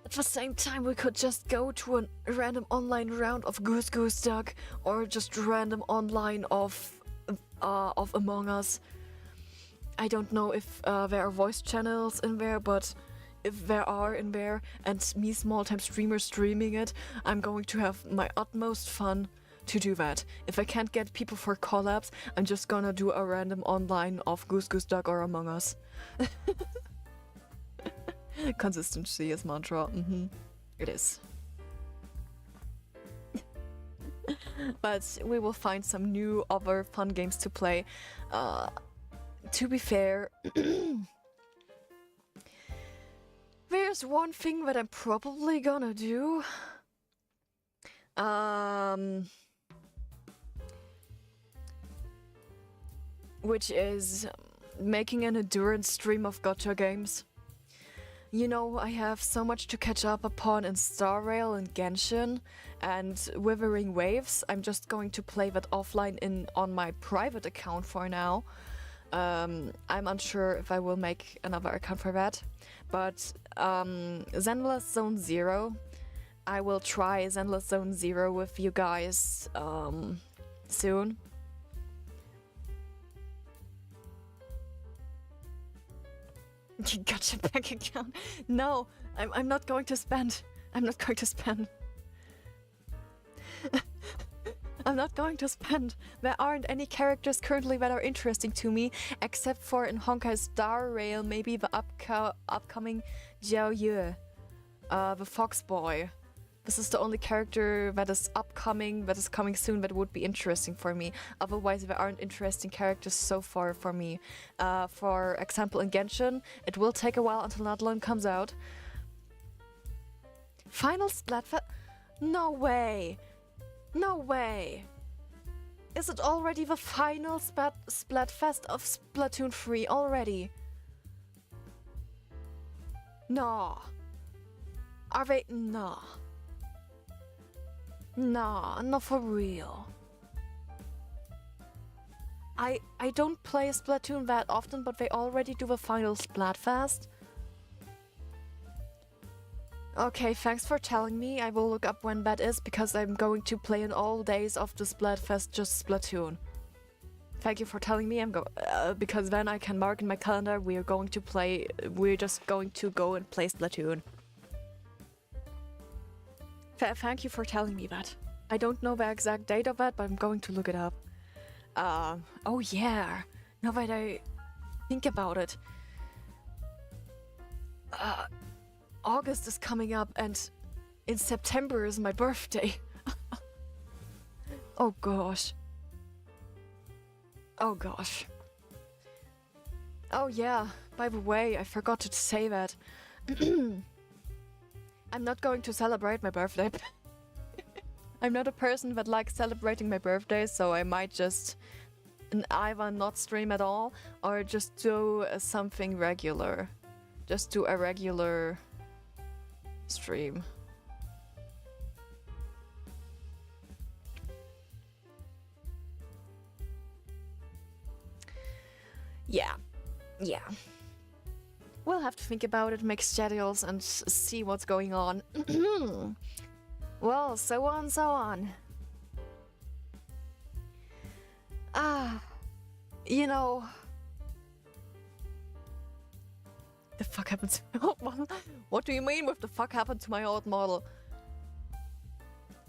Speaker 1: At the same time, we could just go to a random online round of Goose Goose Duck, or just random online of Among Us. I don't know if there are voice channels in there, but if there are in there, and me small-time streamer streaming it, I'm going to have my utmost fun to do that. If I can't get people for collabs, I'm just gonna do a random online of Goose Goose Duck or Among Us. Consistency is mantra. It is. But we will find some new other fun games to play. To be fair, there's one thing that I'm probably gonna do. Which is making an endurance stream of gacha games. You know, I have so much to catch up upon in Star Rail and Genshin and Withering Waves. I'm just going to play that offline on my private account for now. I'm unsure if I will make another account for that. But Zenless Zone Zero, I will try Zenless Zone Zero with you guys soon. You got your bank account? No, I'm not going to spend. I'm not going to spend. I'm not going to spend. There aren't any characters currently that are interesting to me, except for in Honkai Star Rail, maybe the upcoming ZhuYue, the Fox Boy. This is the only character that is upcoming, that is coming soon, that would be interesting for me. Otherwise, there aren't interesting characters so far for me. For example, in Genshin, it will take a while until Nadlan comes out. Final Splatfest? No way! No way! Is it already the final Splatfest of Splatoon 3 already? No. Are they? No. No, not for real. I don't play Splatoon that often, but they already do the final Splatfest. Okay, thanks for telling me. I will look up when that is, because I'm going to play in all days of the Splatfest just Splatoon. Thank you for telling me. Because then I can mark in my calendar we're just going to go and play Splatoon. Thank you for telling me that. I don't know the exact date of that, but I'm going to look it up. Oh yeah, now that I think about it. August is coming up, and in September is my birthday. Oh gosh. Oh gosh. Oh yeah, by the way, I forgot to say that. I'm not going to celebrate my birthday. I'm not a person that likes celebrating my birthday, so I might just either not stream at all or just do something regular. Just do a regular stream. Yeah. We'll have to think about it, make schedules, and see what's going on. Well, so on, so on. You know... The fuck happened to my old model? What do you mean with the fuck happened to my old model?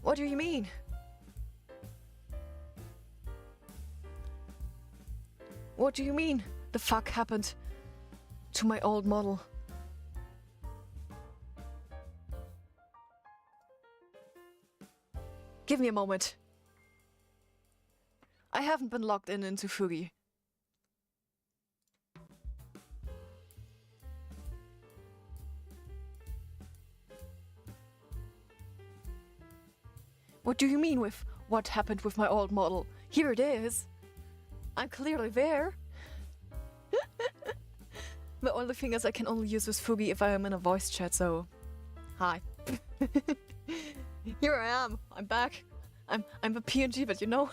Speaker 1: What do you mean? What do you mean the fuck happened to my old model? Give me a moment. I haven't been logged into Fugi. What do you mean with what happened with my old model? Here it is. I'm clearly there. The only thing is I can only use this Fugi if I am in a voice chat, so... Hi. Here I am. I'm back. I'm a PNG, but you know.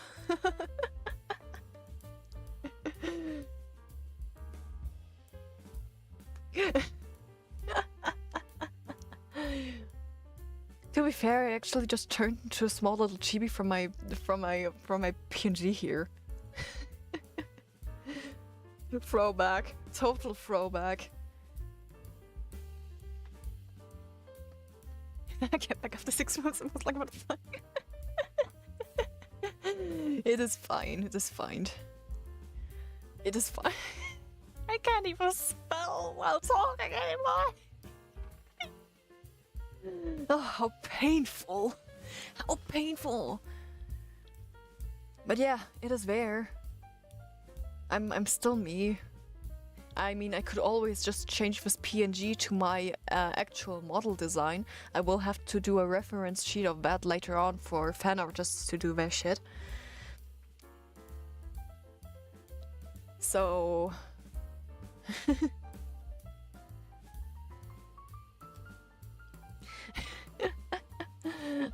Speaker 1: To be fair, I actually just turned into a small little chibi from my PNG here. Throwback. Total throwback. I get back after 6 months and was like, what the fuck? It is fine. It is fine. It is fine. I can't even spell while talking anymore. Oh, how painful. How painful. But yeah, it is there. I'm still me. I mean, I could always just change this PNG to my actual model design. I will have to do a reference sheet of that later on for fan artists to do their shit. So...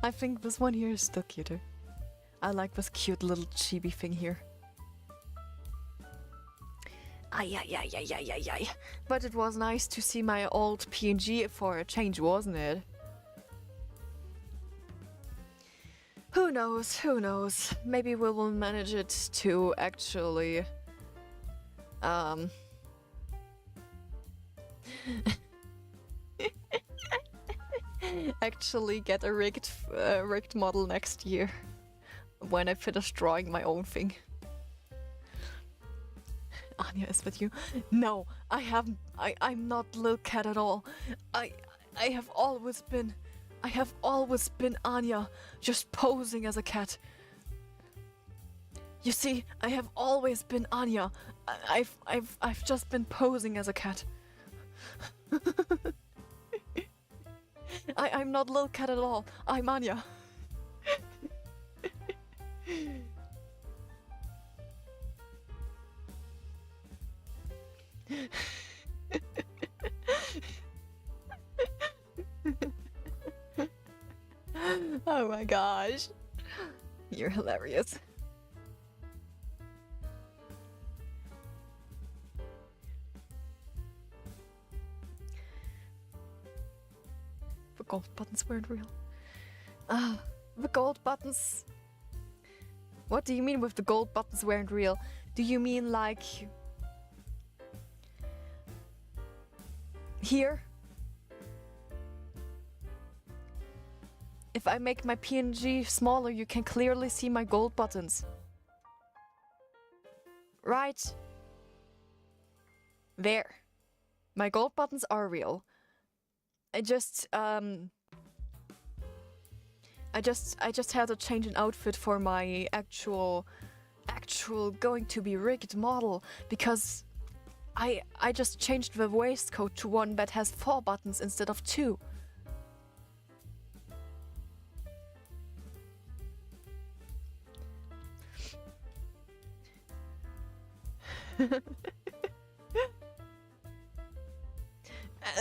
Speaker 1: I think this one here is still cuter. I like this cute little chibi thing here. Ay, ay, ay, ay, ay, ay, ay. But it was nice to see my old PNG for a change, wasn't it? Who knows, who knows. Maybe we will manage it to actually... actually get a rigged model next year. When I finish drawing my own thing. Anya is with you? No, I haven't. I'm not LilCat at all. I have always been Anya, just posing as a cat. You see, I have always been Anya. I've just been posing as a cat. I'm not LilCat at all. I'm Anya. Oh my gosh. You're hilarious. The gold buttons weren't real. The gold buttons. What do you mean with the gold buttons weren't real? Do you mean like... here? If I make my PNG smaller, you can clearly see my gold buttons. Right? There. My gold buttons are real. I just had to change an outfit for my actual going to be rigged model because I just changed the waistcoat to one that has 4 buttons instead of 2.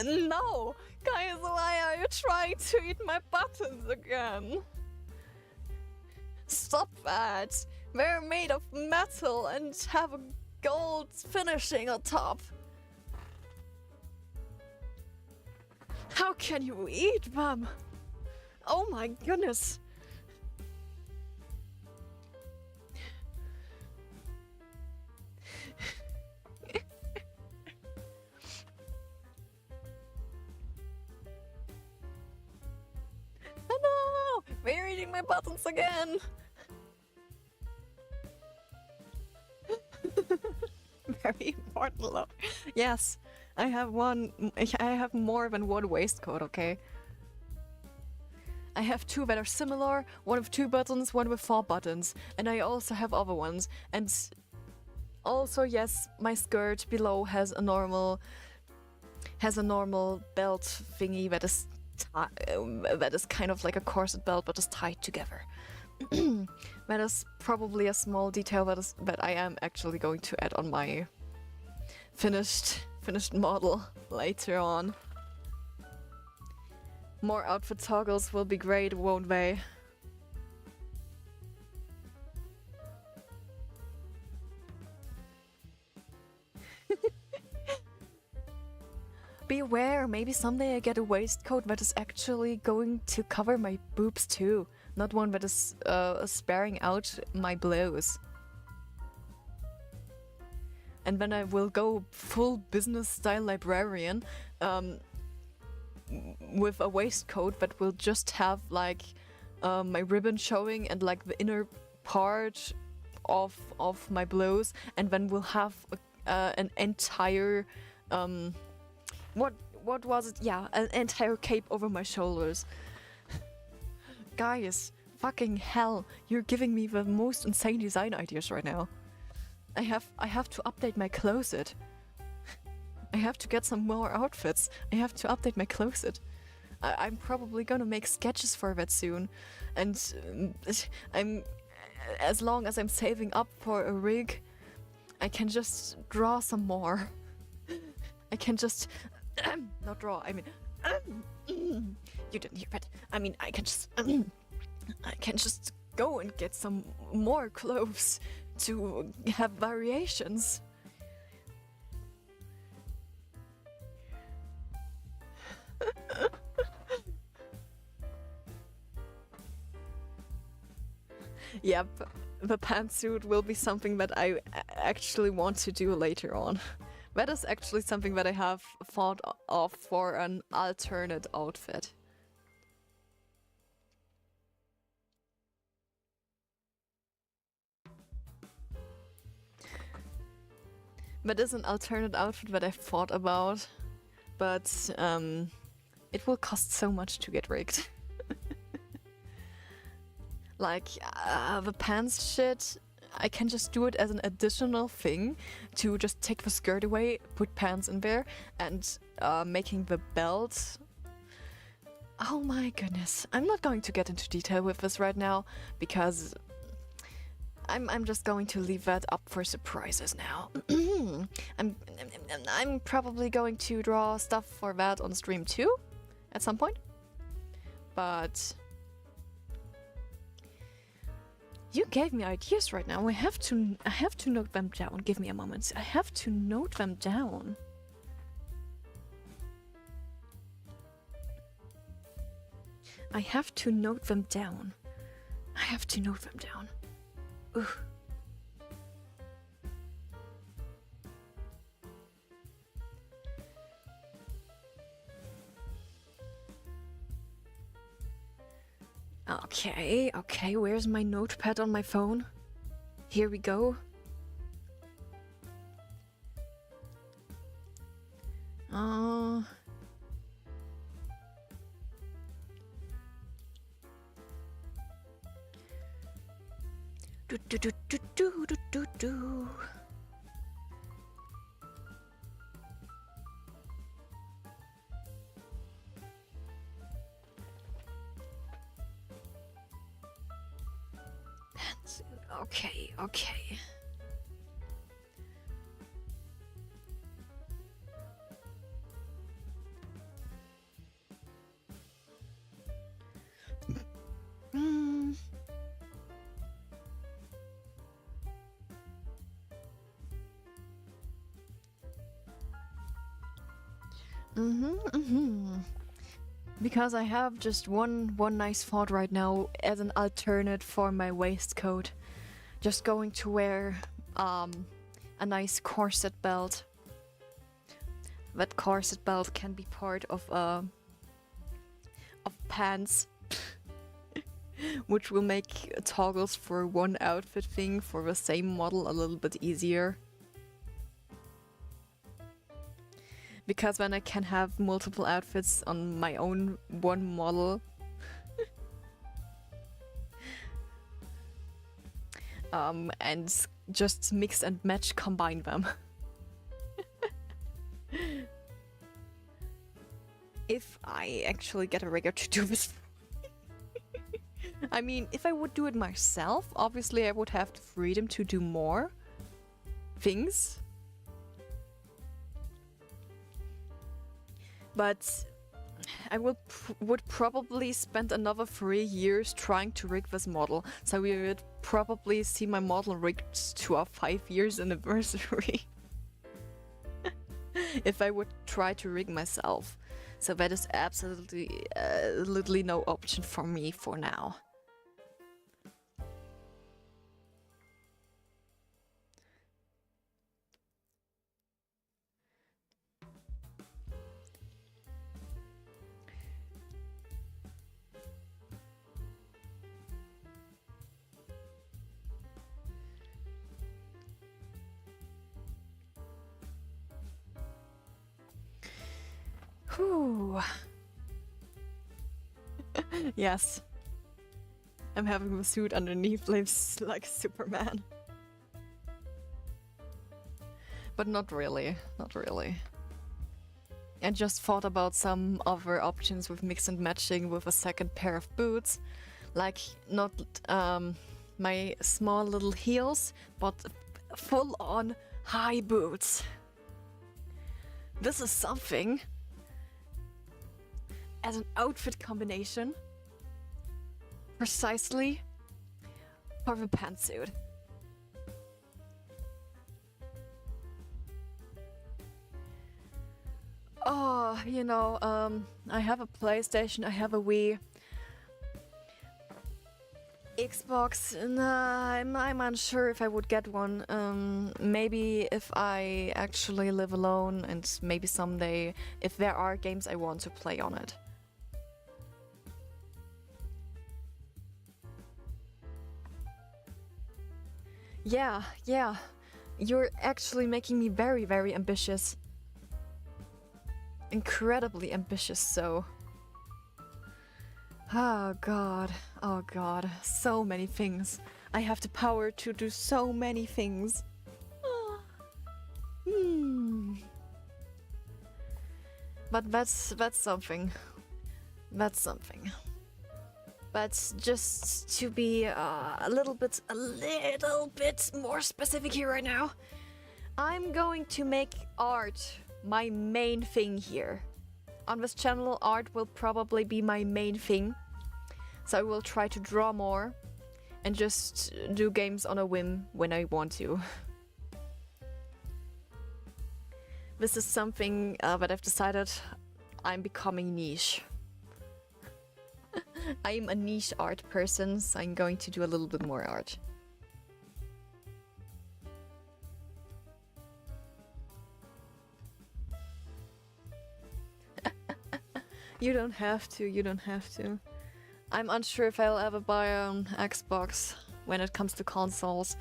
Speaker 1: No! Guys, why are you trying to eat my buttons again? Stop that! They're made of metal and have a gold finishing on top. How can you eat them? Oh my goodness. Oh no! They're eating my buttons again! Very important look. Yes, I have more than one waistcoat, okay? I have two that are similar, one with 2 buttons, one with 4 buttons, and I also have other ones. And also, yes, my skirt below has a normal belt thingy that is kind of like a corset belt but is tied together. That is probably a small detail that I am actually going to add on my finished model later on. More outfit toggles will be great, won't they? Beware, maybe someday I get a waistcoat that is actually going to cover my boobs too, not one that is sparing out my blows. And then I will go full business style librarian with a waistcoat that will just have like my ribbon showing and like the inner part of my blows, and then we'll have an entire what was it? Yeah, an entire cape over my shoulders. Guys, fucking hell, you're giving me the most insane design ideas right now. I have to update my closet. I have to get some more outfits. I have to update my closet. I'm probably gonna make sketches for that soon, and as long as I'm saving up for a rig, I can just draw some more. I can just not draw. I mean, you didn't hear that. I mean, I can just go and get some more clothes to have variations. Yep, the pantsuit will be something that I actually want to do later on. That is actually something that I have thought of for an alternate outfit. That is an alternate outfit that I've thought about, but it will cost so much to get rigged. Like, the pants shit, I can just do it as an additional thing to just take the skirt away, put pants in there, and making the belt. Oh my goodness. I'm not going to get into detail with this right now, because I'm just going to leave that up for surprises now. I'm probably going to draw stuff for that on stream too, at some point. But you gave me ideas right now. I have to note them down. Give me a moment. I have to note them down. I have to note them down. I have to note them down. Ugh. Okay, where's my notepad on my phone? Here we go. Do. Okay. Because I have just one nice thought right now as an alternate for my waistcoat. Just going to wear a nice corset belt. That corset belt can be part of pants, which will make toggles for one outfit thing for the same model a little bit easier. Because then I can have multiple outfits on my own one model. And just mix and match, combine them. If I actually get a rigger to do this. I mean, if I would do it myself, obviously I would have the freedom to do more things. But I would probably spend another 3 years trying to rig this model. So we would probably see my model rigged to our 5 years anniversary. If I would try to rig myself. So that is absolutely no option for me for now. Whew. Yes. I'm having the suit underneath lives like Superman. But not really, not really. I just thought about some other options with mix and matching with a second pair of boots. Like, not my small little heels, but full-on high boots. This is something as an outfit combination precisely for the pantsuit. Oh, you know, I have a PlayStation, I have a Wii, Xbox, and I'm unsure if I would get one. Maybe if I actually live alone, and maybe someday, if there are games I want to play on it. Yeah, you're actually making me very, very ambitious. Incredibly ambitious, so. Oh god, so many things. I have the power to do so many things. But that's something. That's something. But just to be a little bit more specific here right now, I'm going to make art my main thing here. On this channel, art will probably be my main thing. So I will try to draw more and just do games on a whim when I want to. This is something that I've decided I'm becoming niche. I'm a niche art person, so I'm going to do a little bit more art. You don't have to. I'm unsure if I'll ever buy an Xbox when it comes to consoles.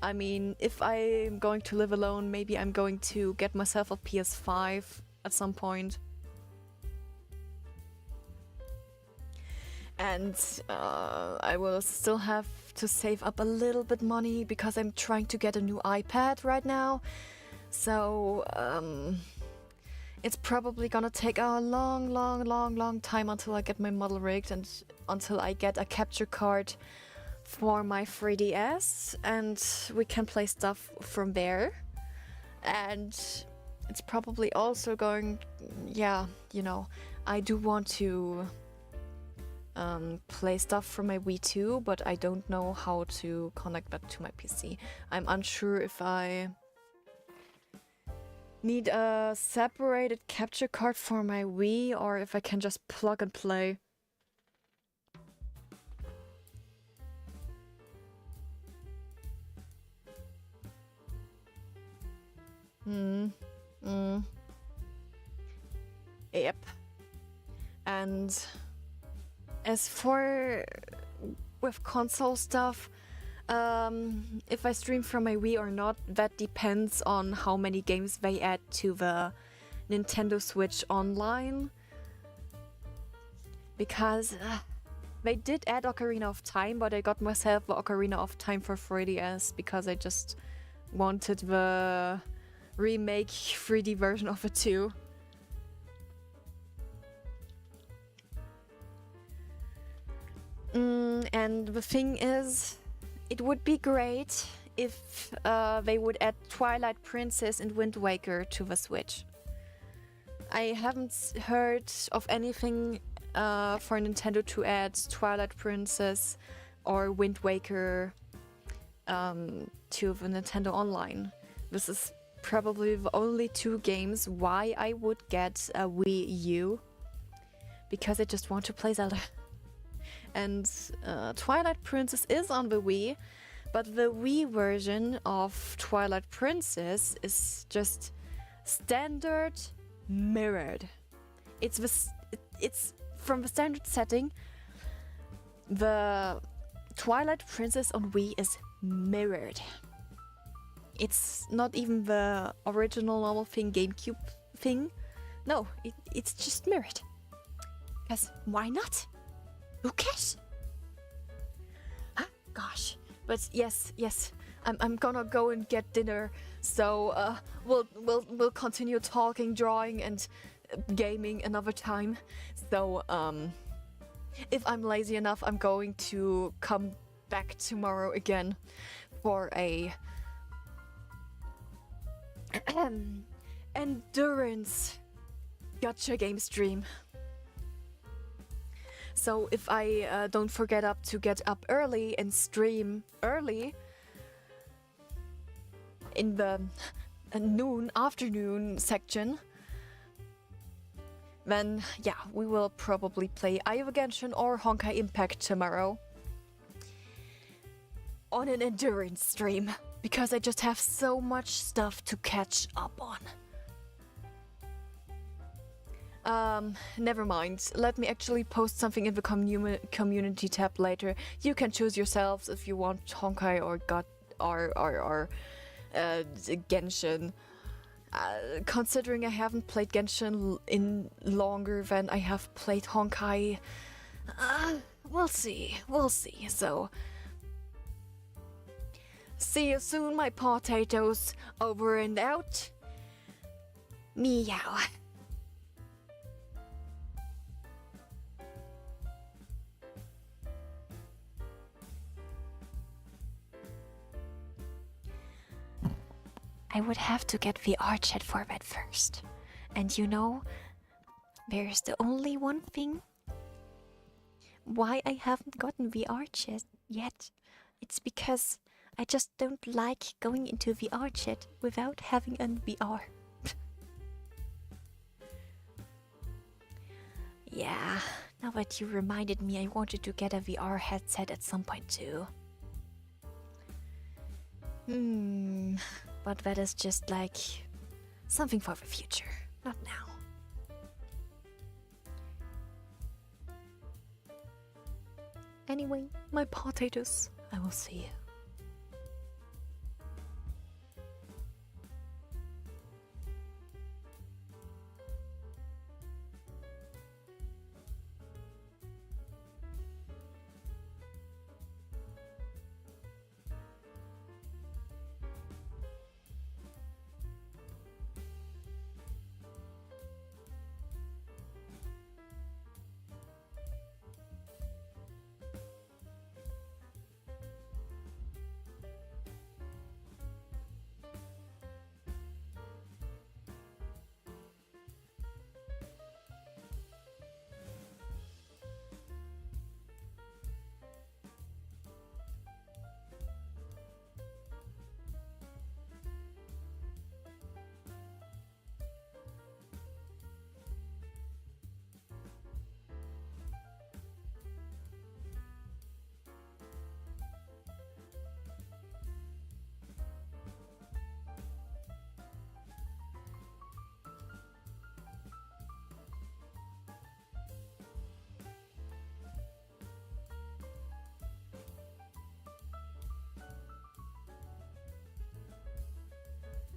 Speaker 1: I mean, if I'm going to live alone, maybe I'm going to get myself a PS5 at some point. And I will still have to save up a little bit money because I'm trying to get a new iPad right now. So, it's probably gonna take a long time until I get my model rigged and until I get a capture card for my 3DS and we can play stuff from there. And it's probably also going, yeah, you know, I do want to play stuff from my Wii too, but I don't know how to connect that to my PC. I'm unsure if I Need a separated capture card for my Wii, or if I can just plug and play. Yep. And as for with console stuff, if I stream from my Wii or not, that depends on how many games they add to the Nintendo Switch Online. Because they did add Ocarina of Time, but I got myself the Ocarina of Time for 3DS because I just wanted the remake 3D version of it too. And the thing is, it would be great if they would add Twilight Princess and Wind Waker to the Switch. I haven't heard of anything for Nintendo to add Twilight Princess or Wind Waker to the Nintendo Online. This is probably the only two games why I would get a Wii U, because I just want to play Zelda. And Twilight Princess is on the Wii, but the Wii version of Twilight Princess is just standard mirrored. It's from the standard setting. The Twilight Princess on Wii is mirrored. It's not even the original normal thing, GameCube thing. No, it's just mirrored. Because why not? Who cares? Huh? Gosh. But yes, I'm gonna go and get dinner. So we'll continue talking, drawing, and gaming another time. So if I'm lazy enough, I'm going to come back tomorrow again for a endurance gacha game stream. So if I don't forget to get up early and stream early in the afternoon section, then yeah, we will probably play either Genshin or Honkai Impact tomorrow on an endurance stream, because I just have so much stuff to catch up on. Never mind. Let me actually post something in the community tab later. You can choose yourselves if you want Honkai or Genshin. Considering I haven't played Genshin in longer than I have played Honkai, we'll see. So, see you soon, my potatoes. Over and out. Meow. I would have to get VR chat for that first. And you know, there's the only one thing why I haven't gotten VR chat yet. It's because I just don't like going into VR chat without having a VR. Yeah, now that you reminded me, I wanted to get a VR headset at some point too. But that is just like something for the future, not now. Anyway, my potatoes, I will see you.